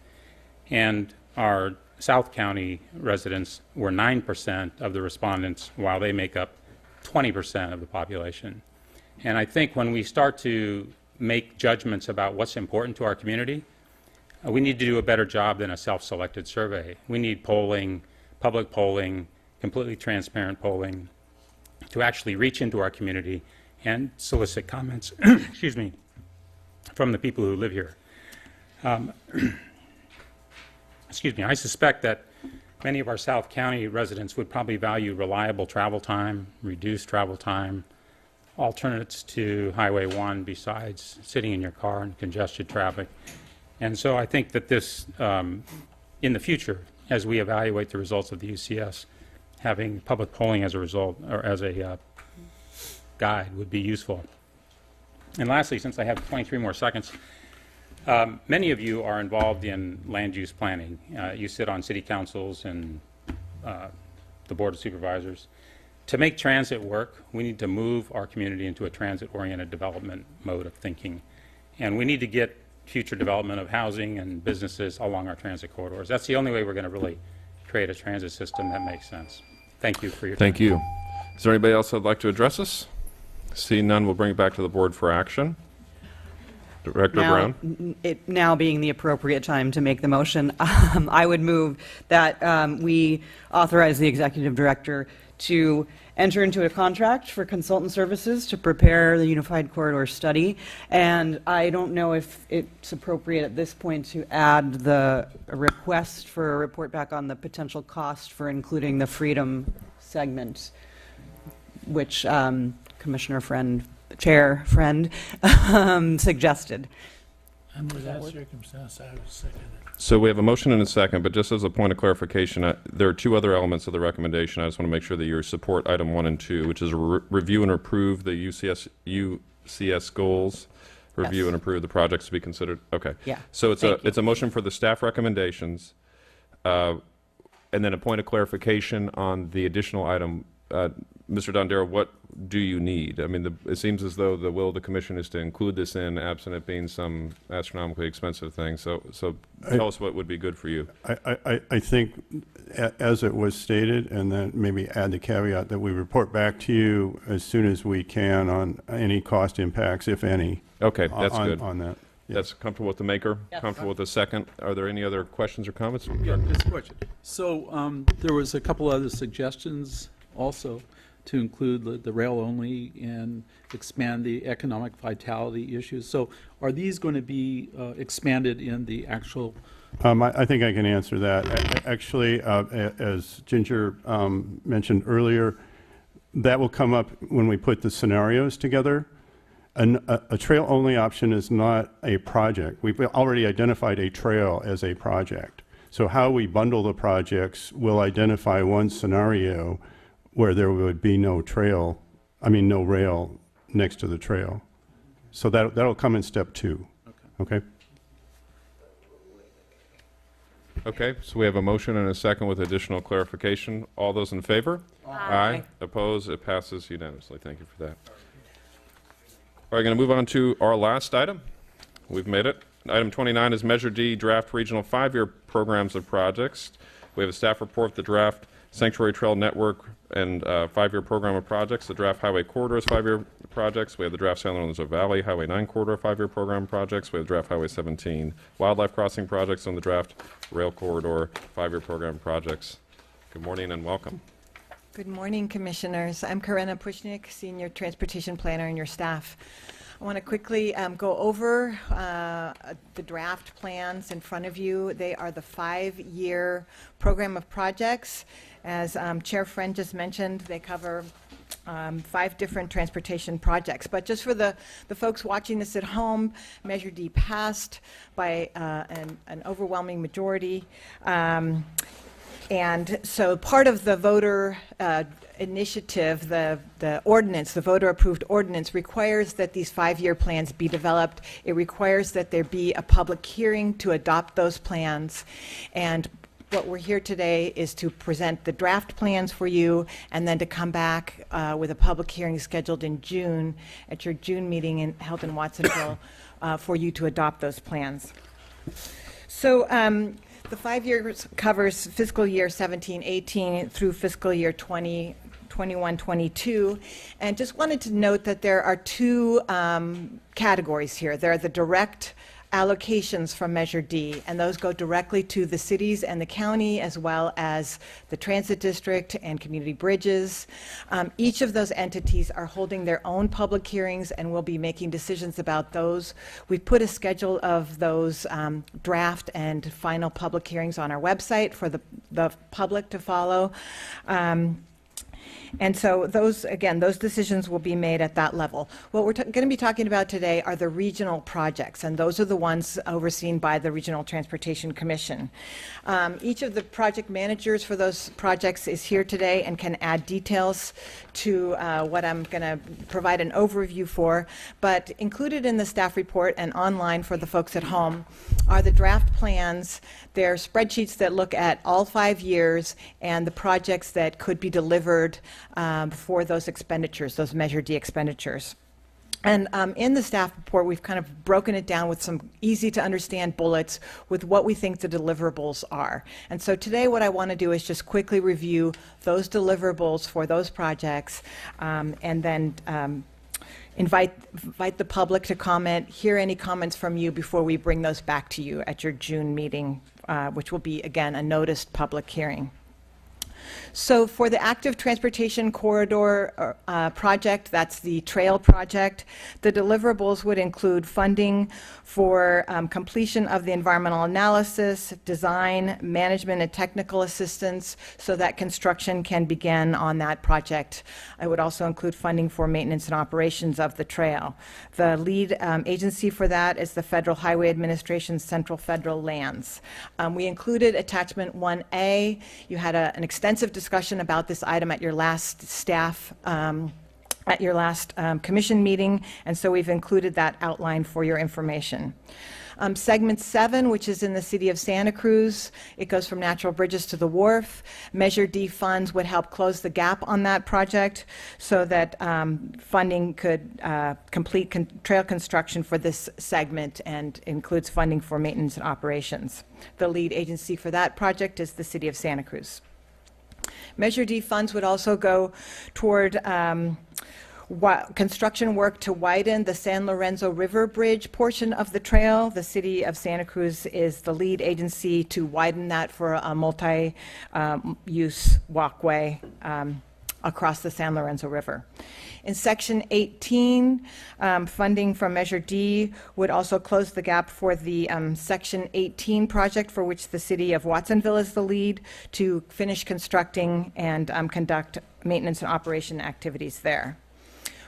And our South County residents were 9% of the respondents, while they make up 20% of the population. And I think when we start to make judgments about what's important to our community, we need to do a better job than a self-selected survey. We need polling, public polling, completely transparent polling to actually reach into our community and solicit comments excuse me, from the people who live here. Excuse me, I suspect that many of our South County residents would probably value reliable travel time, reduced travel time, alternates to Highway 1 besides sitting in your car in congested traffic. And so I think that this, in the future, as we evaluate the results of the UCS, having public polling as a result, or as a guide, would be useful. And lastly, since I have 23 more seconds, many of you are involved in land use planning. You sit on city councils and the Board of Supervisors. To make transit work, we need to move our community into a transit-oriented development mode of thinking. And we need to get future development of housing and businesses along our transit corridors. That's the only way we're going to really create a transit system that makes sense. Thank you for your time. Thank you. Is there anybody else that'd like to address us? Seeing none, we'll bring it back to the board for action. Director Brown? It now being the appropriate time to make the motion, I would move that we authorize the executive director to enter into a contract for consultant services to prepare the Unified Corridor Study. And I don't know if it's appropriate at this point to add the request for a report back on the potential cost for including the Freedom segment, which Commissioner Chair Friend suggested. Under that circumstance, I would second it. So we have a motion and a second, but just as a point of clarification, there are 2 other elements of the recommendation. I just want to make sure that you support item 1 and 2, which is review and approve the UCS goals, review and approve the projects to be considered. Okay. Yeah. So it's a motion for the staff recommendations, and then a point of clarification on the additional item. Mr. Dondero, what do you need? I mean, it seems as though the will of the commission is to include this in, absent it being some astronomically expensive thing. So tell us what would be good for you. I think, as it was stated, and then maybe add the caveat that we report back to you as soon as we can on any cost impacts, if any. Okay, that's good. On that. That's comfortable with the maker? Yes. Comfortable with the second? Are there any other questions or comments? Yeah, just a question. So there was a couple other suggestions also to include the rail only and expand the economic vitality issues. So are these going to be expanded in the actual? I think I can answer that. Actually, as Ginger mentioned earlier, that will come up when we put the scenarios together. A trail-only option is not a project. We've already identified a trail as a project. So how we bundle the projects will identify one scenario where there would be no trail, no rail next to the trail. So that'll come in step 2. Okay? Okay, so we have a motion and a second with additional clarification. All those in favor? Aye. Opposed? It passes unanimously. Thank you for that. All right, going to move on to our last item. We've made it. Item 29 is Measure D, Draft Regional 5-Year Programs of Projects. We have a staff report, the Draft Sanctuary Trail Network and 5-Year Program of Projects, the Draft Highway Corridors 5-Year Projects. We have the Draft San Lorenzo Valley Highway 9 Corridor 5-Year Program Projects. We have the Draft Highway 17 Wildlife Crossing Projects and the Draft Rail Corridor 5-Year Program Projects. Good morning and welcome. Good morning, Commissioners. I'm Karina Pushnik, Senior Transportation Planner, and your staff. I want to quickly go over the draft plans in front of you. They are the 5-year program of projects. As Chair Friend just mentioned, they cover 5 different transportation projects. But just for the folks watching this at home, Measure D passed by an overwhelming majority. And so part of the voter initiative, the ordinance, the voter-approved ordinance, requires that these 5-year plans be developed. It requires that there be a public hearing to adopt those plans. And what we're here today is to present the draft plans for you and then to come back with a public hearing scheduled in June at your June meeting held in Watsonville for you to adopt those plans. So the 5 years covers fiscal year 17-18 through fiscal year 21-22. And just wanted to note that there are 2 categories here. There are the direct allocations from Measure D, and those go directly to the cities and the county, as well as the transit district and community bridges. Each of those entities are holding their own public hearings and will be making decisions about those. We've put a schedule of those draft and final public hearings on our website for the public to follow. And so those, again, those decisions will be made at that level. What we're going to be talking about today are the regional projects, and those are the ones overseen by the Regional Transportation Commission. Each of the project managers for those projects is here today and can add details to what I'm going to provide an overview for. But included in the staff report and online for the folks at home are the draft plans. They're spreadsheets that look at all 5 years and the projects that could be delivered for those expenditures, those Measure D expenditures. And in the staff report, we've kind of broken it down with some easy to understand bullets with what we think the deliverables are. And so today what I want to do is just quickly review those deliverables for those projects and then invite the public to comment, hear any comments from you before we bring those back to you at your June meeting, which will be, again, a noticed public hearing. So for the active transportation corridor project, that's the trail project, the deliverables would include funding for completion of the environmental analysis, design, management, and technical assistance so that construction can begin on that project. It would also include funding for maintenance and operations of the trail. The lead agency for that is the Federal Highway Administration's Central Federal Lands. We included attachment 1A. You had an extensive discussion about this item at your last staff at your last commission meeting, and so we've included that outline for your information. Segment 7, which is in the city of Santa Cruz, it goes from Natural Bridges to the Wharf. Measure D funds would help close the gap on that project so that funding could complete trail construction for this segment and includes funding for maintenance and operations. The lead agency for that project is the city of Santa Cruz. Measure D funds would also go toward construction work to widen the San Lorenzo River Bridge portion of the trail. The city of Santa Cruz is the lead agency to widen that for a multi-use walkway across the San Lorenzo River. In Section 18, funding from Measure D would also close the gap for the Section 18 project, for which the city of Watsonville is the lead, to finish constructing and conduct maintenance and operation activities there.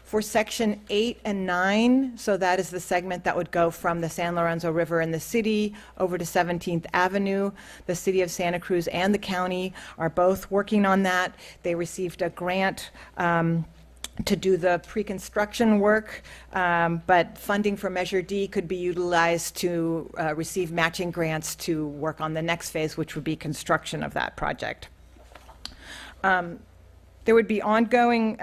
For Section 8 and 9, so that is the segment that would go from the San Lorenzo River in the city over to 17th Avenue. The city of Santa Cruz and the county are both working on that. They received a grant to do the pre-construction work, but funding for Measure D could be utilized to receive matching grants to work on the next phase, which would be construction of that project. There would be ongoing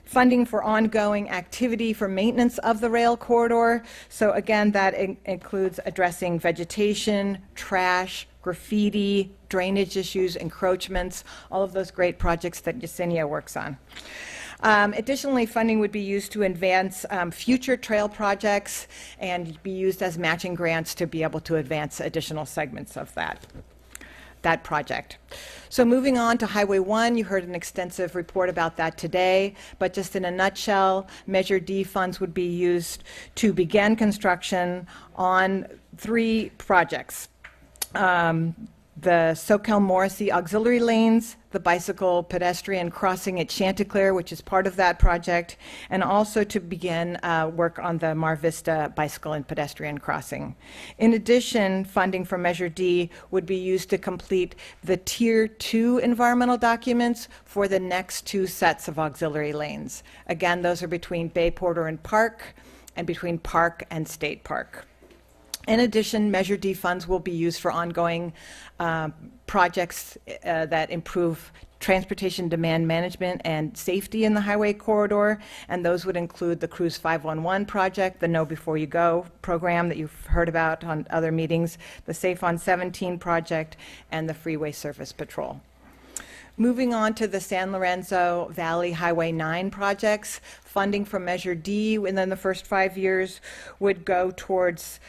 funding for ongoing activity for maintenance of the rail corridor. So again, that includes addressing vegetation, trash, graffiti, drainage issues, encroachments, all of those great projects that Yesenia works on. Additionally, funding would be used to advance future trail projects and be used as matching grants to be able to advance additional segments of that project. So moving on to Highway 1, you heard an extensive report about that today, but just in a nutshell, Measure D funds would be used to begin construction on 3 projects. The Soquel-Morrissey auxiliary lanes, the bicycle pedestrian crossing at Chanticleer, which is part of that project, and also to begin work on the Mar Vista bicycle and pedestrian crossing. In addition, funding from Measure D would be used to complete the Tier 2 environmental documents for the next 2 sets of auxiliary lanes. Again, those are between Bay Porter and Park, and between Park and State Park. In addition, Measure D funds will be used for ongoing projects that improve transportation demand management and safety in the highway corridor, and those would include the Cruz 511 project, the Know Before You Go program that you've heard about on other meetings, the Safe on 17 project, and the Freeway Surface Patrol. Moving on to the San Lorenzo Valley Highway 9 projects, funding from Measure D within the first 5 years would go towards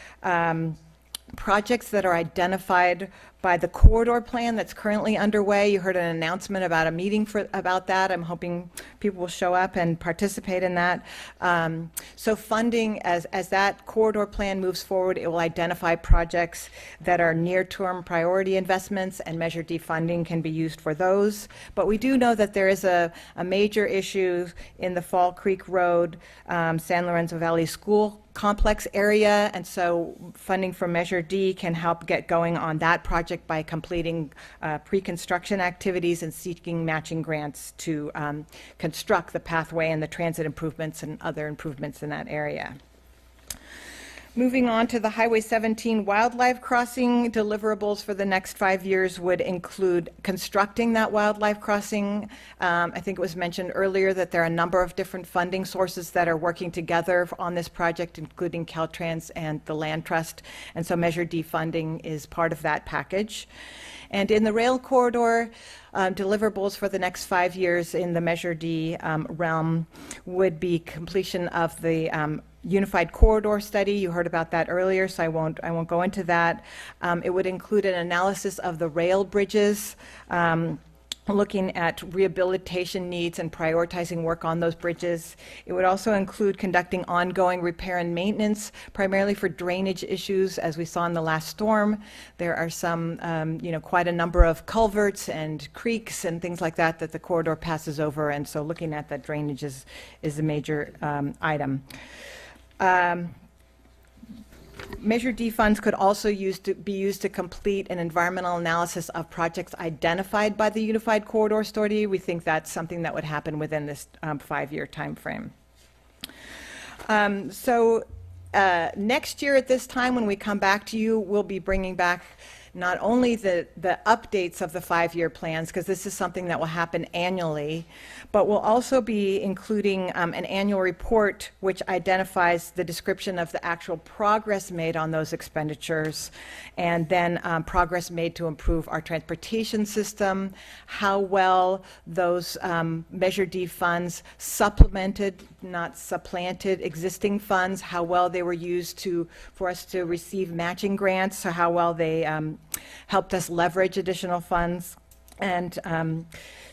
projects that are identified by the corridor plan that's currently underway. You heard an announcement about a meeting about that. I'm hoping people will show up and participate in that. So funding, as that corridor plan moves forward, it will identify projects that are near-term priority investments, and Measure D funding can be used for those. But we do know that there is a major issue in the Fall Creek Road, San Lorenzo Valley School complex area, and so funding from Measure D can help get going on that project by completing pre-construction activities and seeking matching grants to construct the pathway and the transit improvements and other improvements in that area. Moving on to the Highway 17 wildlife crossing, deliverables for the next 5 years would include constructing that wildlife crossing. I think it was mentioned earlier that there are a number of different funding sources that are working together on this project, including Caltrans and the Land Trust, and so Measure D funding is part of that package. And in the rail corridor, deliverables for the next 5 years in the Measure D realm would be completion of the Unified Corridor Study. You heard about that earlier, so I won't go into that. It would include an analysis of the rail bridges, looking at rehabilitation needs and prioritizing work on those bridges. It would also include conducting ongoing repair and maintenance, primarily for drainage issues, as we saw in the last storm. There are some, quite a number of culverts and creeks and things like that that the corridor passes over, and so looking at that drainage is a major item. Measure D funds could also be used to complete an environmental analysis of projects identified by the Unified Corridor Study. We think that's something that would happen within this 5-year time frame. Next year at this time, when we come back to you, we'll be bringing back not only the updates of the 5-year plans, because this is something that will happen annually, but we'll also be including an annual report which identifies the description of the actual progress made on those expenditures, and then progress made to improve our transportation system, how well those Measure D funds supplemented, not supplanted, existing funds, how well they were used for us to receive matching grants, so how well they helped us leverage additional funds and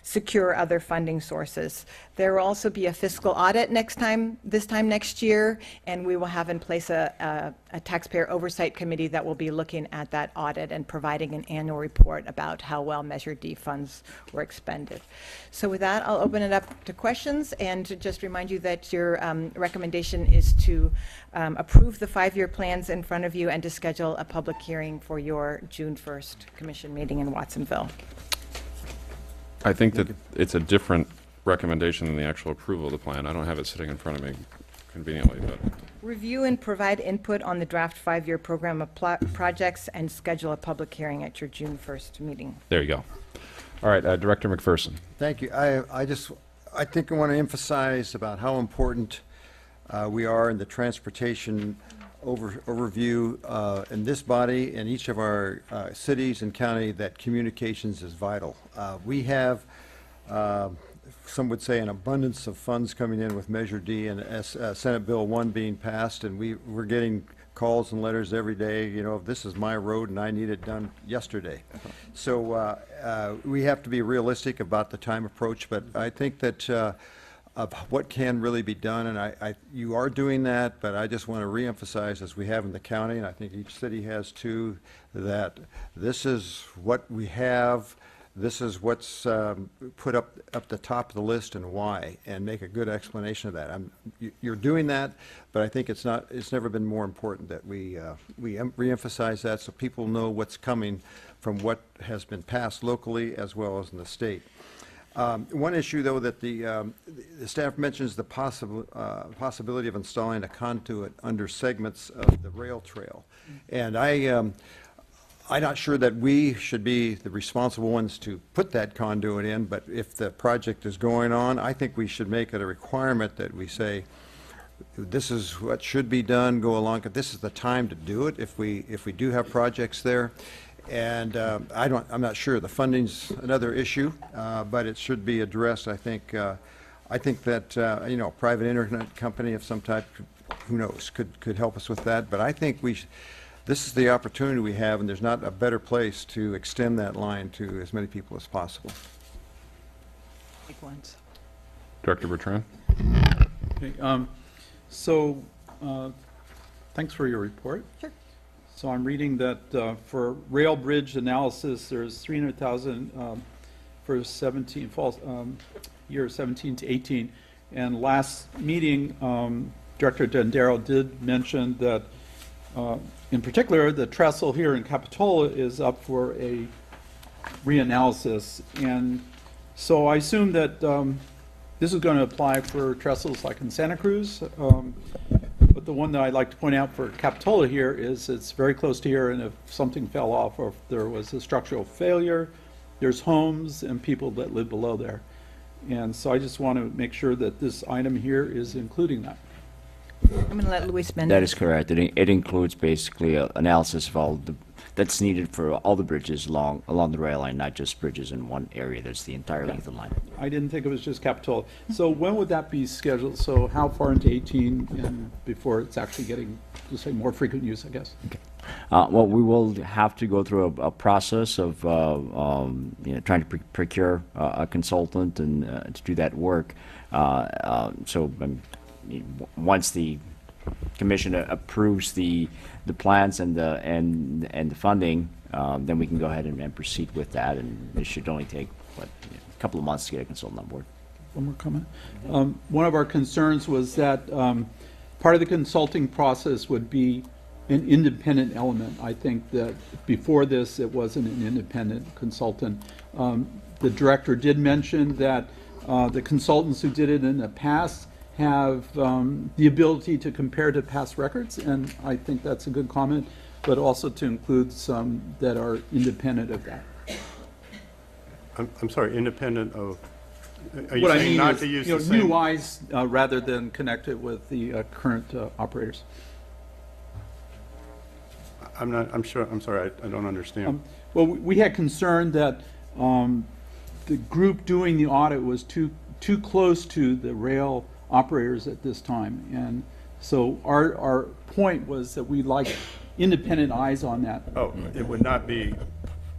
secure other funding sources. There will also be a fiscal audit this time next year, and we will have in place a taxpayer oversight committee that will be looking at that audit and providing an annual report about how well Measure D funds were expended. So with that, I'll open it up to questions, and to just remind you that your recommendation is to approve the 5-year plans in front of you and to schedule a public hearing for your June 1st commission meeting in Watsonville. I think that it's a different recommendation than the actual approval of the plan. I don't have it sitting in front of me conveniently, but Review and provide input on the draft 5-year program of projects and schedule a public hearing at your June 1st meeting. there you go. All right, Director McPherson. Thank you. I think I want to emphasize about how important we are in the transportation overview in this body and each of our cities and county, that communications is vital. We have, some would say, an abundance of funds coming in with Measure D and Senate Bill 1 being passed, and we're getting calls and letters every day, you know, this is my road and I need it done yesterday. So we have to be realistic about the time approach, but I think that of what can really be done, and you are doing that, but I just want to reemphasize, as we have in the county, and I think each city has too, that this is what we have, this is what's put up the top of the list and why, and make a good explanation of that. You're doing that, but I think it's never been more important that we reemphasize that so people know what's coming from what has been passed locally as well as in the state. One issue, though, that the staff mentions the possibility of installing a conduit under segments of the rail trail. And I'm not sure that we should be the responsible ones to put that conduit in, but if the project is going on, I think we should make it a requirement that we say, this is what should be done, go along, this is the time to do it if we do have projects there. And I'm not sure. The funding's another issue, but it should be addressed. I think that you know, a private internet company of some type, who knows, could help us with that. But I think this is the opportunity we have, and there's not a better place to extend that line to as many people as possible. Director Bertrand. Okay, thanks for your report. Sure. So I'm reading that for rail bridge analysis, there's $300,000 for year 17 to 18. And last meeting, Director Dendero did mention that, in particular, the trestle here in Capitola is up for a reanalysis. And so I assume that this is going to apply for trestles like in Santa Cruz. But the one that I'd like to point out for Capitola here is it's very close to here, and if something fell off or if there was a structural failure, there's homes and people that live below there. And so I just want to make sure that this item here is including that. I'm going to let Luis Mendez. That is correct. It includes basically an analysis of all that's needed for all the bridges along the rail line, not just bridges in one area. That's the entire length of the line. I didn't think it was just Capitola. So when would that be scheduled? So how far into 18 and before it's actually getting, to say, more frequent use, I guess? Okay. Well, we will have to go through a process of you know, trying to procure a consultant and to do that work. So once the commission approves the plans and the funding, then we can go ahead and proceed with that. And it should only take a couple of months to get a consultant on board. One more comment. One of our concerns was that part of the consulting process would be an independent element. I think that before this, it wasn't an independent consultant. The director did mention that the consultants who did it in the past have the ability to compare to past records, and I think that's a good comment. but also to include some that are independent of that. I'm sorry, independent of, are you What I saying mean not is, to use you know, the same? new eyes rather than connect it with the current operators. I'm sorry, I don't understand. Well, we had concern that the group doing the audit was too close to the rail operators at this time. And so our point was that we'd like independent eyes on that. Oh, it would not be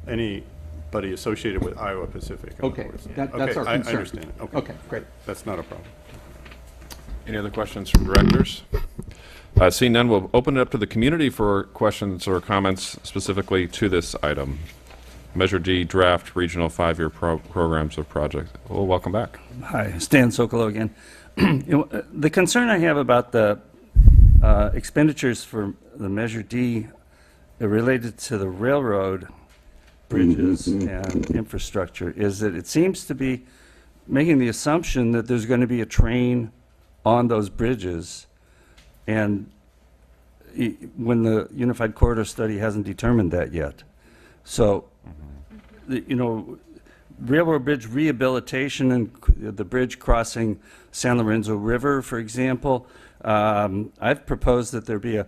anybody associated with Iowa Pacific. in other Okay, words. that's Okay, our I concern. understand it. Okay. Okay, great. That's not a problem. Any other questions from directors? Seeing none, we'll open it up to the community for questions or comments specifically to this item. Measure D, draft regional 5-year programs of projects. Well, welcome back. Hi, Stan Sokolow again. The concern I have about the expenditures for the Measure D related to the railroad bridges and infrastructure is that it seems to be making the assumption that there's going to be a train on those bridges, and when the Unified Corridor Study hasn't determined that yet. So, you know, railroad bridge rehabilitation and the bridge crossing San Lorenzo River, for example, I've proposed that there be a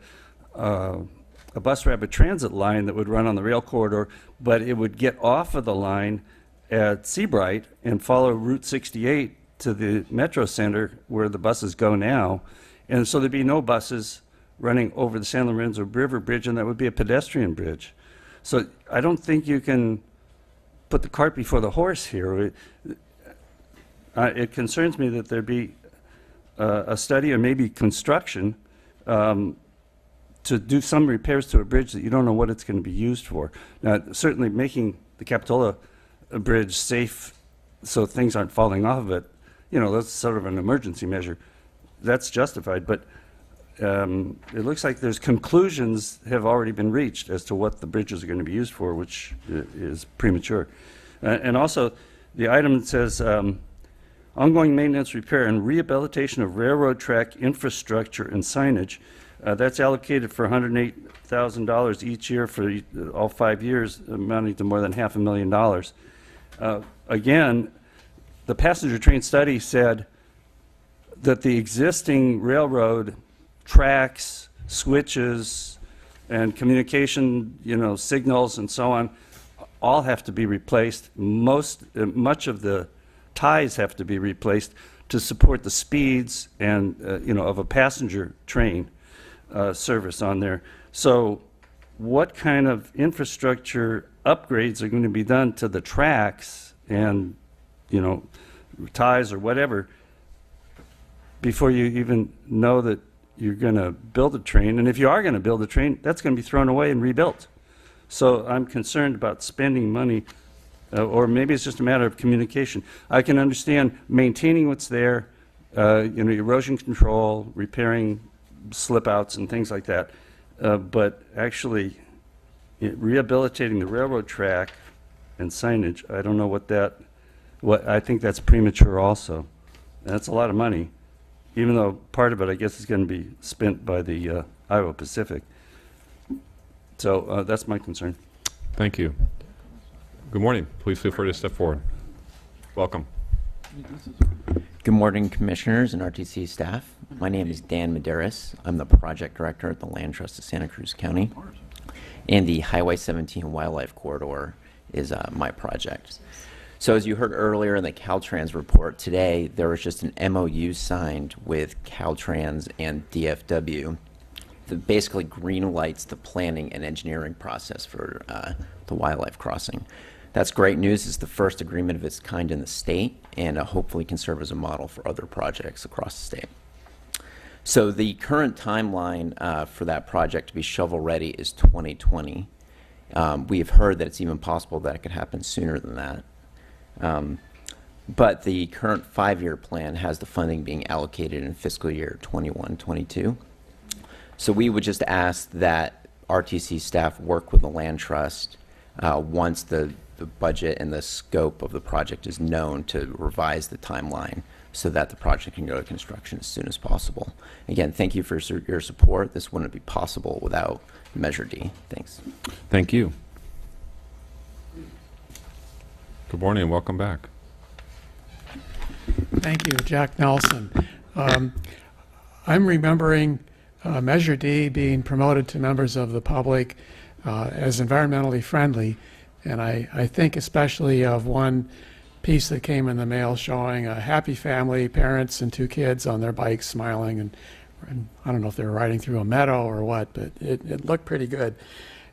bus rapid transit line that would run on the rail corridor, but it would get off of the line at Seabright and follow Route 68 to the Metro Center where the buses go now. And so there'd be no buses running over the San Lorenzo River Bridge, and that would be a pedestrian bridge. So I don't think you can put the cart before the horse here. It concerns me that there be a study or maybe construction to do some repairs to a bridge that you don't know what it's going to be used for. Now, certainly making the Capitola Bridge safe so things aren't falling off of it, you know, that's sort of an emergency measure. That's justified, but it looks like there's conclusions have already been reached as to what the bridges are going to be used for, which is premature. And also, the item that says ongoing maintenance, repair, and rehabilitation of railroad track infrastructure and signage, that's allocated for $108,000 each year for all 5 years, amounting to more than $500,000. Again, the passenger train study said that the existing railroad tracks, switches, and communication, you know, signals and so on, all have to be replaced. Much of the ties have to be replaced to support the speeds and, you know, of a passenger train service on there. So what kind of infrastructure upgrades are going to be done to the tracks and, you know, ties or whatever before you even know that you're going to build a train? And if you are going to build a train, that's going to be thrown away and rebuilt. So I'm concerned about spending money, or maybe it's just a matter of communication. I can understand maintaining what's there, you know, erosion control, repairing slip outs and things like that. But actually rehabilitating the railroad track and signage, I don't know what I think that's premature also. And that's a lot of money, even though part of it, I guess, is going to be spent by the Iowa Pacific. So that's my concern. Thank you. Good morning. Please feel free to step forward. Welcome. Good morning, commissioners and RTC staff. My name is Dan Medeiros. I'm the project director at the Land Trust of Santa Cruz County. And the Highway 17 Wildlife Corridor is my project. So as you heard earlier in the Caltrans report today, there was just an MOU signed with Caltrans and DFW that basically green lights the planning and engineering process for the wildlife crossing. That's great news. It's the first agreement of its kind in the state, and hopefully can serve as a model for other projects across the state. So the current timeline for that project to be shovel ready is 2020. We have heard that it's even possible that it could happen sooner than that. But the current 5-year plan has the funding being allocated in fiscal year 21-22. So we would just ask that RTC staff work with the Land Trust once the budget and the scope of the project is known to revise the timeline so that the project can go to construction as soon as possible. Again, thank you for your support. This wouldn't be possible without Measure D. Thanks. Thank you. Good morning and welcome back. Thank you, Jack Nelson. I'm remembering Measure D being promoted to members of the public as environmentally friendly, and I think especially of one piece that came in the mail showing a happy family, parents and 2 kids on their bikes smiling, and I don't know if they were riding through a meadow or what, but it looked pretty good.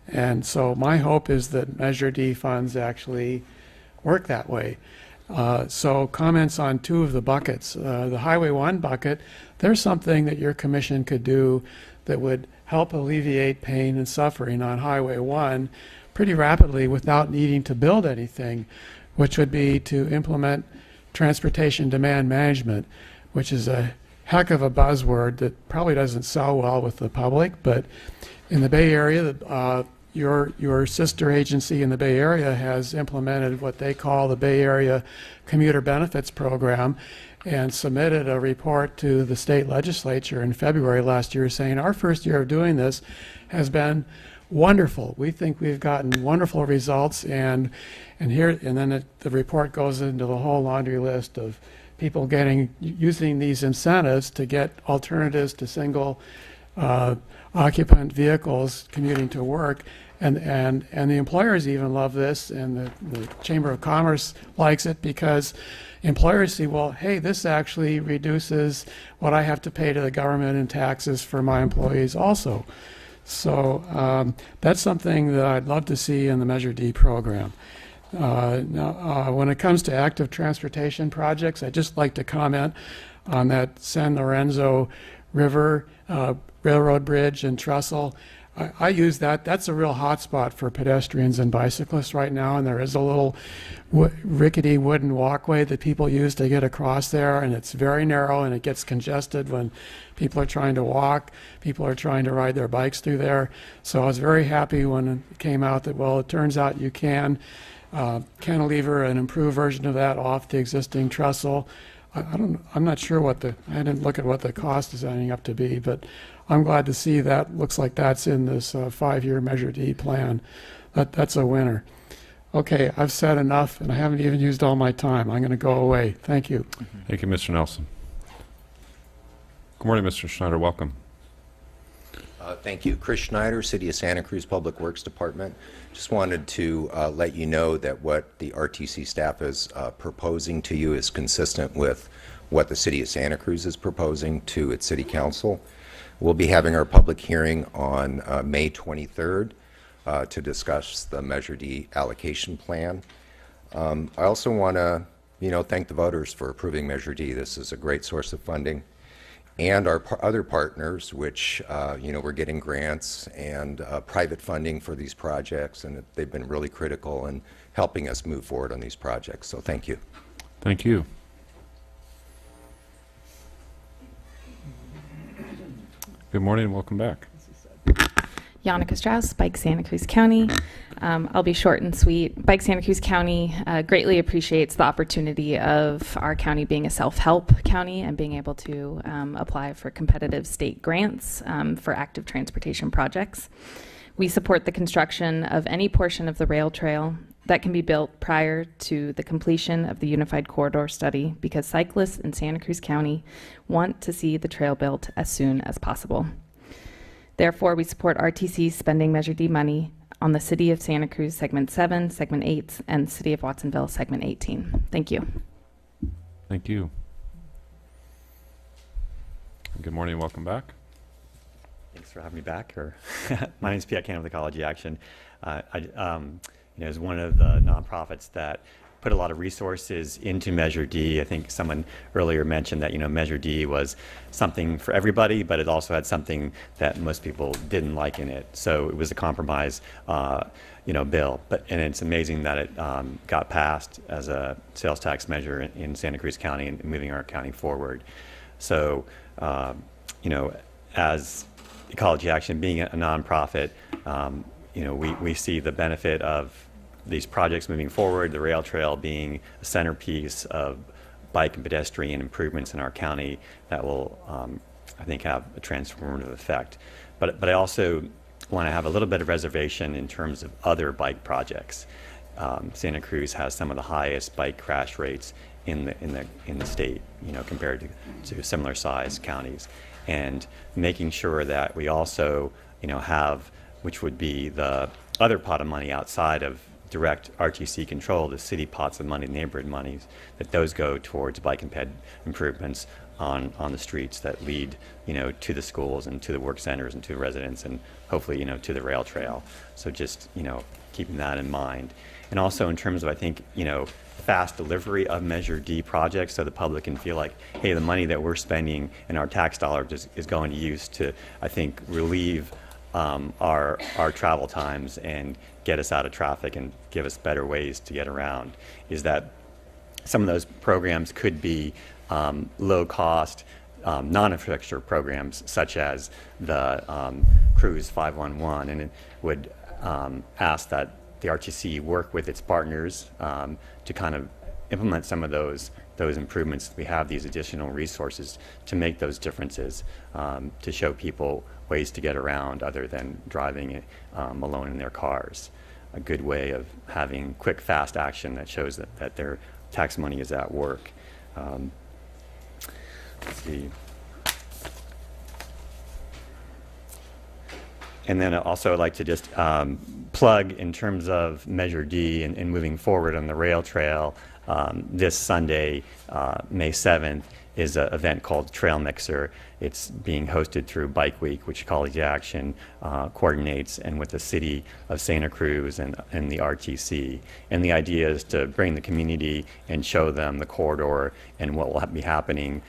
And so my hope is that Measure D funds actually work that way. So comments on 2 of the buckets. The Highway 1 bucket, there's something that your commission could do that would help alleviate pain and suffering on Highway 1 pretty rapidly without needing to build anything, which would be to implement transportation demand management, which is a heck of a buzzword that probably doesn't sell well with the public, but in the Bay Area, your sister agency in the Bay Area has implemented what they call the Bay Area Commuter Benefits Program and submitted a report to the state legislature in February last year saying our first year of doing this has been wonderful. We think we've gotten wonderful results, and then the report goes into the whole laundry list of people using these incentives to get alternatives to single occupant vehicles commuting to work, and the employers even love this, and the Chamber of Commerce likes it because employers see, well, hey, this actually reduces what I have to pay to the government in taxes for my employees also. So that's something that I'd love to see in the Measure D program. Now, when it comes to active transportation projects, I'd just like to comment on that San Lorenzo River Railroad Bridge and trestle. I use that. That's a real hot spot for pedestrians and bicyclists right now, and there is a little rickety wooden walkway that people use to get across there, and it's very narrow and it gets congested when people are trying to walk, people are trying to ride their bikes through there. So I was very happy when it came out that, well, it turns out you can cantilever an improved version of that off the existing trestle. I'm not sure I didn't look at what the cost is ending up to be, but I'm glad to see that. Looks like that's in this 5-year Measure D plan. That's a winner. Okay, I've said enough, and I haven't even used all my time. I'm going to go away. Thank you. Thank you, Mr. Nelson. Good morning, Mr. Schneider. Welcome. Thank you. Chris Schneider, City of Santa Cruz Public Works Department. Just wanted to let you know that what the RTC staff is proposing to you is consistent with what the City of Santa Cruz is proposing to its City Council. We'll be having our public hearing on May 23rd to discuss the Measure D allocation plan. I also want to, thank the voters for approving Measure D. This is a great source of funding. And our other partners, which, we're getting grants and private funding for these projects, and they've been really critical in helping us move forward on these projects. So thank you. Thank you. Good morning and welcome back. Yannicka Strauss, Bike Santa Cruz County. I'll be short and sweet. Bike Santa Cruz County greatly appreciates the opportunity of our county being a self-help county and being able to apply for competitive state grants for active transportation projects. We support the construction of any portion of the rail trail that can be built prior to the completion of the Unified Corridor Study because cyclists in Santa Cruz County want to see the trail built as soon as possible. Therefore, we support RTC spending Measure D money on the City of Santa Cruz Segment 7, Segment 8, and City of Watsonville Segment 18. Thank you. Thank you. Good morning and welcome back. Thanks for having me back. My name is Piet Cannon of Ecology Action. As one of the nonprofits that put a lot of resources into Measure D. I think someone earlier mentioned that Measure D was something for everybody, but it also had something that most people didn't like in it. So it was a compromise, bill. And it's amazing that it got passed as a sales tax measure in Santa Cruz County and moving our county forward. So, as Ecology Action being a nonprofit, we see the benefit of these projects moving forward, the rail trail being a centerpiece of bike and pedestrian improvements in our county that will, I think, have a transformative effect. But I also want to have a little bit of reservation in terms of other bike projects. Santa Cruz has some of the highest bike crash rates in the state, compared to similar sized counties, and making sure that we also, have, which would be the other pot of money outside of direct RTC control, the city pots of money, neighborhood monies, that those go towards bike and ped improvements on the streets that lead, to the schools and to the work centers and to the residents and hopefully, to the rail trail. So just, keeping that in mind. And also in terms of, I think, fast delivery of Measure D projects, so the public can feel like, hey, the money that we're spending in our tax dollars is going to use to, I think, relieve our travel times and get us out of traffic and give us better ways to get around, is that some of those programs could be low-cost, non-infrastructure programs, such as the Cruz 511, and it would ask that the RTC work with its partners to kind of implement some of those improvements. We have these additional resources to make those differences, to show people ways to get around other than driving alone in their cars. A good way of having quick, fast action that shows that their tax money is at work. Let's see. And then also I'd like to just plug in terms of Measure D and moving forward on the rail trail. This Sunday, May 7th, is an event called Trail Mixer. It's being hosted through Bike Week, which College Action coordinates, and with the city of Santa Cruz and the RTC. And the idea is to bring the community and show them the corridor and what will be happening,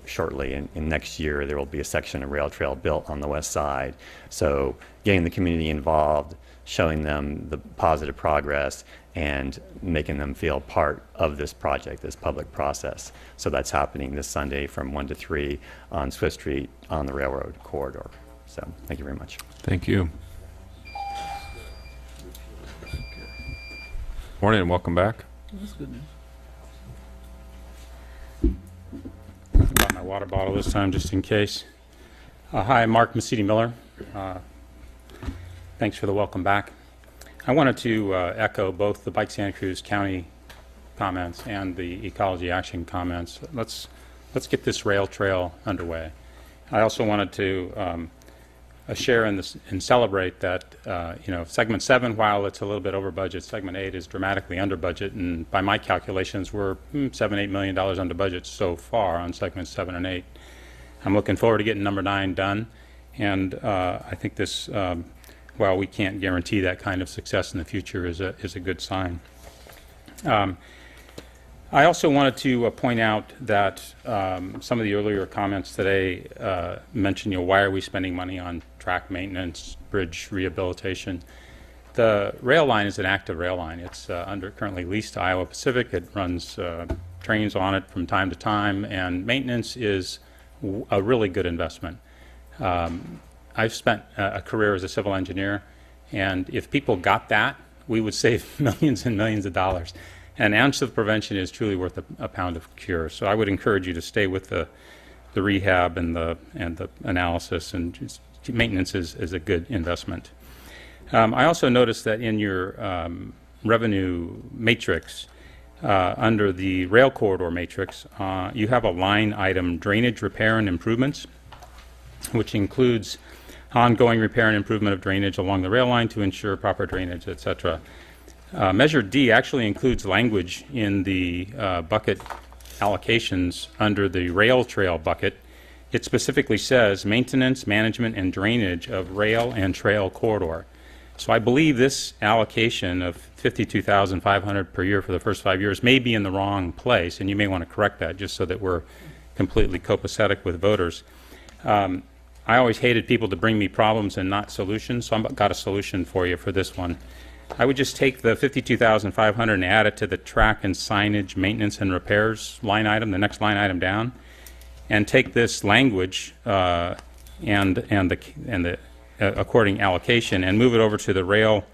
shortly. And next year there will be a section of rail trail built on the west side. So getting the community involved, showing them the positive progress, and making them feel part of this project, this public process. So that's happening this Sunday from 1 to 3 on Swift Street on the railroad corridor. So thank you very much. Thank you. Morning and welcome back. That's good news. I brought my water bottle this time just in case. Hi, I'm Mark Masidi-Miller. Thanks for the welcome back. I wanted to echo both the Bike Santa Cruz County comments and the Ecology Action comments. Let's get this rail trail underway. I also wanted to share in this and celebrate that Segment 7, while it's a little bit over budget, Segment 8 is dramatically under budget, and by my calculations, we're $7-8 million under budget so far on Segments 7 and 8. I'm looking forward to getting number 9 done, and I think this. While we can't guarantee that kind of success in the future, is a good sign. I also wanted to point out that some of the earlier comments today mentioned, why are we spending money on track maintenance, bridge rehabilitation? The rail line is an active rail line. It's currently leased to Iowa Pacific. It runs trains on it from time to time, and maintenance is a really good investment. I've spent a career as a civil engineer, and if people got that, we would save millions and millions of dollars. An ounce of prevention is truly worth a pound of cure. So I would encourage you to stay with the rehab and the analysis, and just maintenance is a good investment. I also noticed that in your revenue matrix, under the rail corridor matrix, you have a line item, drainage repair and improvements, which includes ongoing repair and improvement of drainage along the rail line to ensure proper drainage, etc. Measure D actually includes language in the bucket allocations under the rail trail bucket. It specifically says maintenance, management, and drainage of rail and trail corridor. So I believe this allocation of $52,500 per year for the first 5 years may be in the wrong place, and you may want to correct that just so that we're completely copacetic with voters. I always hated people to bring me problems and not solutions, so I've got a solution for you for this one. I would just take the $52,500 and add it to the track and signage maintenance and repairs line item, the next line item down, and take this language and the according allocation and move it over to the rail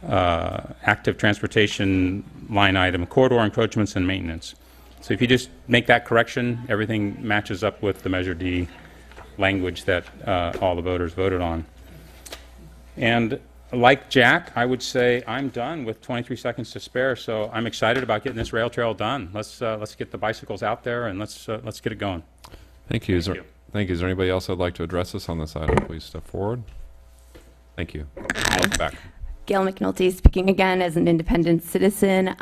active transportation line item, corridor encroachments and maintenance. So if you just make that correction, everything matches up with the Measure D language that all the voters voted on. And like Jack, I would say I'm done with 23 seconds to spare, so I'm excited about getting this rail trail done. Let's get the bicycles out there and let's get it going. Thank you. Thank you. Is there anybody else that'd like to address us on this item? Please step forward. Thank you. Welcome back. Gail McNulty speaking again as an independent citizen.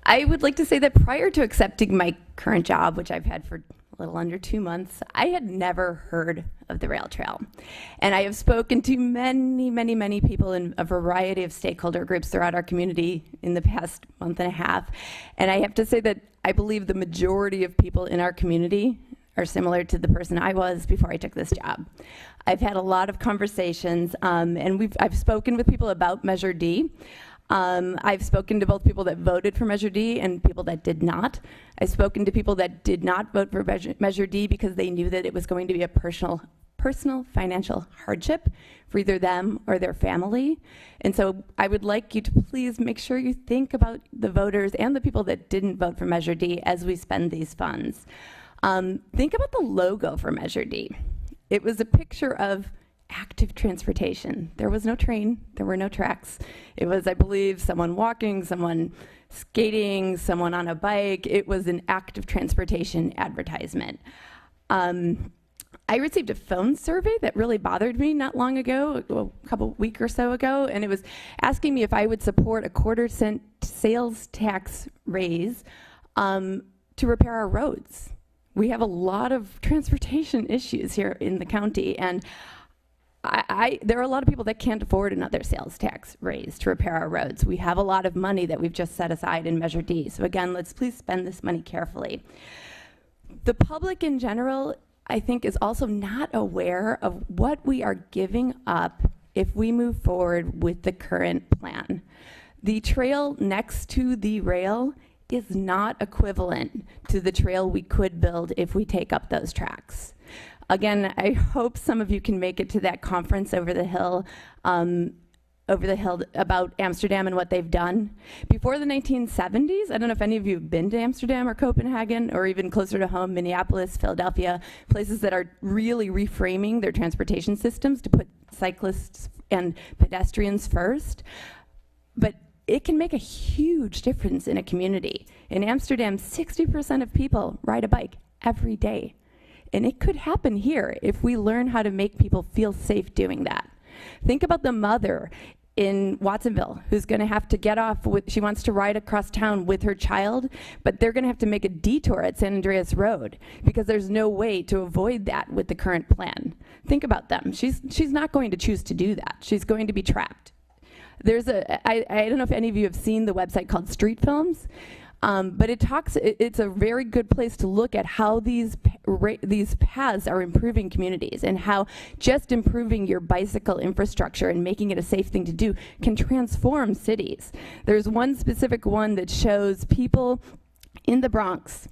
I would like to say that prior to accepting my current job, which I've had for a little under 2 months, I had never heard of the rail trail. And I have spoken to many, many, many people in a variety of stakeholder groups throughout our community in the past month and a half. And I have to say that I believe the majority of people in our community are similar to the person I was before I took this job. I've had a lot of conversations, and I've spoken with people about Measure D. I've spoken to both people that voted for Measure D and people that did not. I've spoken to people that did not vote for Measure D because they knew that it was going to be a personal financial hardship for either them or their family. And so I would like you to please make sure you think about the voters and the people that didn't vote for Measure D as we spend these funds. Think about the logo for Measure D. It was a picture of active transportation. There was no train, there were no tracks. It was, I believe, someone walking, someone skating, someone on a bike. It was an active transportation advertisement. I received a phone survey that really bothered me not long ago, a couple week or so ago, and it was asking me if I would support a 1/4-cent sales tax raise to repair our roads. We have a lot of transportation issues here in the county, and there are a lot of people that can't afford another sales tax raise to repair our roads. We have a lot of money that we've just set aside in Measure D. So again, let's please spend this money carefully. The public in general, I think, is also not aware of what we are giving up if we move forward with the current plan. The trail next to the rail is not equivalent to the trail we could build if we take up those tracks. Again, I hope some of you can make it to that conference over the hill about Amsterdam and what they've done. Before the 1970s, I don't know if any of you have been to Amsterdam or Copenhagen or even closer to home, Minneapolis, Philadelphia, places that are really reframing their transportation systems to put cyclists and pedestrians first. But it can make a huge difference in a community. In Amsterdam, 60% of people ride a bike every day. And it could happen here if we learn how to make people feel safe doing that. Think about the mother in Watsonville who's going to have to get off she wants to ride across town with her child, but they're going to have to make a detour at San Andreas Road because there's no way to avoid that with the current plan. Think about them. She's not going to choose to do that. She's going to be trapped. I don't know if any of you have seen the website called Street Films. But it's a very good place to look at how these paths are improving communities and how just improving your bicycle infrastructure and making it a safe thing to do can transform cities. There's one specific one that shows people in the Bronx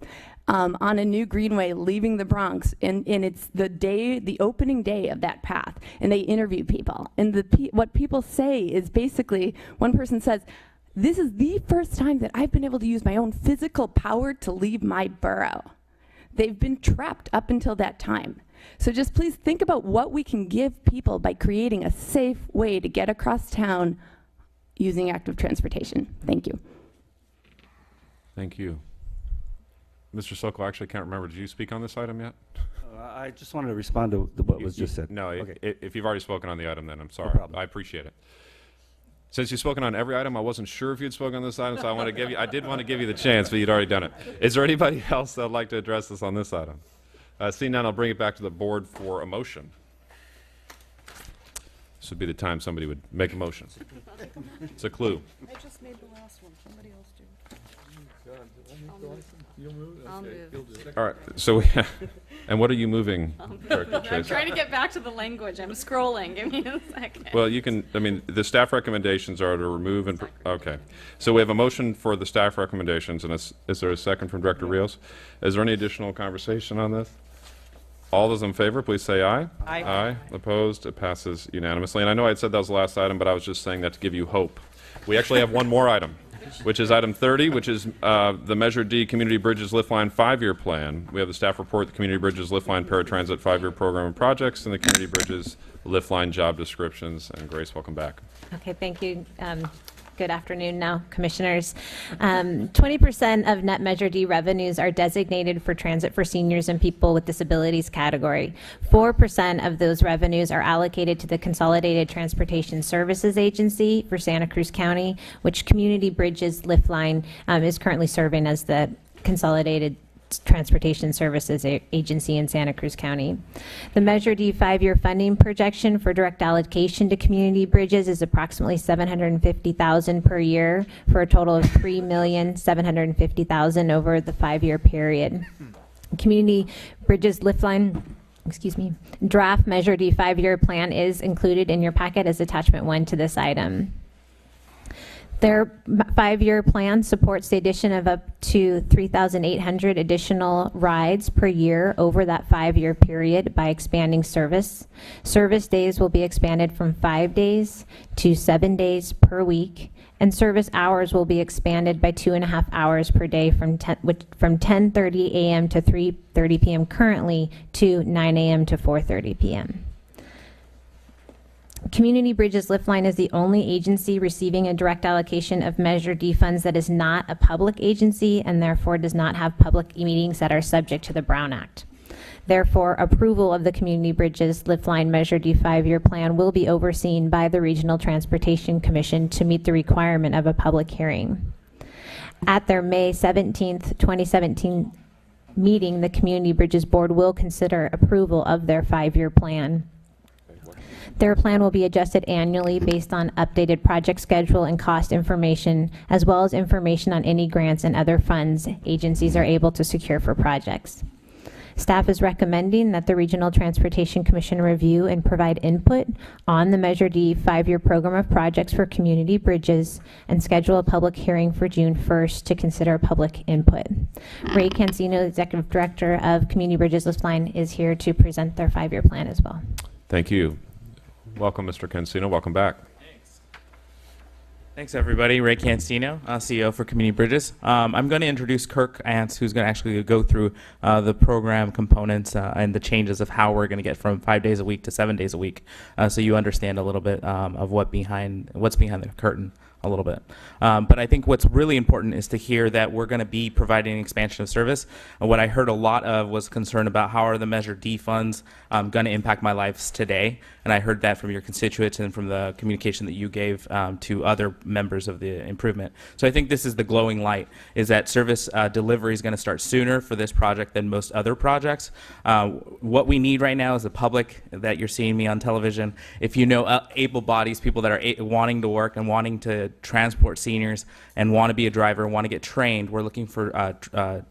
on a new greenway leaving the Bronx, and it's the opening day of that path, and they interview people. And what people say is basically, one person says, "This is the first time that I've been able to use my own physical power to leave my borough." They've been trapped up until that time. So just please think about what we can give people by creating a safe way to get across town using active transportation. Thank you. Thank you. Mr. Sokol, I actually can't remember. Did you speak on this item yet? I just wanted to respond to what was just said. No, Okay. if you've already spoken on the item, then I'm sorry. problem. I appreciate it. Since you've spoken on every item, I wasn't sure if you'd spoken on this item, so I did want to give you the chance, but you'd already done it. Is there anybody else that would like to address us on this item? Seeing none, I'll bring it back to the board for a motion. This would be the time somebody would make a motion. It's a clue. I just made the last one. Somebody else did. I'll move. All right, so and what are you moving? I'm trying to get back to the language. I'm scrolling. Give me a second. Well, the staff recommendations are to remove and, okay. So we have a motion for the staff recommendations, and is there a second from Director Rios? Is there any additional conversation on this? All those in favor, please say aye. Aye. Aye. Opposed? It passes unanimously. And I know I had said that was the last item, but I was just saying that to give you hope. We actually have one more item. which is item 30, which is the Measure D Community Bridges Lift Line 5-year plan. We have the staff report, the Community Bridges Lift Line Paratransit 5-year program and projects, and the Community Bridges Lift Line job descriptions. And Grace, welcome back. Okay, thank you. Good afternoon now, commissioners. 20% of net Measure D revenues are designated for transit for seniors and people with disabilities category. 4% of those revenues are allocated to the Consolidated Transportation Services Agency for Santa Cruz County, which Community Bridges Lift Line is currently serving as the Consolidated Transportation Services Agency in Santa Cruz County. The Measure D 5-year funding projection for direct allocation to community bridges is approximately $750,000 per year for a total of $3,750,000 over the 5-year period. Community Bridges Lift Line, draft Measure D 5-year plan is included in your packet as attachment 1 to this item. Their 5-year plan supports the addition of up to 3,800 additional rides per year over that 5-year period by expanding service. Service days will be expanded from 5 days to 7 days per week, and service hours will be expanded by 2.5 hours per day from 10:30 a.m. to 3:30 p.m. currently to 9 a.m. to 4:30 p.m. Community Bridges Lift Line is the only agency receiving a direct allocation of Measure D funds that is not a public agency and therefore does not have public meetings that are subject to the Brown Act. Therefore, approval of the Community Bridges Lift Line Measure D 5-year plan will be overseen by the Regional Transportation Commission to meet the requirement of a public hearing. At their May 17th, 2017 meeting, the Community Bridges Board will consider approval of their 5-year plan. Their plan will be adjusted annually based on updated project schedule and cost information, as well as information on any grants and other funds agencies are able to secure for projects. Staff is recommending that the Regional Transportation Commission review and provide input on the Measure D 5-year program of projects for community bridges and schedule a public hearing for June 1st to consider public input. Ray Cancino, Executive Director of Community Bridges Lift Line, is here to present their 5-year plan as well. Thank you. Welcome, Mr. Cancino. Welcome back. Thanks, everybody. Ray Cancino, CEO for Community Bridges. I'm going to introduce Kirk Ants, who's going to actually go through the program components and the changes of how we're going to get from 5 days a week to 7 days a week, so you understand a little bit of what's behind the curtain a little bit. But I think what's really important is to hear that we're going to be providing expansion of service. What I heard a lot of was concern about how are the Measure D funds going to impact my lives today. And I heard that from your constituents and from the communication that you gave to other members of the improvement. So I think this is the glowing light, is that service delivery is going to start sooner for this project than most other projects. What we need right now is the public that you're seeing me on television. If you know able bodies, people that are wanting to work and wanting to transport seniors and want to be a driver, want to get trained, we're looking for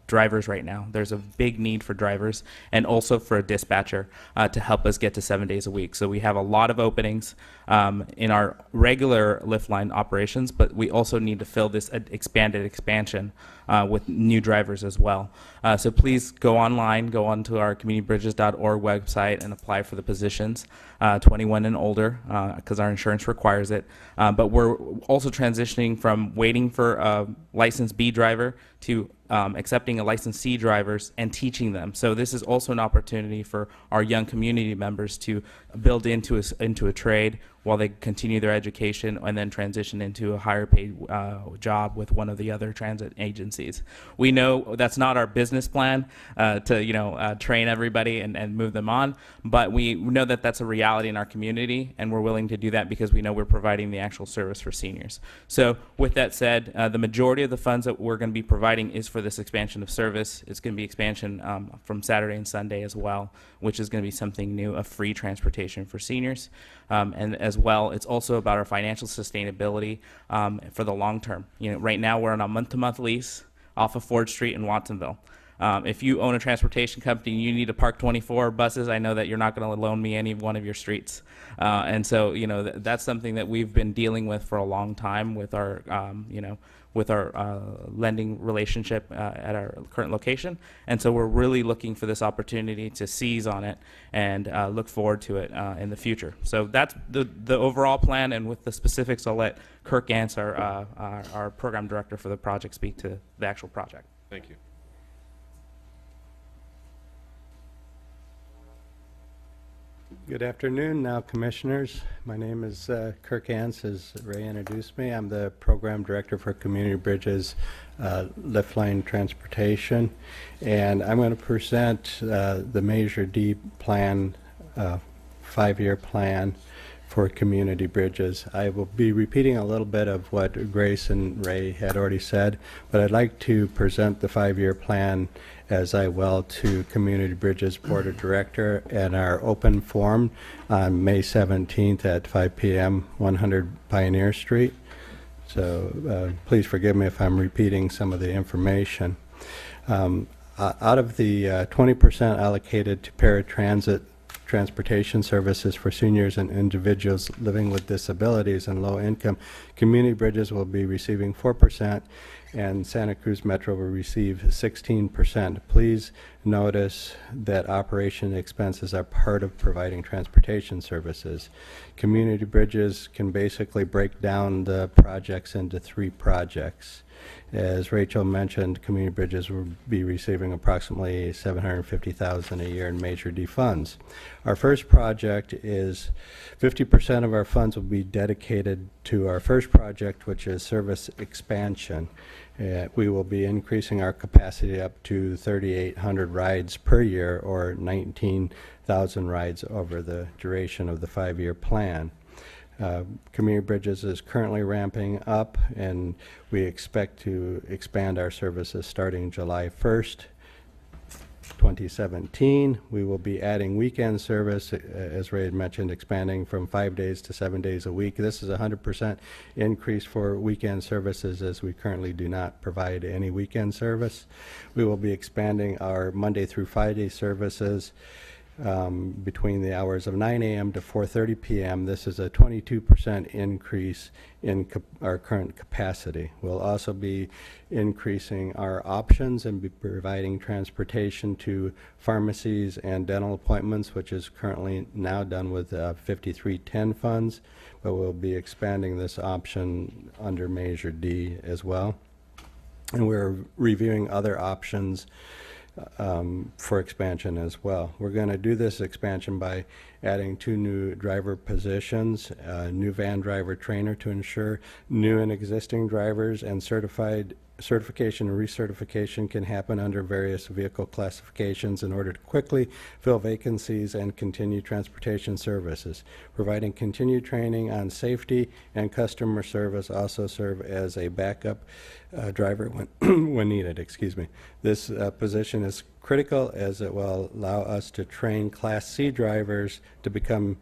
drivers right now. There's a big need for drivers and also for a dispatcher to help us get to 7 days a week. So we have a lot of openings in our regular lift line operations, but we also need to fill this expansion with new drivers as well. So please go online, go onto our communitybridges.org website and apply for the positions, 21 and older, because our insurance requires it. But we're also transitioning from waiting for a licensed B driver to accepting a licensed C drivers and teaching them. So this is also an opportunity for our young community members to build into a trade while they continue their education and then transition into a higher paid job with one of the other transit agencies. We know that's not our business plan to train everybody and move them on, but we know that that's a reality in our community, and we're willing to do that because we know we're providing the actual service for seniors. So with that said, the majority of the funds that we're going to be providing is for this expansion of service. It's going to be expansion from Saturday and Sunday as well, which is going to be something new, a free transportation for seniors. And as well, it's also about our financial sustainability for the long term. Right now we're on a month-to-month lease off of Ford Street in Watsonville. If you own a transportation company and you need to park 24 buses, I know that you're not going to loan me any one of your streets. And so, that's something that we've been dealing with for a long time with our, with our lending relationship at our current location. And so we're really looking for this opportunity to seize on it and look forward to it in the future. So that's the overall plan, and with the specifics, I'll let Kirk Gantz, our program director for the project, speak to the actual project. Thank you. Good afternoon, now commissioners. My name is Kirk Gantz, as Ray introduced me. I'm the program director for Community Bridges Lift Lane Transportation, and I'm going to present the Measure D plan, 5-year plan for community bridges. I will be repeating a little bit of what Grace and Ray had already said, but I'd like to present the 5-year plan as I will to Community Bridges Board of Director at our open forum on May 17th at 5 p.m., 100 Pioneer Street. So please forgive me if I'm repeating some of the information. Out of the 20% allocated to paratransit transportation services for seniors and individuals living with disabilities and low income, Community Bridges will be receiving 4%, and Santa Cruz Metro will receive 16%. Please notice that operation expenses are part of providing transportation services. Community Bridges can basically break down the projects into 3 projects. As Rachel mentioned, Community Bridges will be receiving approximately $750,000 a year in Measure D funds. Our first project is 50% of our funds will be dedicated to our first project, which is service expansion. We will be increasing our capacity up to 3,800 rides per year, or 19,000 rides over the duration of the 5-year plan. Community Bridges is currently ramping up, and we expect to expand our services starting July 1st, 2017. We will be adding weekend service, as Ray had mentioned, expanding from 5 days to 7 days a week. This is a 100% increase for weekend services, as we currently do not provide any weekend service. We will be expanding our Monday through Friday services between the hours of 9 a.m. to 4:30 p.m. This is a 22% increase in our current capacity. We'll also be increasing our options and be providing transportation to pharmacies and dental appointments, which is currently now done with 5310 funds, but we'll be expanding this option under Measure D as well. And we're reviewing other options for expansion as well. We're going to do this expansion by adding 2 new driver positions, a new van driver trainer to ensure new and existing drivers and certification and recertification can happen under various vehicle classifications in order to quickly fill vacancies and continue transportation services. Providing continued training on safety and customer service, also serve as a backup driver when needed. Excuse me. This position is critical, as it will allow us to train Class C drivers to become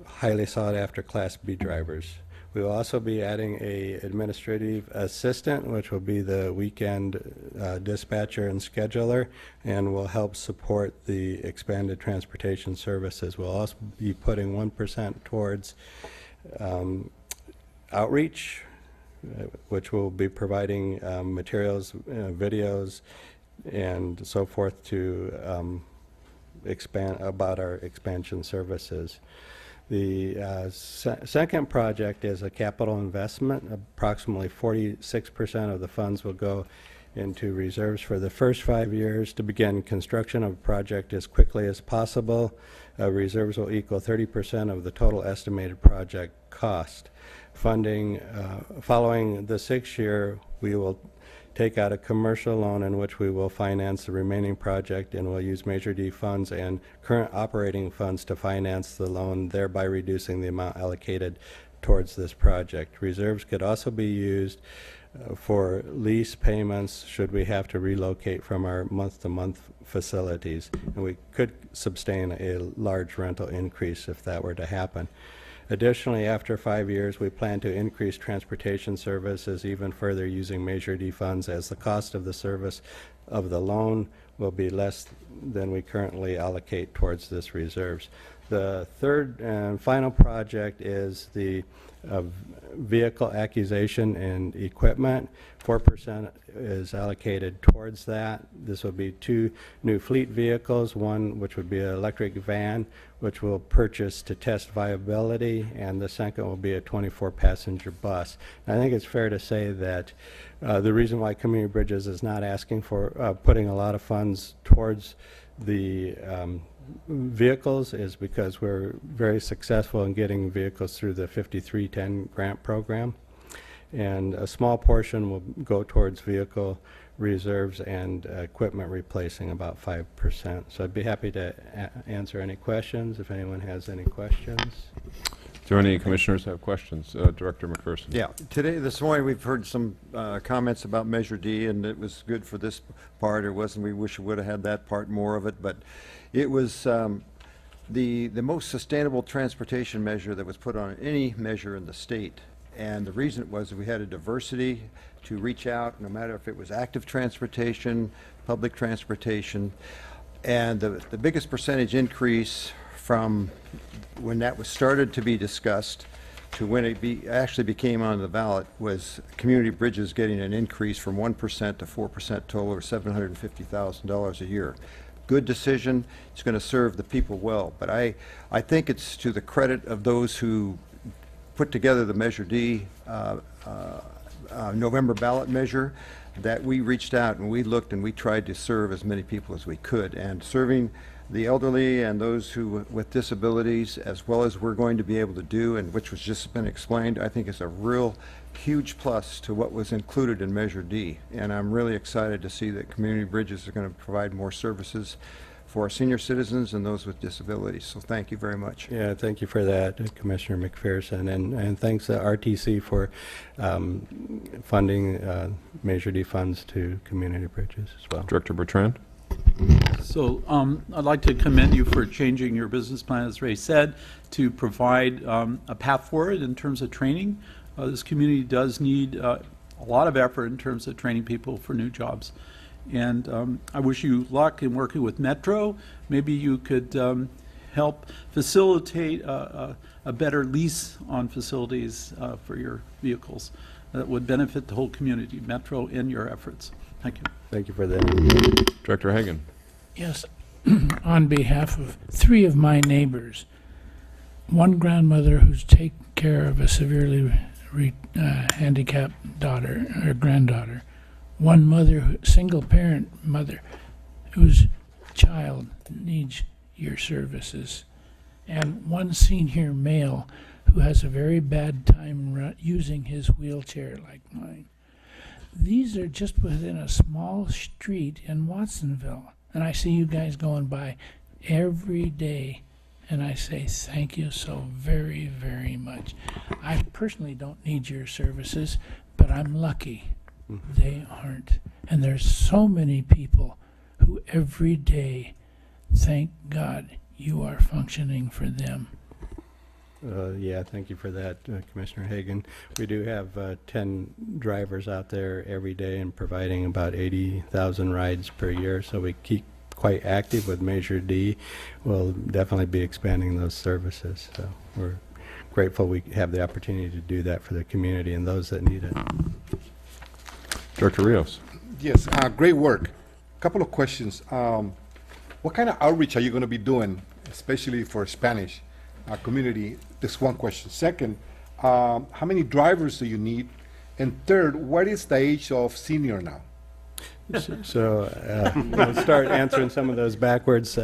highly sought after Class B drivers. We will also be adding a administrative assistant, which will be the weekend dispatcher and scheduler, and will help support the expanded transportation services. We'll also be putting 1% towards outreach, which will be providing materials, videos, and so forth to expand about our expansion services. The second project is a capital investment. Approximately 46% of the funds will go into reserves for the first 5 years to begin construction of a project as quickly as possible. Reserves will equal 30% of the total estimated project cost. Funding, following the 6th year, we will take out a commercial loan in which we will finance the remaining project, and we'll use Measure D funds and current operating funds to finance the loan, thereby reducing the amount allocated towards this project. Reserves could also be used for lease payments should we have to relocate from our month-to-month facilities, and we could sustain a large rental increase if that were to happen. Additionally, after 5 years, we plan to increase transportation services even further using Measure D funds, as the cost of the service of the loan will be less than we currently allocate towards this reserves. The third and final project is the vehicle acquisition and equipment. 4% is allocated towards that. This will be 2 new fleet vehicles, one which would be an electric van, which we'll purchase to test viability, and the second will be a 24-passenger bus. I think it's fair to say that the reason why Community Bridges is not asking for putting a lot of funds towards the vehicles is because we're very successful in getting vehicles through the 5310 grant program, and a small portion will go towards vehicle reserves and equipment replacing, about 5%. So I'd be happy to answer any questions if anyone has any questions. Do any commissioners have questions? Director McPherson. Yeah, this morning we've heard some comments about Measure D, and it was good for this part. It wasn't. We wish we would have had that part, more of it, but it was the most sustainable transportation measure that was put on any measure in the state. And the reason it was we had a diversity to reach out, no matter if it was active transportation, public transportation, and the biggest percentage increase from when that was started to be discussed to when it actually became on the ballot was Community Bridges getting an increase from 1% to 4% total, or $750,000 a year. Good decision. It's going to serve the people well. But I think it's to the credit of those who put together the Measure D November ballot measure that we reached out and we looked and we tried to serve as many people as we could. And serving the elderly and those who with disabilities, as well as we're going to be able to do, and which was just been explained, I think is a real huge plus to what was included in Measure D. And I'm really excited to see that Community Bridges are going to provide more services for our senior citizens and those with disabilities. So thank you very much. Yeah, thank you for that, Commissioner McPherson, and thanks to RTC for funding Measure D funds to Community Bridges as well. Director Bertrand. So I'd like to commend you for changing your business plan, as Ray said, to provide a path forward in terms of training. This community does need a lot of effort in terms of training people for new jobs. And I wish you luck in working with Metro. Maybe you could help facilitate a better lease on facilities for your vehicles that would benefit the whole community, Metro, in your efforts. Thank you. Thank you for that. Director Hagan. Yes, on behalf of 3 of my neighbors, one grandmother who's taking care of a severely handicapped daughter or granddaughter, one mother, single-parent mother, whose child needs your services, and one senior male who has a very bad time using his wheelchair like mine. These are just within a small street in Watsonville, and I see you guys going by every day, and I say thank you so very, very much. I personally don't need your services, but I'm lucky. They aren't. And there's so many people who every day, thank God, you are functioning for them. Yeah, thank you for that, Commissioner Hagan. We do have 10 drivers out there every day and providing about 80,000 rides per year, so we keep quite active with Measure D. We'll definitely be expanding those services. So we're grateful we have the opportunity to do that for the community and those that need it. Director Rios. Yes, great work. A couple of questions. What kind of outreach are you going to be doing, especially for Spanish community? This one question. Second, how many drivers do you need? And third, what is the age of senior now? So we'll start answering some of those backwards.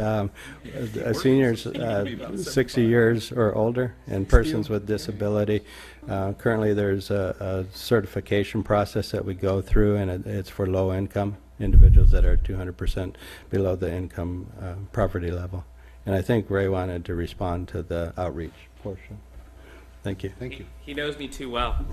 Seniors 60 years or older and persons with disability. Currently there's a certification process that we go through, and it's for low income individuals that are 200% below the income poverty level. And I think Ray wanted to respond to the outreach portion. Thank you. Thank you. He knows me too well.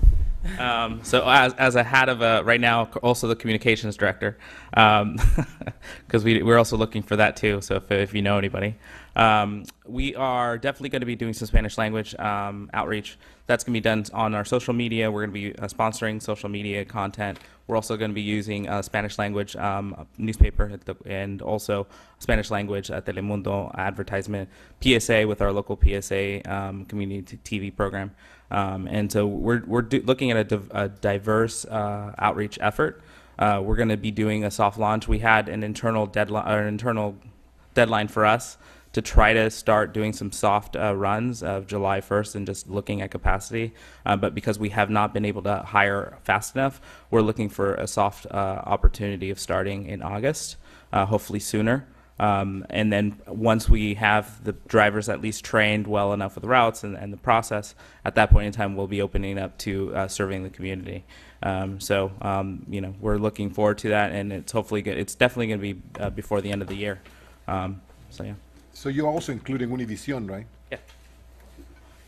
So as a hat of right now, also the communications director, because we're also looking for that too. So if you know anybody, We are definitely going to be doing some Spanish language outreach. That's going to be done on our social media. We're going to be sponsoring social media content. We're also going to be using Spanish language newspaper and also Spanish language Telemundo advertisement, PSA with our local PSA community TV program. And so we're looking at a diverse outreach effort. We're going to be doing a soft launch. We had an internal deadline for us to try to start doing some soft runs of July 1st and just looking at capacity. But because we have not been able to hire fast enough, we're looking for a soft opportunity of starting in August, hopefully sooner. And then once we have the drivers at least trained well enough with the routes and the process, at that point in time, we'll be opening up to serving the community. You know, we're looking forward to that, and it's hopefully good. It's definitely going to be before the end of the year. Yeah. So you're also including Univision, right? Yeah.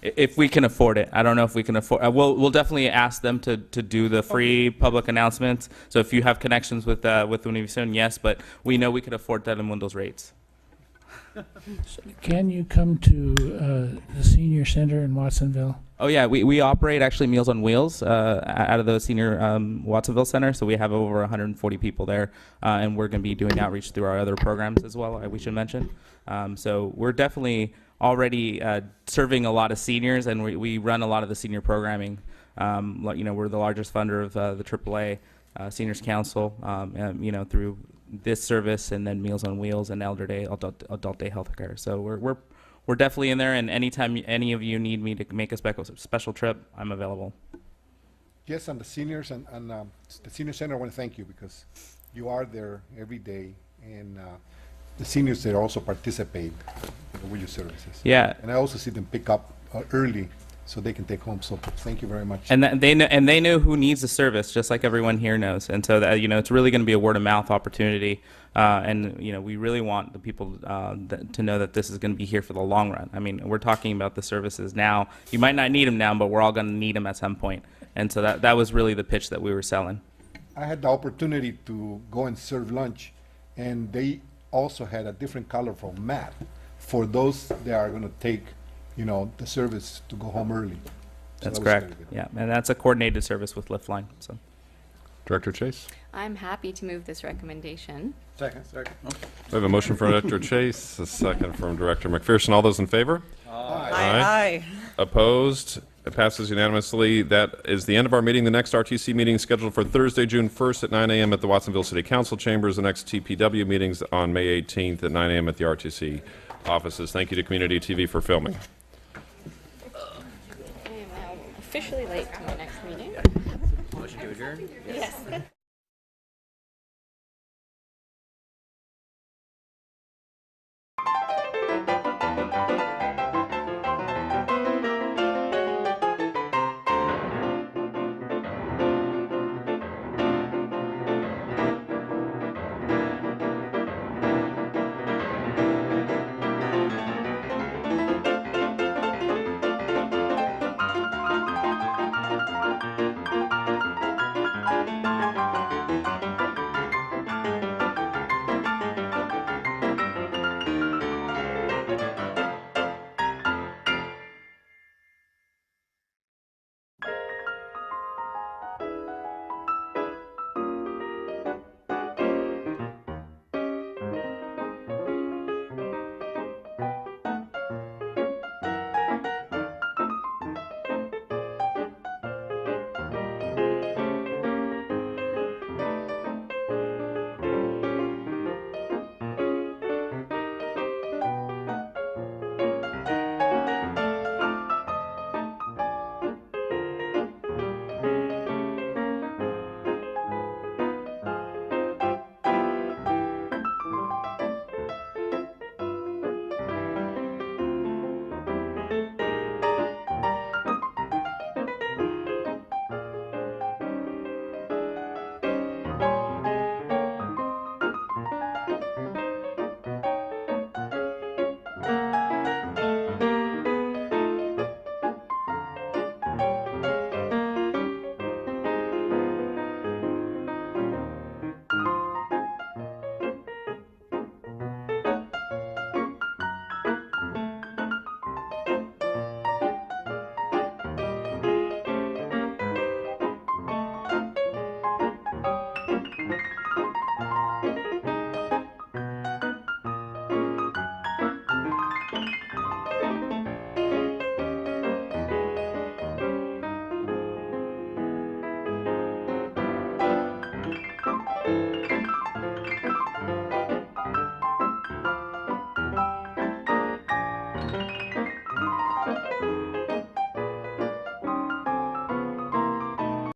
If we can afford it. I don't know if we can afford. We'll definitely ask them to do the free public announcements. So if you have connections with Univision, yes, but we know we could afford Telemundo's rates. Can you come to the senior center in Watsonville? Oh yeah, we operate actually Meals on Wheels out of the senior Watsonville Center, so we have over 140 people there, and we're going to be doing outreach through our other programs as well, we should mention. So we're definitely already serving a lot of seniors, and we run a lot of the senior programming. You know, we're the largest funder of the AAA Seniors Council, you know, through this service and then Meals on Wheels and Adult Day Healthcare. So we're definitely in there, and anytime any of you need me to make a special trip, I'm available. Yes, and the seniors and the senior center, I want to thank you because you are there every day, and the seniors there also participate with your services. Yeah. And I also see them pick up early so they can take home. So thank you very much. And they know who needs the service, just like everyone here knows. And so that, you know, it's really going to be a word of mouth opportunity. And you know, we really want the people to know that this is going to be here for the long run. I mean, we're talking about the services now. You might not need them now, but we're all going to need them at some point. And so that was really the pitch that we were selling. I had the opportunity to go and serve lunch, and they also had a different colorful mat for those that are going to take, you know, the service to go home early. So That's that was correct. very good. Yeah, and that's a coordinated service with Liftline. So, Director Chase? I'm happy to move this recommendation. Second. We have a motion from Director Chase, a second from Director McPherson. All those in favor? Aye. Opposed? It passes unanimously. That is the end of our meeting. The next RTC meeting is scheduled for Thursday, June 1st at 9 a.m. at the Watsonville City Council chambers. The next TPW meetings on May 18th at 9 a.m. at the RTC offices. Thank you to Community TV for filming. I am now officially late to my next meeting. Motion to adjourn? Yes. you.